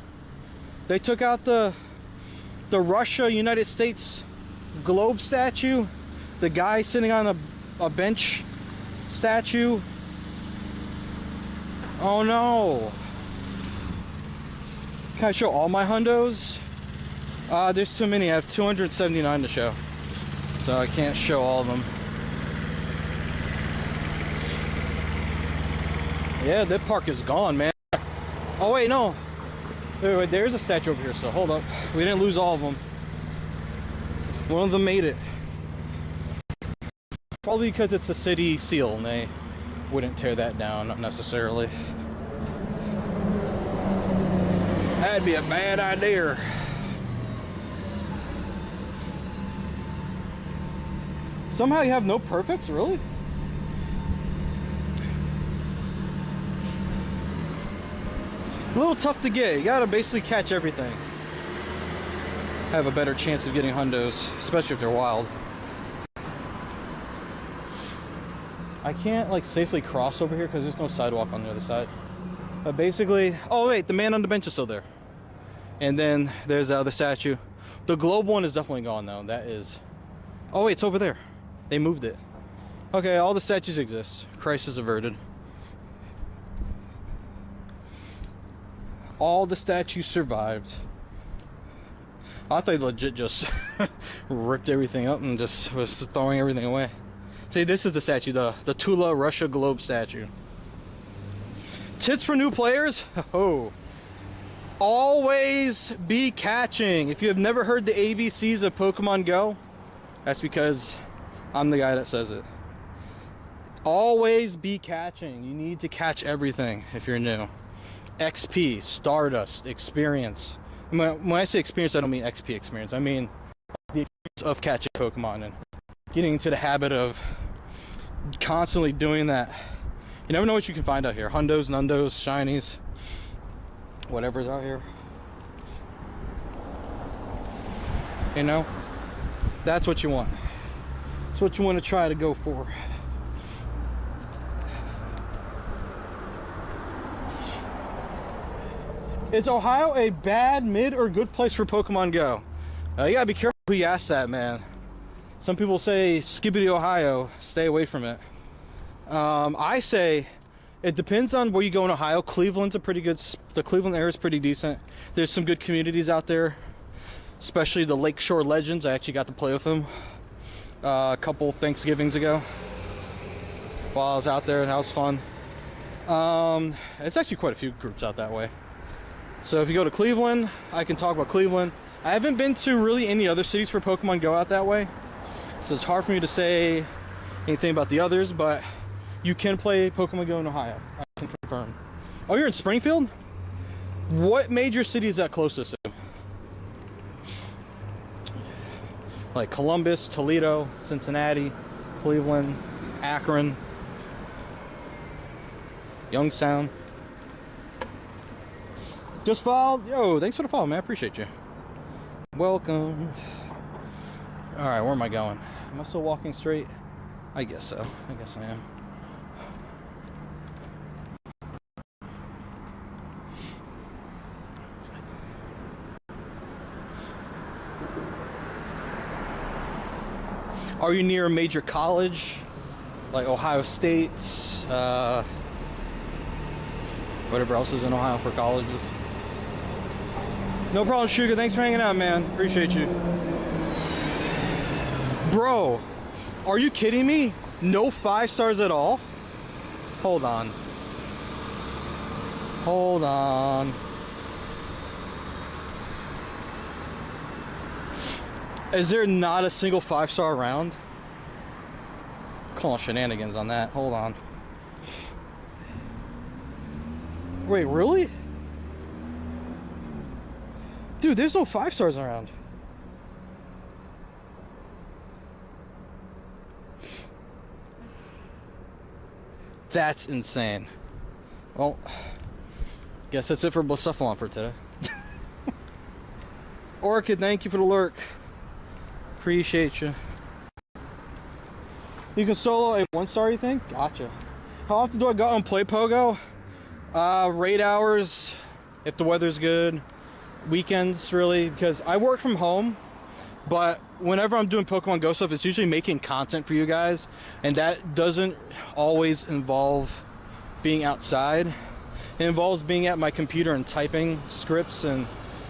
S1: They took out the Russia United States globe statue, the guy sitting on a bench statue. Oh no. Can I show all my hundos? There's too many. I have 279 to show, so I can't show all of them. Yeah, that park is gone, man. Oh wait, no. Wait, there's a statue over here, so hold up. We didn't lose all of them. One of them made it. Probably because it's a city seal and they wouldn't tear that down, not necessarily. That'd be a bad idea. Somehow you have no perfects, really? A little tough to get. You gotta basically catch everything. Have a better chance of getting hundos, especially if they're wild. I can't like safely cross over here because there's no sidewalk on the other side. But basically, oh wait, the man on the bench is still there. And then there's the other statue. The globe one is definitely gone though. That is, oh wait, it's over there. They moved it. Okay, all the statues exist. Crisis averted. All the statues survived. I thought they legit just ripped everything up and just was throwing everything away. See, this is the statue, the Tula Russia globe statue. Tips for new players? Oh, always be catching. If you have never heard the ABCs of Pokemon Go, that's because I'm the guy that says it. Always be catching. You need to catch everything if you're new. XP, Stardust, experience. When I say experience, I don't mean XP experience. I mean the experience of catching Pokemon and getting into the habit of constantly doing that. You never know what you can find out here. Hundos, Nundos, Shinies, whatever's out here. You know? That's what you want. That's what you want to try to go for. Is Ohio a bad, mid, or good place for Pokemon Go? You gotta be careful who you ask that, man. Some people say Skibbity Ohio, stay away from it. I say it depends on where you go in Ohio. Cleveland's a pretty good, the Cleveland area is pretty decent. There's some good communities out there, especially the Lakeshore Legends. I actually got to play with them a couple Thanksgivings ago while I was out there, and that was fun. It's actually quite a few groups out that way. So if you go to Cleveland, I can talk about Cleveland. I haven't been to really any other cities for Pokemon Go out that way, so it's hard for me to say anything about the others, but you can play Pokemon Go in Ohio. I can confirm. Oh, you're in Springfield? What major city is that closest to? Like Columbus, Toledo, Cincinnati, Cleveland, Akron, Youngstown. Just followed. Yo, thanks for the follow, man. I appreciate you. Welcome. All right, where am I going? Am I still walking straight? I guess so. I guess I am. Are you near a major college? Like Ohio State? Whatever else is in Ohio for colleges. No problem, Sugar. Thanks for hanging out, man. Appreciate you. Bro, are you kidding me? No 5 stars at all? Hold on. Hold on. Is there not a single 5-star around? Calling shenanigans on that. Hold on. Wait, really? Dude, there's no 5 stars around. That's insane. Well, guess that's it for Blacephalon for today. Orchid, thank you for the lurk. Appreciate you. You can solo a 1-star, you think? Gotcha. How often do I go out and play Pogo? Raid hours, if the weather's good. Weekends, really, because I work from home. But whenever I'm doing Pokemon Go stuff, it's usually making content for you guys. And that doesn't always involve being outside. It involves being at my computer and typing scripts and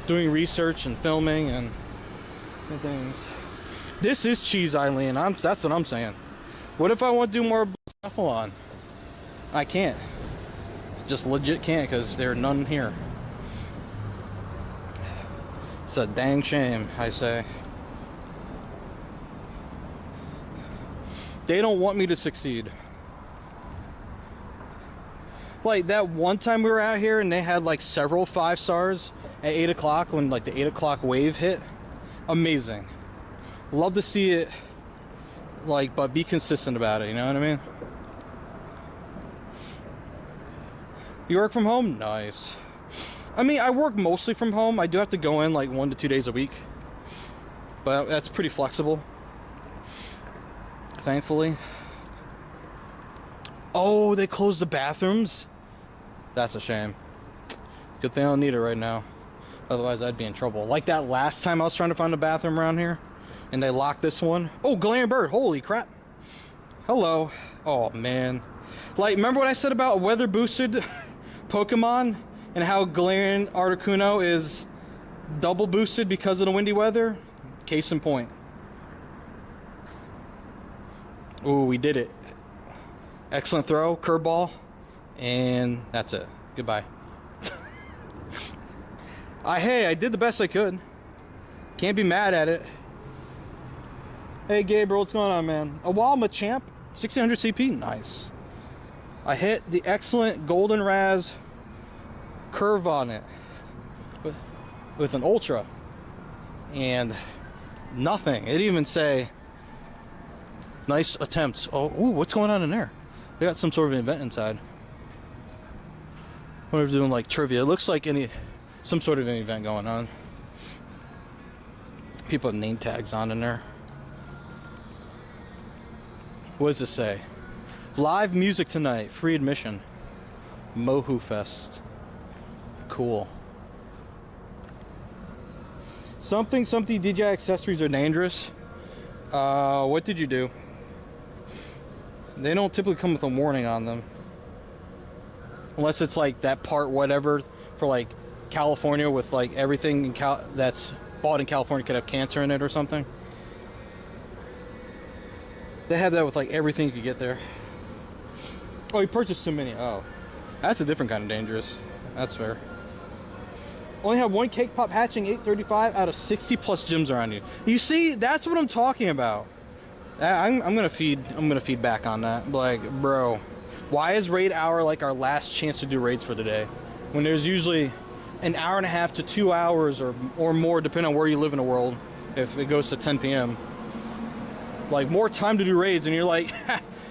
S1: doing research and filming and things. This is Cheese Eileen. That's what I'm saying. What if I want to do more Blacephalon? I can't. Just legit can't because there are none here. It's a dang shame, I say. They don't want me to succeed. Like that one time we were out here and they had like several 5-stars at 8 o'clock when like the 8 o'clock wave hit. Amazing. Love to see it, like, but be consistent about it, you know what I mean? You work from home? Nice. I mean, I work mostly from home. I do have to go in like 1 to 2 days a week, but that's pretty flexible, thankfully. Oh, they closed the bathrooms? That's a shame. Good thing I don't need it right now. Otherwise, I'd be in trouble. Like that last time I was trying to find a bathroom around here, and they locked this one. Oh, Glaring Bird. Holy crap. Hello. Oh, man. Like, remember what I said about weather-boosted Pokemon? And how Galarian Articuno is double boosted because of the windy weather? Case in point. Ooh, we did it. Excellent throw, curveball, and that's it. Goodbye. Hey, I did the best I could. Can't be mad at it. Hey, Gabriel, what's going on, man? A while Machamp, 1600 CP, nice. I hit the excellent Golden Raz curve on it with an Ultra, and nothing. It didn't even say nice attempts. Oh, ooh, what's going on in there? They got some sort of event inside. I wonder if they're doing like trivia. It looks like some sort of an event going on. People have name tags on in there. What does it say? Live music tonight, free admission. Mohu Fest. Cool. Something DJI accessories are dangerous. What did you do? They don't typically come with a warning on them. Unless it's like that part whatever for like California with like everything in that's bought in California could have cancer in it or something. They have that with like everything you could get there. Oh, you purchased too many. Oh. That's a different kind of dangerous. That's fair. Only have one cake pop hatching 835 out of 60 plus gyms around you. You see, that's what I'm talking about. I'm gonna feed back on that. Like, bro, why is raid hour like our last chance to do raids for the day? When there's usually an hour and a half to 2 hours or more, depending on where you live in the world, if it goes to 10 p.m. Like, more time to do raids, and you're like,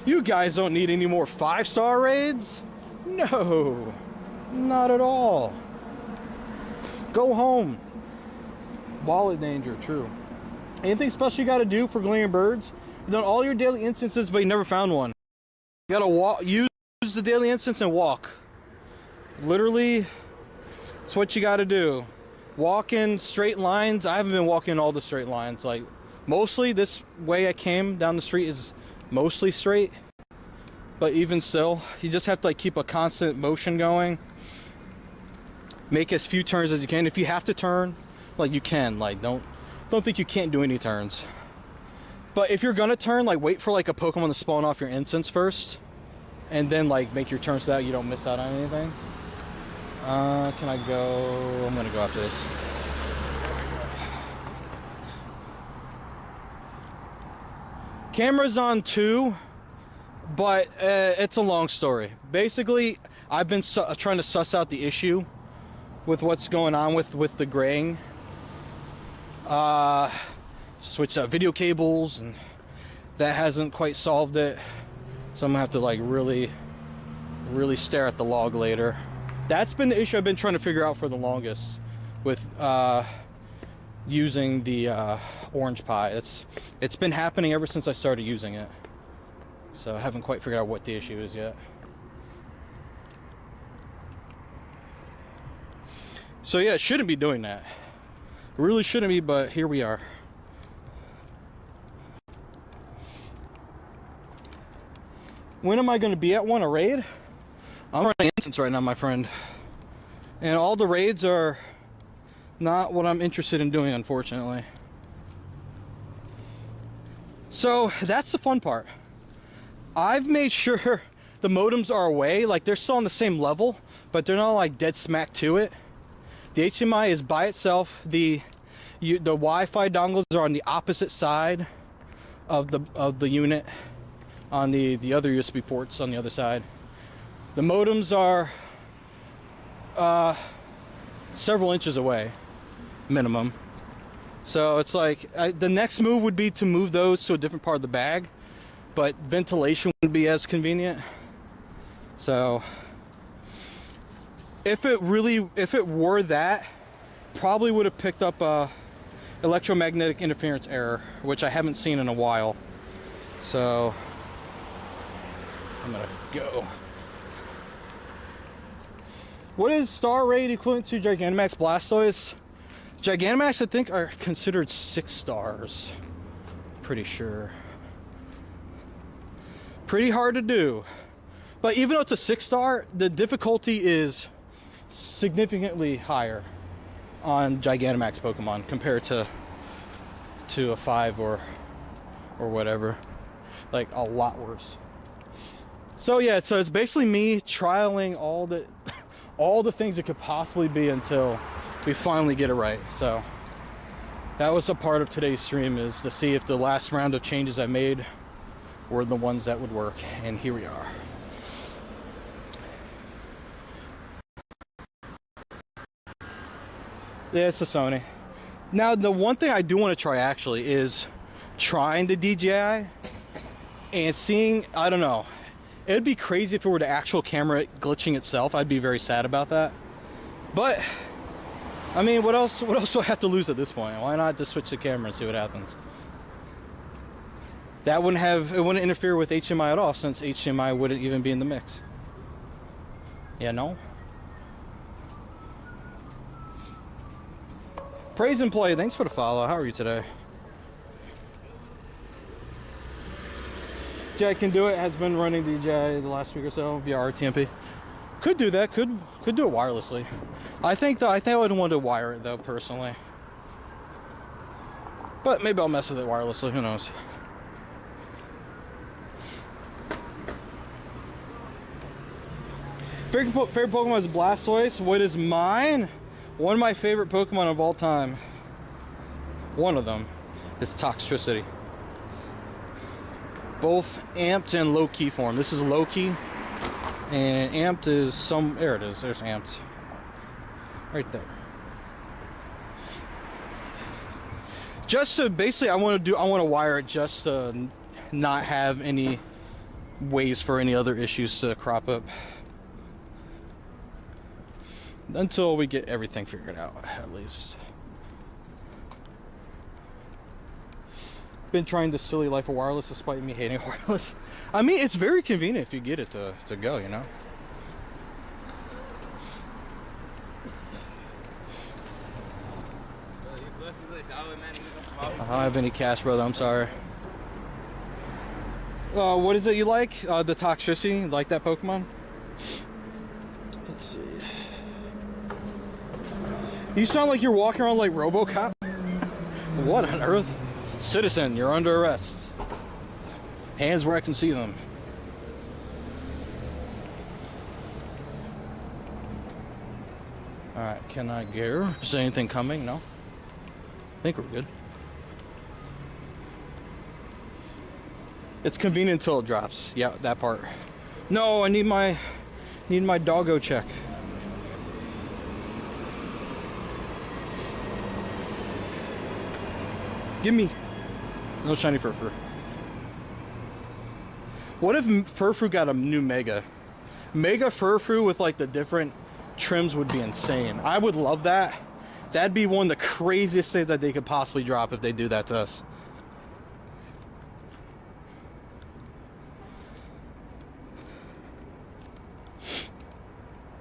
S1: you guys don't need any more 5-star raids? No, not at all. Go home. Wallet danger, true. Anything special you gotta do for Glaring Birds? You've done all your daily instances, but you never found one. You gotta use the daily instance and walk. Literally, that's what you gotta do. Walk in straight lines. I haven't been walking all the straight lines. Like, mostly this way I came down the street is mostly straight. But even still, you just have to like keep a constant motion going. Make as few turns as you can. If you have to turn, like, you can. Like, don't think you can't do any turns. But if you're gonna turn, like, wait for like a Pokemon to spawn off your instance first, and then like make your turn so that you don't miss out on anything. Can I go? I'm gonna go after this. Camera's on too, but it's a long story. Basically, I've been trying to suss out the issue with what's going on with the graying. Switched out video cables, and that hasn't quite solved it. So I'm gonna have to like really really stare at the log later. That's been the issue I've been trying to figure out for the longest with using the Orange Pi. It's been happening ever since I started using it. So I haven't quite figured out what the issue is yet. So yeah, it shouldn't be doing that. It really shouldn't be, but here we are. When am I going to be at one? A raid? I'm running instance right now, my friend. And all the raids are not what I'm interested in doing, unfortunately. So that's the fun part. I've made sure the modems are away, like they're still on the same level, but they're not like dead smack to it. The HDMI is by itself. The Wi-Fi dongles are on the opposite side of the unit, on the other USB ports on the other side. The modems are several inches away, minimum. So it's like the next move would be to move those to a different part of the bag, but ventilation wouldn't be as convenient. So if it were that, probably would have picked up a electromagnetic interference error, which I haven't seen in a while. So I'm gonna go. What is star rate equivalent to Gigantamax Blastoise? Gigantamax, I think, are considered 6 stars. Pretty sure. Pretty hard to do. But even though it's a 6-star, the difficulty is significantly higher on Gigantamax Pokemon compared to a 5 or whatever. Like, a lot worse. So yeah, so it's basically me trialing all the things it could possibly be until we finally get it right. So that was a part of today's stream, is to see if the last round of changes I made were the ones that would work, and here we are. Yeah, it's a Sony. Now, the one thing I do want to try actually is trying the DJI and seeing, I don't know, it'd be crazy if it were the actual camera glitching itself. I'd be very sad about that. But I mean, what else do I have to lose at this point? Why not just switch the camera and see what happens? It wouldn't interfere with HDMI at all, since HDMI wouldn't even be in the mix. Yeah, no? Praise and Play, thanks for the follow. How are you today? DJI can do it, has been running DJI the last week or so via RTMP. Could do that, could do it wirelessly. I think I would want to wire it though, personally. But maybe I'll mess with it wirelessly, who knows. Favorite Pokemon is Blastoise. What is mine? One of my favorite Pokemon of all time. One of them is Toxtricity. Both amped and low key form. This is low key, and amped is there it is. There's amped, right there. Just to basically, I want to wire it just to not have any ways for any other issues to crop up until we get everything figured out, at least. Been trying the silly life of wireless despite me hating wireless. I mean, it's very convenient if you get it to go, you know. I don't have any cash, brother. I'm sorry. What is it you like? The Toxtricity, like that Pokemon? Let's see. You sound like you're walking around like RoboCop. What on earth? Citizen, you're under arrest. Hands where I can see them. Alright, can I go? Is there anything coming? No? I think we're good. It's convenient until it drops. Yeah, that part. No, I need my doggo check. Give me. No shiny Furfur. What if Furfur got a new Mega? Mega Furfrou with like the different trims would be insane. I would love that. That'd be one of the craziest things that they could possibly drop if they do that to us.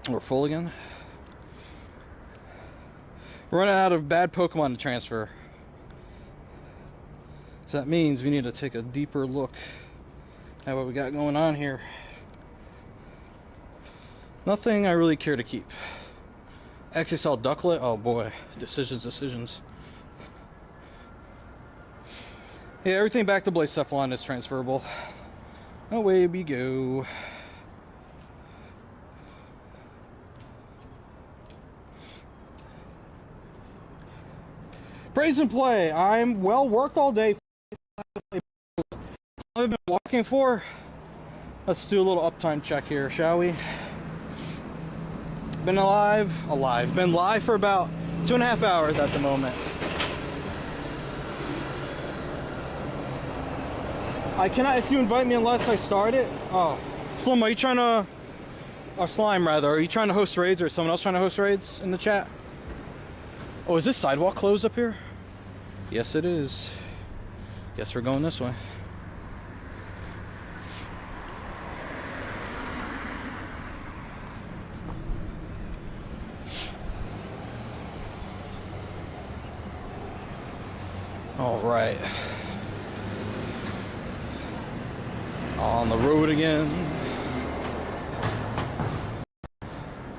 S1: We're full again. We're running out of bad Pokemon to transfer. So that means we need to take a deeper look at what we got going on here. Nothing I really care to keep. XSL Ducklet, oh boy, decisions. Yeah, everything back to Blacephalon is transferable. Away we go. Praise and play. I'm well worked all day. I've been walking for. Let's do a little uptime check here, shall we? Been been live for about 2.5 hours at the moment. I cannot, if you invite me unless I start it. Oh, Slim, are you trying to, or Slime rather, are you trying to host raids, or is someone else trying to host raids in the chat? Oh, is this sidewalk closed up here? Yes, it is. Guess we're going this way. All right. On the road again.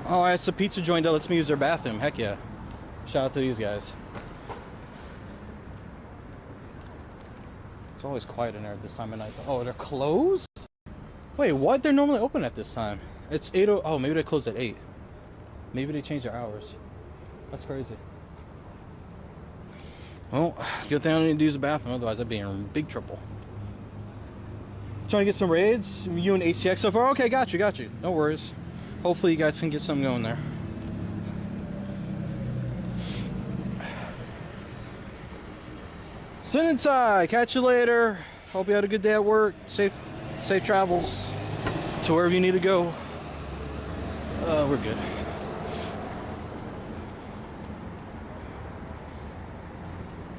S1: Oh, it's the pizza joint that lets me use their bathroom. Heck yeah. Shout out to these guys. It's always quiet in there at this time of night. Oh, they're closed? Wait, what? They're normally open at this time. It's 8. Oh, maybe they closed at 8. Maybe they changed their hours. That's crazy. Well, good thing I don't need to use the bathroom, otherwise I'd be in big trouble. Trying to get some raids? You and HCX so far? Okay, got you. No worries. Hopefully you guys can get something going there. Sit inside. Catch you later. Hope you had a good day at work. Safe travels to wherever you need to go. We're good.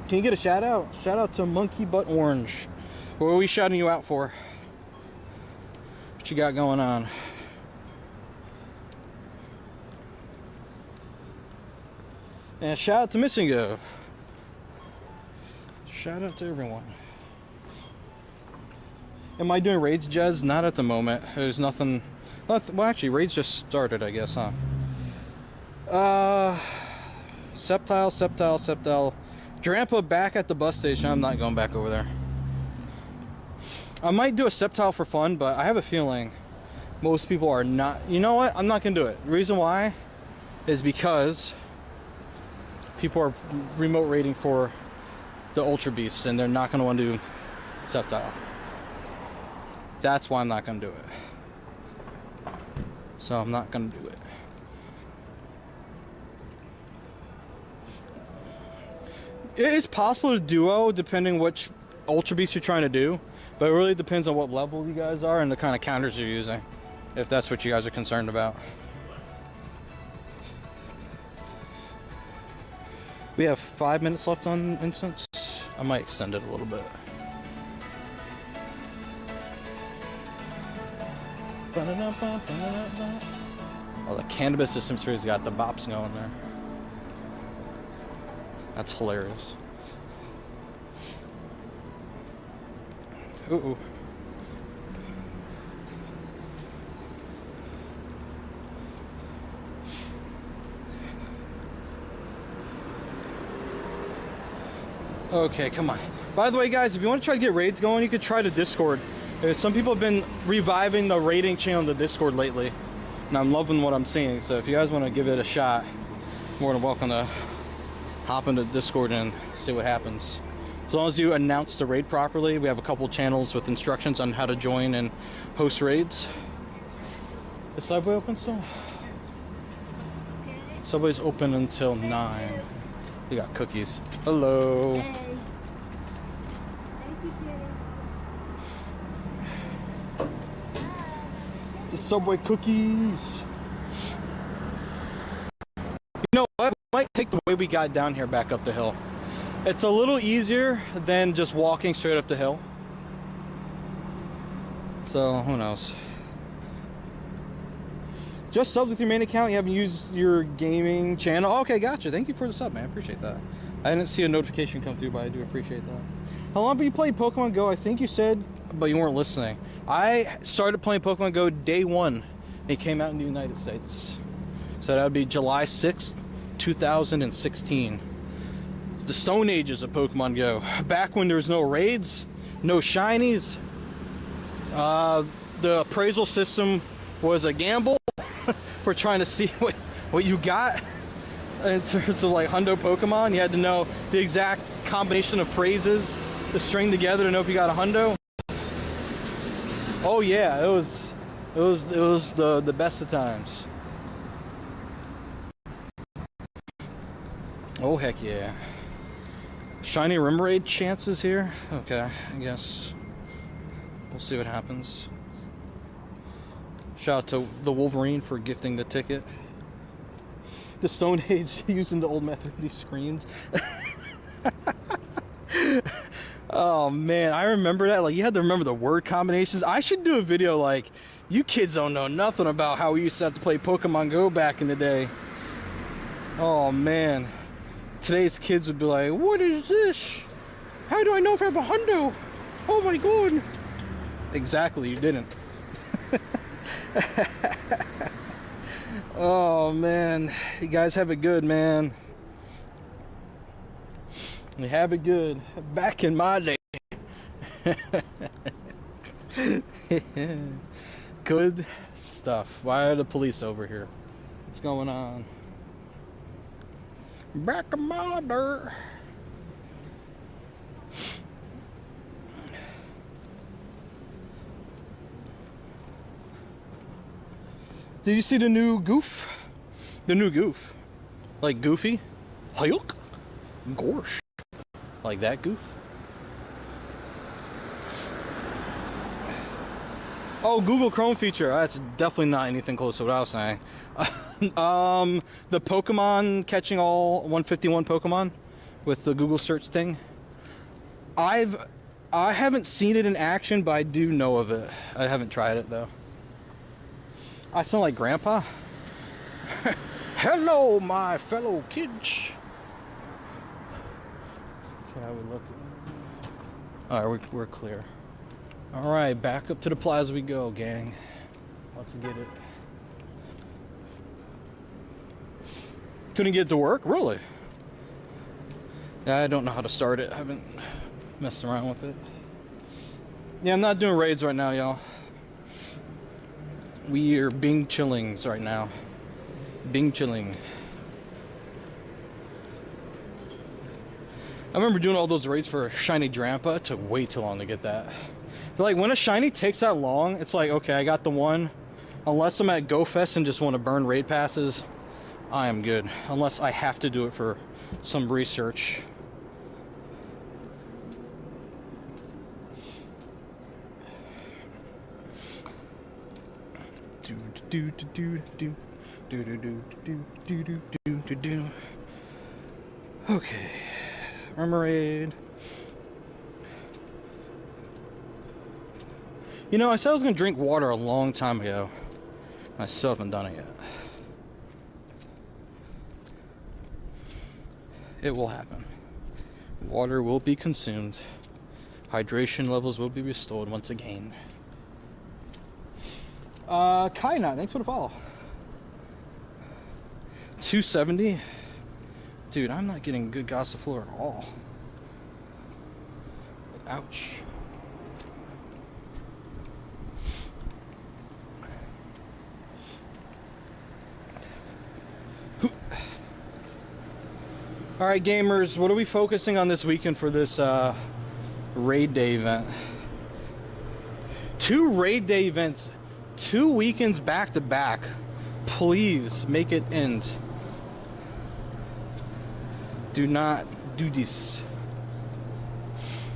S1: Can you get a shout out? Shout out to Monkey Butt Orange. What are we shouting you out for? What you got going on? And shout out to Missingo. Shout out to everyone. Am I doing raids, Jez? Not at the moment. There's nothing. Well, actually, raids just started, I guess, huh? Septile. Grandpa back at the bus station. I'm not going back over there. I might do a Septile for fun, but I have a feeling most people are not. You know what? I'm not going to do it. The reason why is because people are remote raiding for the Ultra Beasts, and they're not going to want to do Septile. That's why I'm not going to do it. So I'm not going to do it. It is possible to duo depending which Ultra Beast you're trying to do, but it really depends on what level you guys are and the kind of counters you're using, if that's what you guys are concerned about. We have 5 minutes left on instance. I might extend it a little bit. Oh, the Cannabis System series got the bops going there. That's hilarious. Ooh. Okay, come on. By the way, guys, if you want to try to get raids going, you could try the Discord. Some people have been reviving the raiding channel in the Discord lately, and I'm loving what I'm seeing. So if you guys want to give it a shot, more than welcome to hop into Discord and see what happens. As long as you announce the raid properly, we have a couple channels with instructions on how to join and host raids. Is Subway open still? Subway's open until 9. We got cookies. Hello.
S3: Hey. Thank you,
S1: The Subway cookies. You know what? We might take the way we got down here back up the hill. It's a little easier than just walking straight up the hill. So, who knows? Just sub with your main account. You haven't used your gaming channel. Okay, gotcha. Thank you for the sub, man. I appreciate that. I didn't see a notification come through, but I do appreciate that. How long have you played Pokemon Go? I think you said, but you weren't listening. I started playing Pokemon Go day one. It came out in the United States. So that would be July 6th, 2016. The Stone Ages of Pokemon Go. Back when there was no raids, no shinies. The appraisal system was a gamble. We're trying to see what you got in terms of like hundo Pokemon. You had to know the exact combination of phrases to string together to know if you got a hundo. Oh yeah, it was the best of times. Oh heck yeah. Shiny Remoraid chances here. Okay, I guess we'll see what happens. Shout out to the Wolverine for gifting the ticket. The Stone Age using the old method of these screens. Oh man, I remember that. Like, you had to remember the word combinations. I should do a video like, you kids don't know nothing about how we used to have to play Pokemon Go back in the day. Oh man, today's kids would be like, what is this? How do I know if I have a hundo? Oh my god. Exactly, you didn't. Oh man, you guys have it good, man. You have it good. Back in my day. Good stuff. Why are the police over here? What's going on? Back in my day. Did you see the new Goof? The new Goof. Like Goofy? Hulk? Gorsh. Like that Goof? Oh, Google Chrome feature. That's definitely not anything close to what I was saying. The Pokemon catching all 151 Pokemon with the Google search thing. I haven't seen it in action, but I do know of it. I haven't tried it though. I sound like Grandpa. Hello, my fellow kids. Okay, we look. All right, we're clear. All right, back up to the plaza we go, gang. Let's get it. Couldn't get it to work? Really? Yeah, I don't know how to start it. I haven't messed around with it. Yeah, I'm not doing raids right now, y'all. We are Bing chillings right now. Bing chilling. I remember doing all those raids for Shiny Drampa. It took way too long to get that. But like when a shiny takes that long, it's like, okay, I got the one. Unless I'm at GoFest and just want to burn raid passes, I am good. Unless I have to do it for some research. Okay, Remoraid. You know, I said I was gonna drink water a long time ago. I still haven't done it yet. It will happen. Water will be consumed. Hydration levels will be restored once again. Kainat, thanks for the follow. 270? Dude, I'm not getting good Gossifleur at all. Ouch. Alright gamers, what are we focusing on this weekend for this raid day event? 2 raid day events, 2 weekends back to back. Please make it end. Do not do this.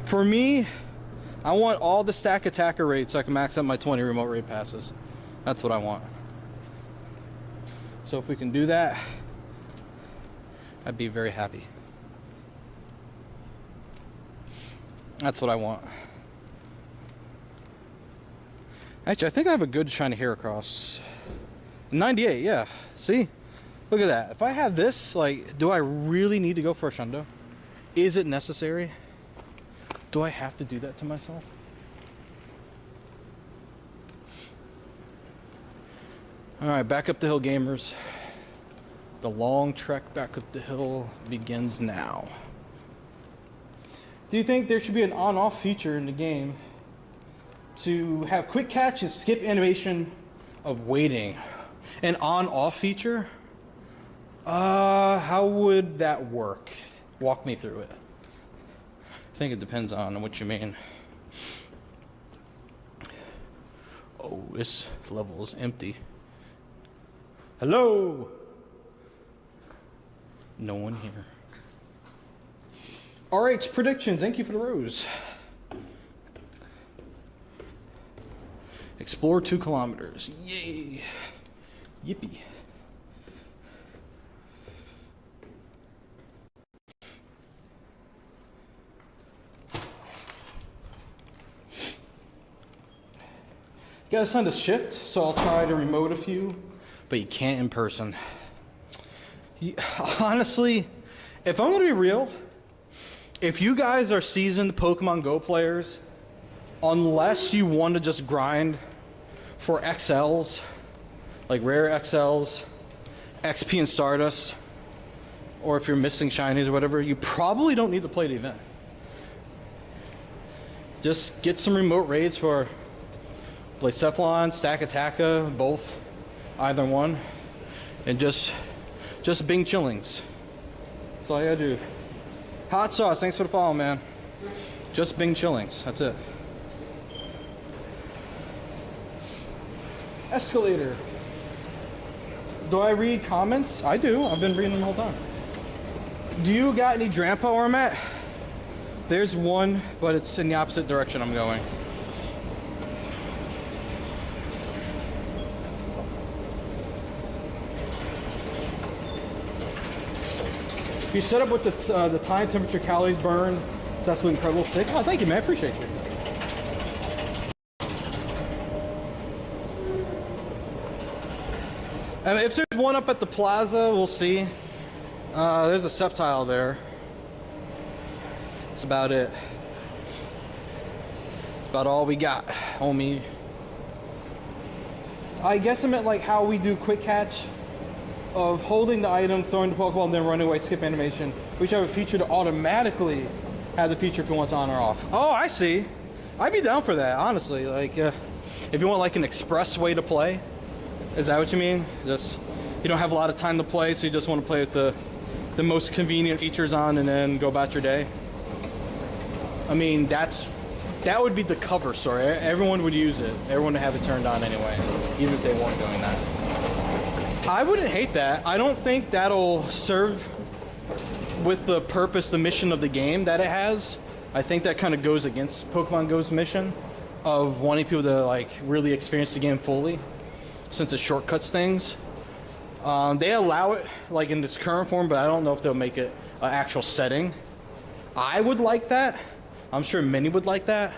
S1: For me, I want all the stack attacker raids so I can max out my 20 remote raid passes. That's what I want. So if we can do that, I'd be very happy. That's what I want. Actually, I think I have a good shiny Heracross. 98, yeah. See? Look at that. If I have this, like, do I really need to go for a Shundo? Is it necessary? Do I have to do that to myself? Alright, back up the hill, gamers. The long trek back up the hill begins now. Do you think there should be an on-off feature in the game to have quick catch and skip animation of waiting? An on-off feature? How would that work? Walk me through it. I think it depends on what you mean. Oh, this level is empty. Hello? No one here. RH predictions, thank you for the rose. Explore 2 kilometers. Yay. Yippee. Gotta send a shift, so I'll try to remote a few, but you can't in person. Honestly, if I'm gonna be real, if you guys are seasoned Pokemon Go players, unless you want to just grind for XLs, like rare XLs, XP and Stardust, or if you're missing shinies or whatever, you probably don't need to play the event. Just get some remote raids for Blacephalon, Stack Attacka, both, either one, and just Bing Chillings. That's all you gotta do. Hot Sauce, thanks for the follow, man. Just Bing Chillings, that's it. Escalator. Do I read comments? I do, I've been reading them the whole time. Do you got any Drampa where I'm at? There's one, but it's in the opposite direction I'm going. You set up with the time, temperature, calories burned. It's absolutely incredible stick. Oh, thank you, man. I appreciate you. If there's one up at the plaza, we'll see. There's a Sceptile there. That's about it. That's about all we got, homie. I guess I meant like how we do quick catch. Of holding the item, throwing the Pokeball, and then running away, skip animation. We should have a feature to automatically have the feature if you want to on or off. Oh, I see. I'd be down for that, honestly. Like, if you want like an express way to play, is that what you mean? Just you don't have a lot of time to play, so you just want to play with the most convenient features on, and then go about your day. I mean, that would be the cover story. Everyone would use it. Everyone would have it turned on anyway, even if they weren't doing that. I wouldn't hate that. I don't think that'll serve with the purpose, the mission of the game that it has. I think that kind of goes against Pokemon Go's mission of wanting people to like really experience the game fully, since it shortcuts things. They allow it like in its current form, but I don't know if they'll make it an actual setting. I would like that. I'm sure many would like that,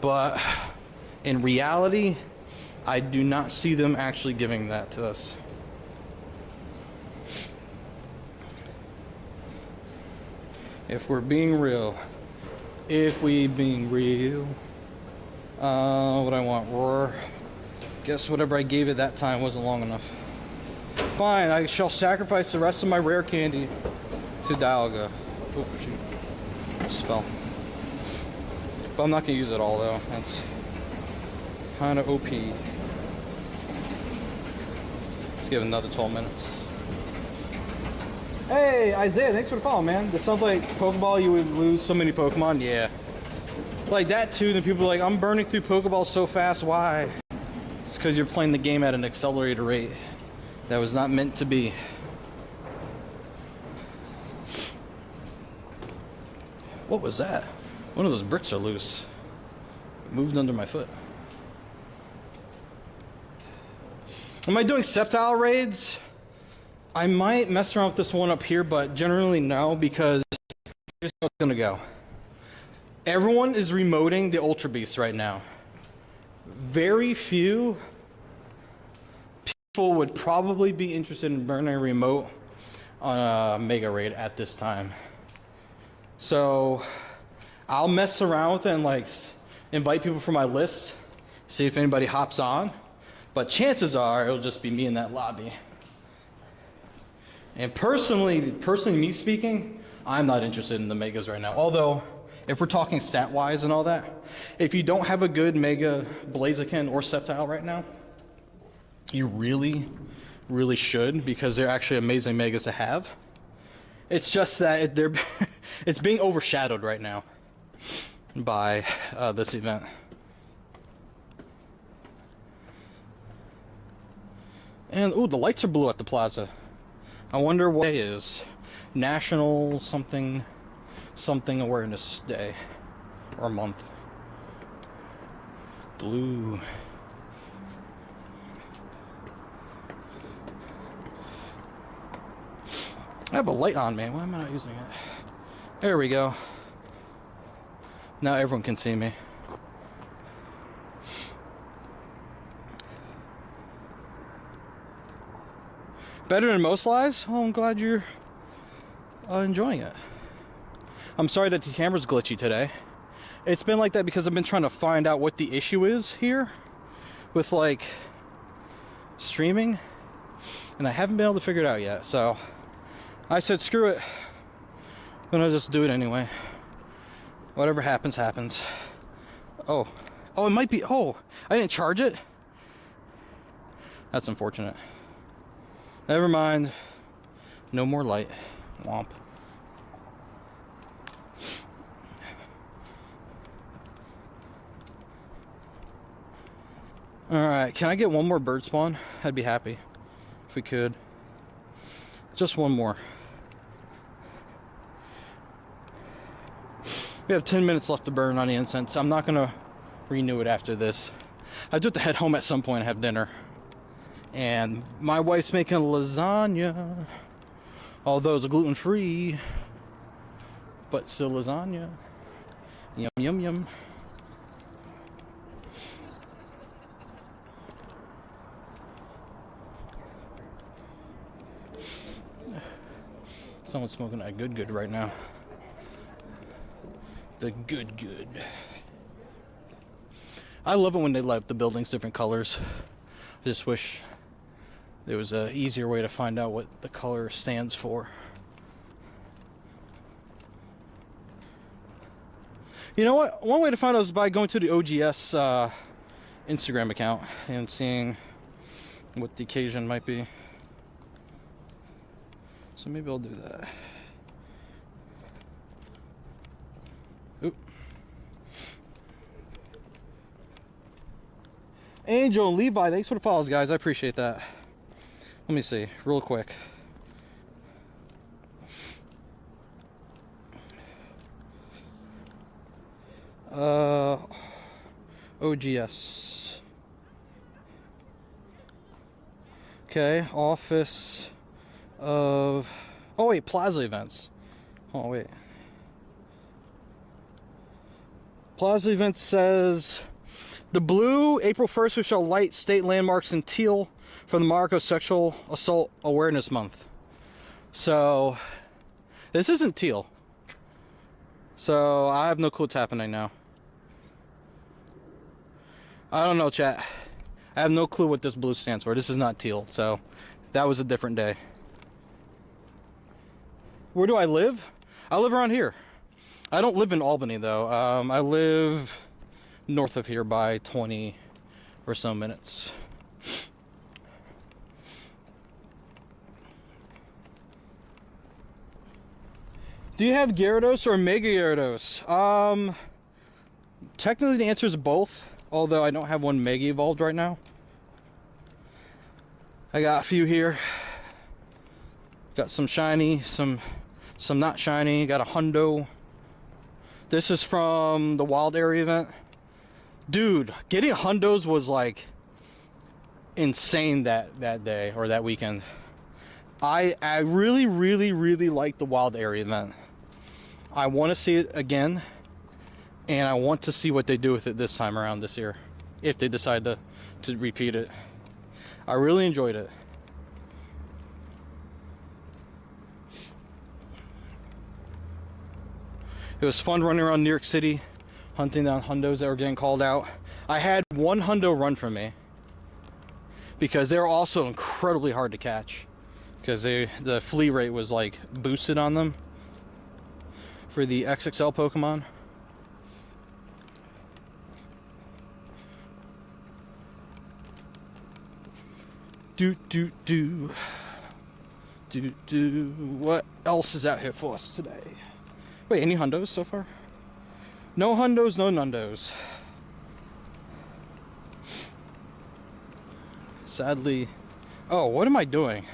S1: but in reality, I do not see them actually giving that to us. If we're being real. If we being real. What I want, Roar. Guess whatever I gave it that time wasn't long enough. Fine, I shall sacrifice the rest of my rare candy to Dialga. Oh, shoot. Just fell. But I'm not gonna use it all though. That's kind of OP. Let's give it another 12 minutes. Hey, Isaiah, thanks for the follow, man. This sounds like Pokeball, you would lose so many Pokemon. Yeah. Like that too, then people are like, I'm burning through Pokeballs so fast, why? It's because you're playing the game at an accelerated rate. That was not meant to be. What was that? One of those bricks are loose. It moved under my foot. Am I doing Sceptile raids? I might mess around with this one up here, but generally no, because here's how it's gonna go. Everyone is remoting the Ultra Beast right now. Very few people would probably be interested in burning a remote on a Mega Raid at this time. So I'll mess around with it and like invite people from my list, see if anybody hops on. But chances are it'll just be me in that lobby. And personally me speaking, I'm not interested in the Megas right now. Although, if we're talking stat-wise and all that, if you don't have a good Mega Blaziken or Sceptile right now, you really, really should, because they're actually amazing Megas to have. It's just that they're it's being overshadowed right now by this event. And, ooh, the lights are blue at the plaza. I wonder what day is. National something awareness day. Or month. Blue. I have a light on, man. Why am I not using it? There we go. Now everyone can see me. Better than most lives? Oh, I'm glad you're enjoying it. I'm sorry that the camera's glitchy today. It's been like that because I've been trying to find out what the issue is here with like streaming, and I haven't been able to figure it out yet. So I said screw it, I'm gonna just do it anyway. Whatever happens, happens. Oh, it might be, I didn't charge it. That's unfortunate. Never mind. No more light. Womp. Alright, can I get one more bird spawn? I'd be happy if we could. Just one more. We have 10 minutes left to burn on the incense. I'm not gonna renew it after this. I do have to head home at some point and have dinner. And my wife's making lasagna. Although it's gluten-free, but still lasagna. Yum, yum, yum. Someone's smoking a good right now. The good. I love it when they light up the buildings different colors. I just wish there was an easier way to find out what the color stands for. You know what? One way to find out is by going to the OGS Instagram account and seeing what the occasion might be. So maybe I'll do that. Oop. Angel and Levi, thanks for the follows, guys. I appreciate that. Let me see, real quick. OGS. Okay, office of... Oh wait, Plaza events. Oh wait. Plaza events says... The blue, April 1st, we shall light state landmarks in teal for the Marco Sexual Assault Awareness Month. So, this isn't teal. So, I have no clue what's happening now. I don't know, chat. I have no clue what this blue stands for. This is not teal, so that was a different day. Where do I live? I live around here. I don't live in Albany, though. I live north of here by 20 or so minutes. Do you have Gyarados or Mega Gyarados? Technically the answer is both, although I don't have one Mega evolved right now. I got a few here. Got some shiny, some not shiny. Got a hundo. This is from the wild area event. Dude, getting hundos was like insane that day or that weekend. I really, really, really like the wild area event. I want to see it again, and I want to see what they do with it this time around this year, if they decide to repeat it. I really enjoyed it. It was fun running around New York City, hunting down hundos that were getting called out. I had one hundo run from me because they're also incredibly hard to catch, because the flea rate was like boosted on them for the XXL Pokemon. What else is out here for us today? Wait, any hundos so far? No hundos, no nundos. Sadly. Oh, what am I doing?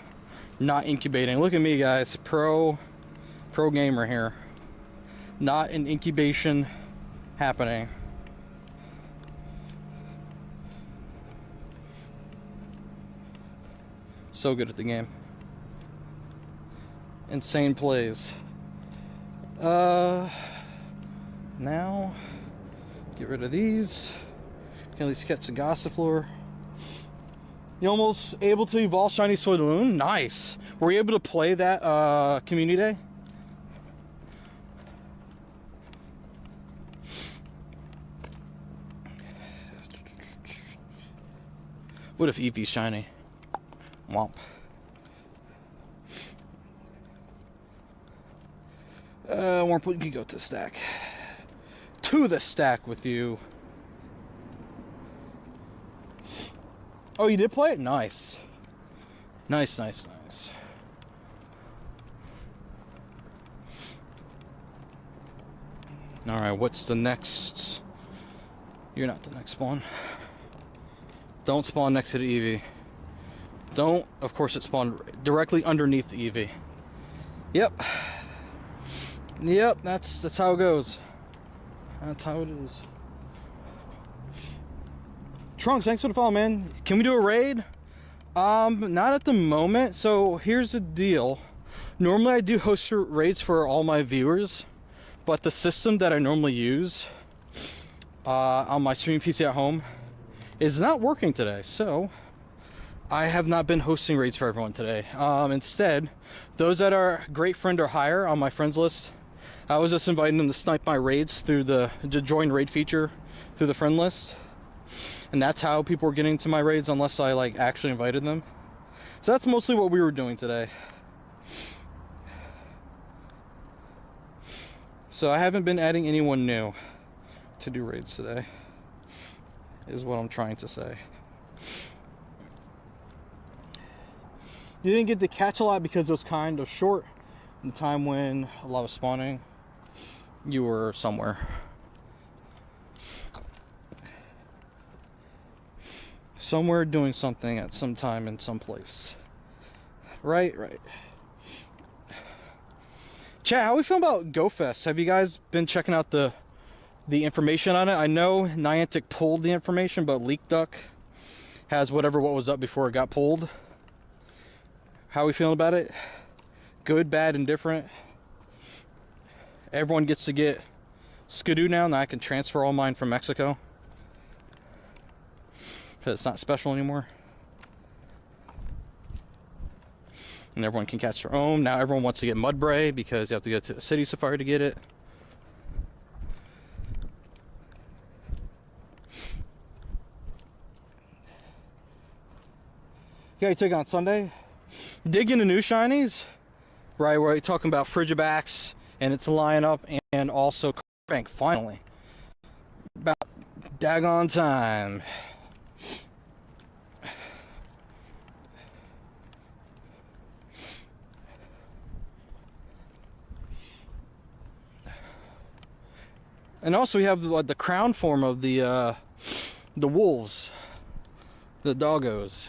S1: Not incubating. Look at me, guys. Pro gamer here. Not an incubation happening. So good at the game. Insane plays. Now get rid of these. Can at least catch the Gossifleur. You almost able to evolve Shiny Swirloon? Nice. Were you able to play that community day? What if Eevee's shiny? Womp. Womp, you can go to the stack. To the stack with you. Oh, you did play it? Nice. Nice, nice, nice. Alright, what's the next? You're not the next spawn. Don't spawn next to the Eevee. Don't. Of course it spawned directly underneath the Eevee. Yep. Yep, that's how it goes. That's how it is. Trunks, thanks for the follow, man. Can we do a raid? Not at the moment. So here's the deal. Normally I do host raids for all my viewers, but the system that I normally use on my streaming PC at home is not working today, so I have not been hosting raids for everyone today. Instead, those that are great friend or higher on my friends list, I was just inviting them to snipe my raids through the join raid feature through the friend list, and that's how people were getting to my raids unless I like actually invited them. So that's mostly what we were doing today. So I haven't been adding anyone new to do raids today, is what I'm trying to say. You didn't get to catch a lot because it was kind of short in the time when a lot was spawning. You were somewhere. Somewhere doing something at some time in some place. Right. Chat, how we feel about GoFest? Have you guys been checking out the information on it? I know Niantic pulled the information, but LeakDuck has what was up before it got pulled. How are we feeling about it? Good, bad, indifferent? Everyone gets to get Skidoo now, and I can transfer all mine from Mexico because it's not special anymore. And everyone can catch their own. Now everyone wants to get Mudbray because you have to go to a city safari to get it. Yeah, you took it on Sunday. Dig into new shinies, right? Where you're talking about Frigibax and its lineup, and also Bank finally. About daggone time. And also we have the crown form of the wolves, the doggos.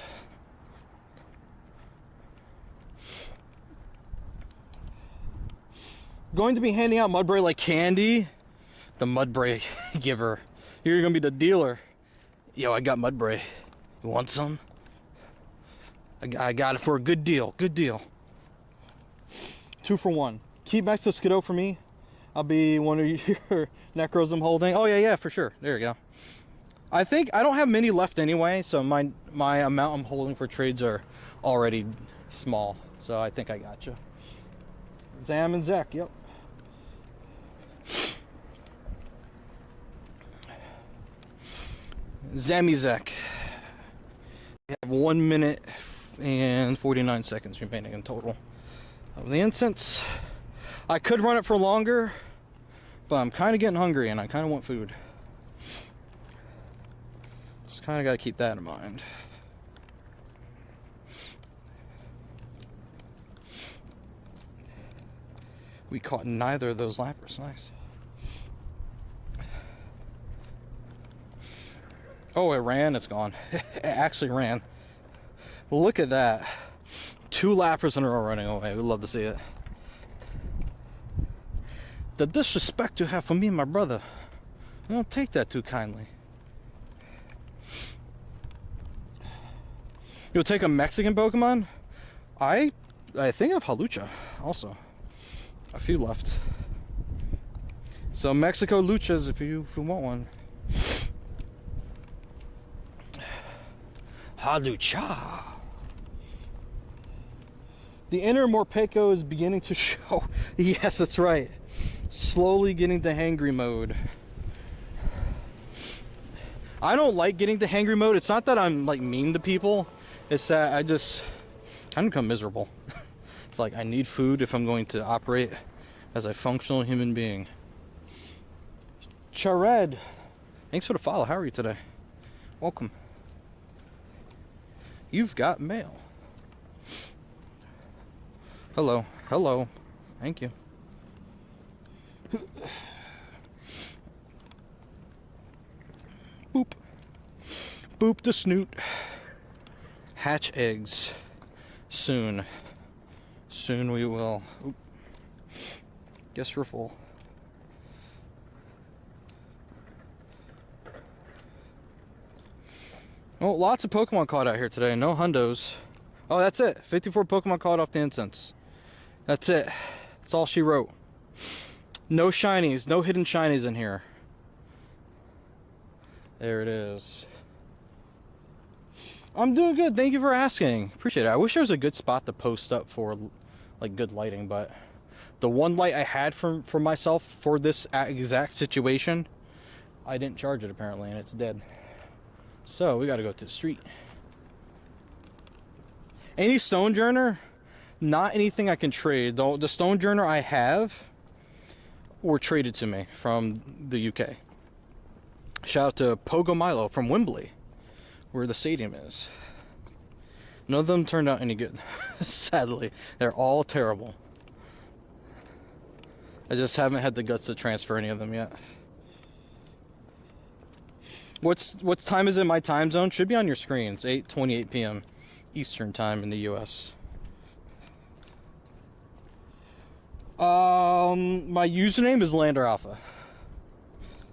S1: Going to be handing out Mudbray like candy. The Mudbray giver. You're gonna be the dealer. Yo, I got Mudbray. You want some? I got it for a good deal. Good deal. 2 for 1. Keep Mexico Skiddo for me. I'll be one of your necros I'm holding. Oh, yeah, for sure. There you go. I think I don't have many left anyway, so my amount I'm holding for trades are already small. So I think I got you. Zam and Zek, yep. Zammy Zek. We have 1 minute and 49 seconds remaining in total of the incense. I could run it for longer, but I'm kind of getting hungry and I kind of want food. Just kind of got to keep that in mind. We caught neither of those lappers. Nice. Oh, it ran. It's gone. It actually ran. Look at that. 2 lappers in a row running away. We'd love to see it. The disrespect you have for me and my brother. I don't take that too kindly. You'll take a Mexican Pokemon? I think I have Halucha also. A few left. So Mexico Luchas if you want one. Halucha. The inner Morpeko is beginning to show. Yes, that's right. Slowly getting to hangry mode. I don't like getting to hangry mode. It's not that I'm like mean to people. It's that I just kind of become miserable. It's like I need food if I'm going to operate as a functional human being. Chared, thanks for the follow. How are you today? Welcome. You've got mail. Hello. Hello. Thank you. Boop. Boop the snoot. Hatch eggs. Soon. Soon we will. Oop. Guess we're full. Oh, lots of Pokemon caught out here today. No hundos. Oh, that's it. 54 Pokemon caught off the incense. That's it. That's all she wrote. No shinies. No hidden shinies in here. There it is. I'm doing good. Thank you for asking. Appreciate it. I wish there was a good spot to post up for like good lighting, but the one light I had for myself for this exact situation, I didn't charge it apparently, and it's dead. So we got to go to the street. Any Stonejourner? Not anything I can trade. Though the Stonejourner I have were traded to me from the UK. Shout out to Pogo Milo from Wembley, where the stadium is. None of them turned out any good. Sadly, they're all terrible. I just haven't had the guts to transfer any of them yet. What time is it in my time zone? Should be on your screen. It's 8:28 p.m. Eastern time in the US. My username is Lander Alpha.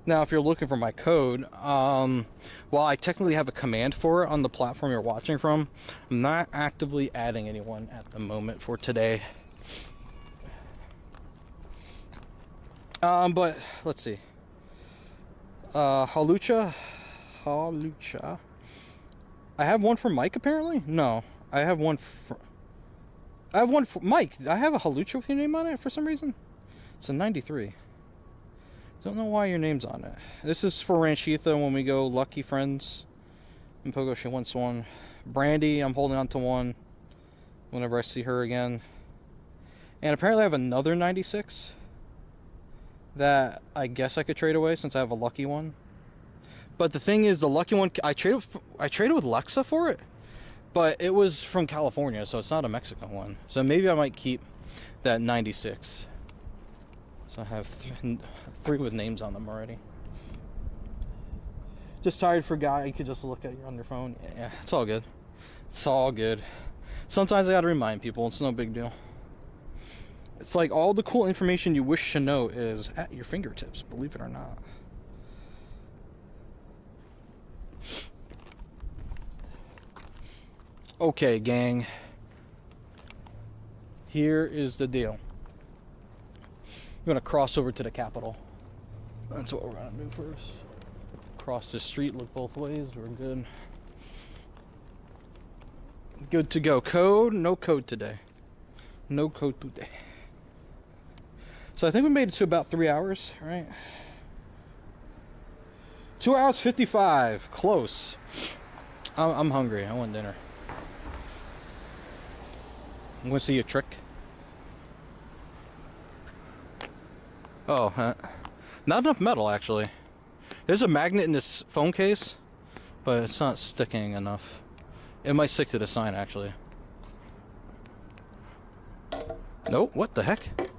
S1: Now, if you're looking for my code, while I technically have a command for it on the platform you're watching from, I'm not actively adding anyone at the moment for today. But let's see. Halucha. I have one for Mike apparently? No, I have one for Mike. I have a Halucha with your name on it for some reason. It's a 93. Don't know why your name's on it. This is for Ranchitha when we go Lucky Friends. And Pogo, she wants one. Brandy, I'm holding on to one whenever I see her again. And apparently I have another 96 that I guess I could trade away since I have a lucky one. But the thing is, the lucky one, I traded with Lexa for it, but it was from California, so it's not a Mexican one. So maybe I might keep that 96. So I have three with names on them already. Just tired for a guy, you could just look at you on your phone. Yeah, it's all good. It's all good. Sometimes I gotta remind people, it's no big deal. It's like all the cool information you wish to know is at your fingertips, believe it or not. Okay, gang. Here is the deal. We're gonna cross over to the Capitol. That's what we're gonna do first. Cross the street, look both ways. We're good. Good to go. Code? No code today. No code today. So I think we made it to about 3 hours, right? 2 hours 55. Close. I'm hungry. I want dinner. I'm gonna see a trick. Oh, not enough metal actually. There's a magnet in this phone case, but it's not sticking enough. It might stick to the sign actually. Nope, what the heck?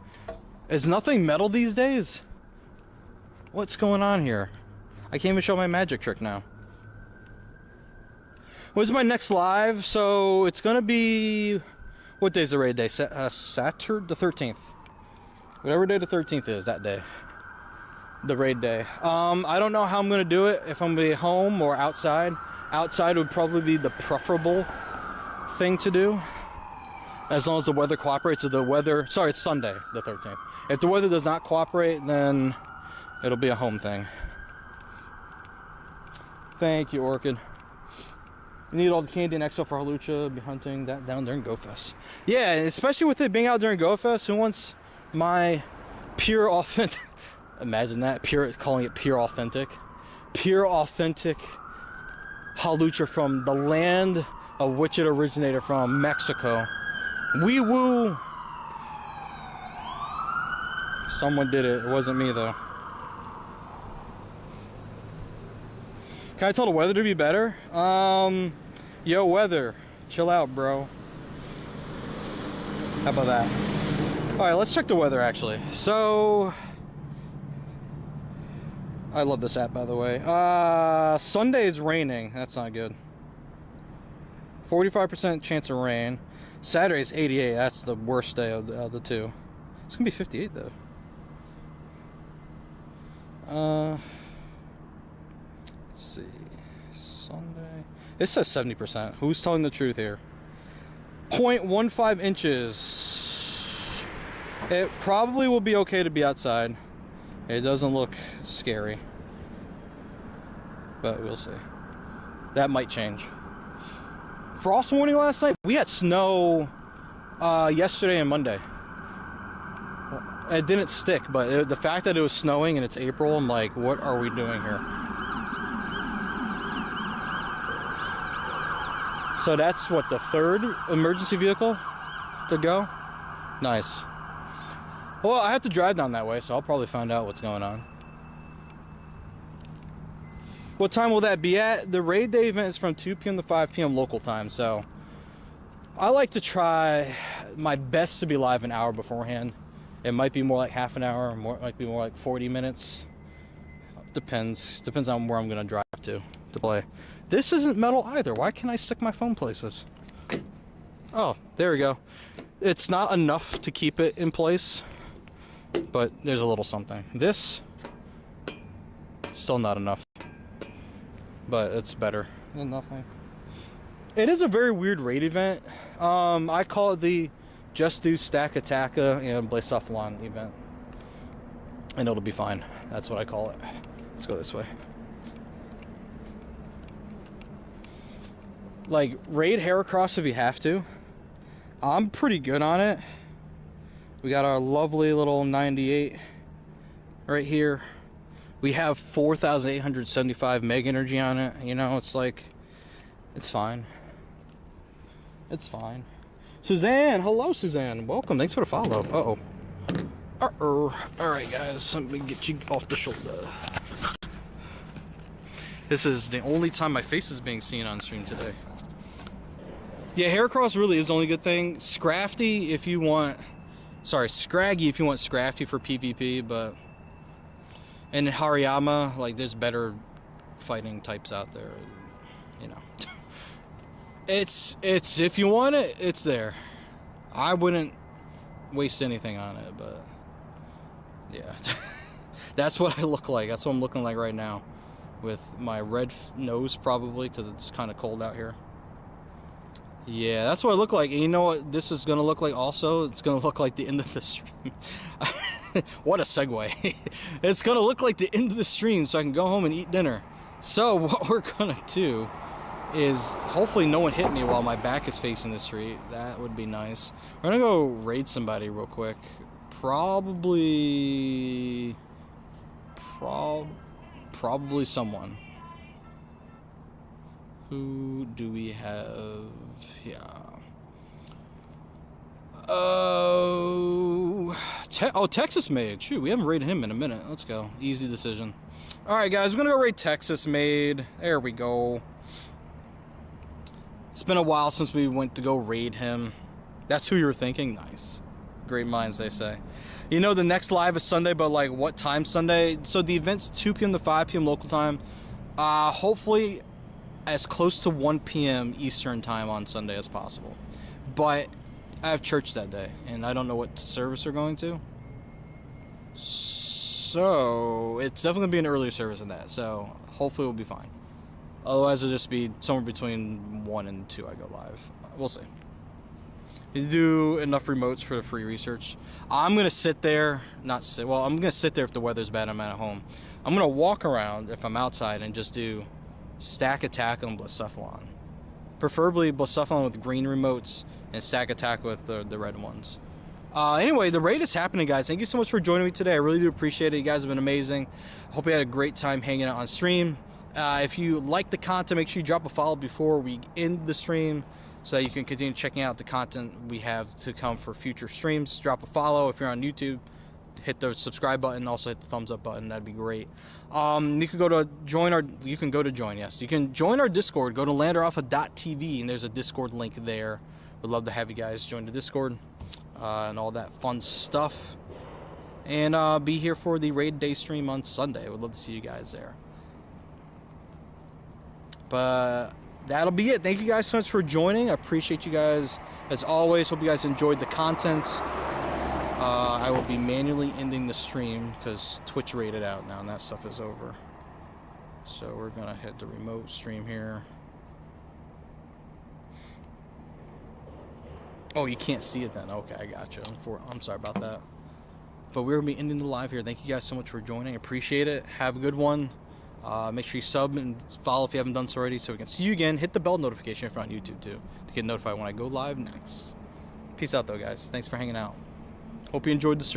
S1: Is nothing metal these days? What's going on here? I can't even show my magic trick now. What's my next live? So it's gonna be, what day's the raid day? Saturday the 13th. Whatever day the 13th is, that day. The raid day. I don't know how I'm gonna do it, if I'm gonna be home or outside. Outside would probably be the preferable thing to do, as long as the weather cooperates. If the weather, sorry, it's Sunday the 13th. If the weather does not cooperate, then it'll be a home thing. Thank you, Orchid. You need all the candy and XO for Halucha, be hunting that down during GoFest. Yeah, especially with it being out during GoFest, who wants my pure authentic, imagine that, pure, calling it pure authentic Halucha from the land of which it originated from, Mexico. Wee woo. Someone did it. It wasn't me though. Can I tell the weather to be better? Yo, weather, chill out, bro. How about that? All right, let's check the weather actually. So, I love this app, by the way. Sunday is raining. That's not good. 45% chance of rain. Saturday is 88. That's the worst day of the two. It's gonna be 58 though. Let's see. Sunday. It says 70%. Who's telling the truth here? 0.15 inches. It probably will be okay to be outside. It doesn't look scary, but we'll see. That might change. Frost warning last night. We had snow yesterday and Monday. It didn't stick, but the fact that it was snowing and it's April, I'm like, what are we doing here? So that's what, the third emergency vehicle to go? Nice. Well, I have to drive down that way, so I'll probably find out what's going on. What time will that be at? The raid day event is from 2 p.m. to 5 p.m. local time, so I like to try my best to be live an hour beforehand. It might be more like half an hour, or might be more like 40 minutes. Depends on where I'm gonna drive to play. This isn't metal either. Why can't I stick my phone places? Oh, there we go. It's not enough to keep it in place, but there's a little something. This, still not enough, but it's better than nothing. It is a very weird raid event. I call it the Just Do Stack Attacka and Blacephalon event, and it'll be fine. That's what I call it. Let's go this way. Like, raid Heracross if you have to. I'm pretty good on it. We got our lovely little 98 right here. We have 4,875 meg energy on it. You know, it's like, it's fine. It's fine. Suzanne, hello Suzanne. Welcome, thanks for the follow. Uh-oh. Uh-oh. Alright guys, let me get you off the shoulder. This is the only time my face is being seen on stream today. Yeah, Heracross really is the only good thing. Scrafty if you want, sorry, Scraggy if you want Scrafty for PvP, but, and Hariyama, like there's better fighting types out there, you know. It's if you want it, it's there. I wouldn't waste anything on it, but yeah. That's what I look like. That's what I'm looking like right now, with my red nose probably because it's kind of cold out here. Yeah, that's what it looked like. And you know what this is going to look like also? It's going to look like the end of the stream. What a segue. It's going to look like the end of the stream so I can go home and eat dinner. So what we're going to do is hopefully no one hit me while my back is facing the street. That would be nice. We're going to go raid somebody real quick. Probably someone. Who do we have? Yeah. Texas Made. Shoot, we haven't raided him in a minute. Let's go. Easy decision. All right, guys, we're gonna go raid Texas Made. There we go. It's been a while since we went to go raid him. That's who you were thinking? Nice. Great minds, they say. You know, the next live is Sunday, but like what time Sunday? So the event's 2 p.m. to 5 p.m. local time. Hopefully as close to 1 p.m. Eastern time on Sunday as possible. But I have church that day, and I don't know what service we're going to. So it's definitely going to be an earlier service than that. So hopefully we'll be fine. Otherwise it'll just be somewhere between 1 and 2 I go live. We'll see. You do enough remotes for the free research. I'm going to sit there, I'm going to sit there if the weather's bad and I'm at home. I'm going to walk around if I'm outside and just do stack attack on Blacephalon. Preferably Blacephalon with green remotes and stack attack with the red ones. Anyway, the raid is happening, guys. Thank you so much for joining me today. I really do appreciate it. You guys have been amazing. I hope you had a great time hanging out on stream. If you like the content, make sure you drop a follow before we end the stream so that you can continue checking out the content we have to come for future streams. Drop a follow. If you're on YouTube, hit the subscribe button. Also hit the thumbs up button. That'd be great. You can go to join our Discord. Go to landeralpha.tv and there's a Discord link there. Would love to have you guys join the Discord and all that fun stuff. And be here for the raid day stream on Sunday. Would love to see you guys there. But that'll be it. Thank you guys so much for joining. I appreciate you guys as always. Hope you guys enjoyed the content. I will be manually ending the stream because Twitch rated out now and that stuff is over. So we're gonna hit the remote stream here. Oh, you can't see it then. Okay, I gotcha. I'm sorry about that. But we're gonna be ending the live here. Thank you guys so much for joining. Appreciate it. Have a good one. Make sure you sub and follow if you haven't done so already so we can see you again. Hit the bell notification if you're on YouTube too to get notified when I go live next. Peace out though, guys. Thanks for hanging out. Hope you enjoyed the stream.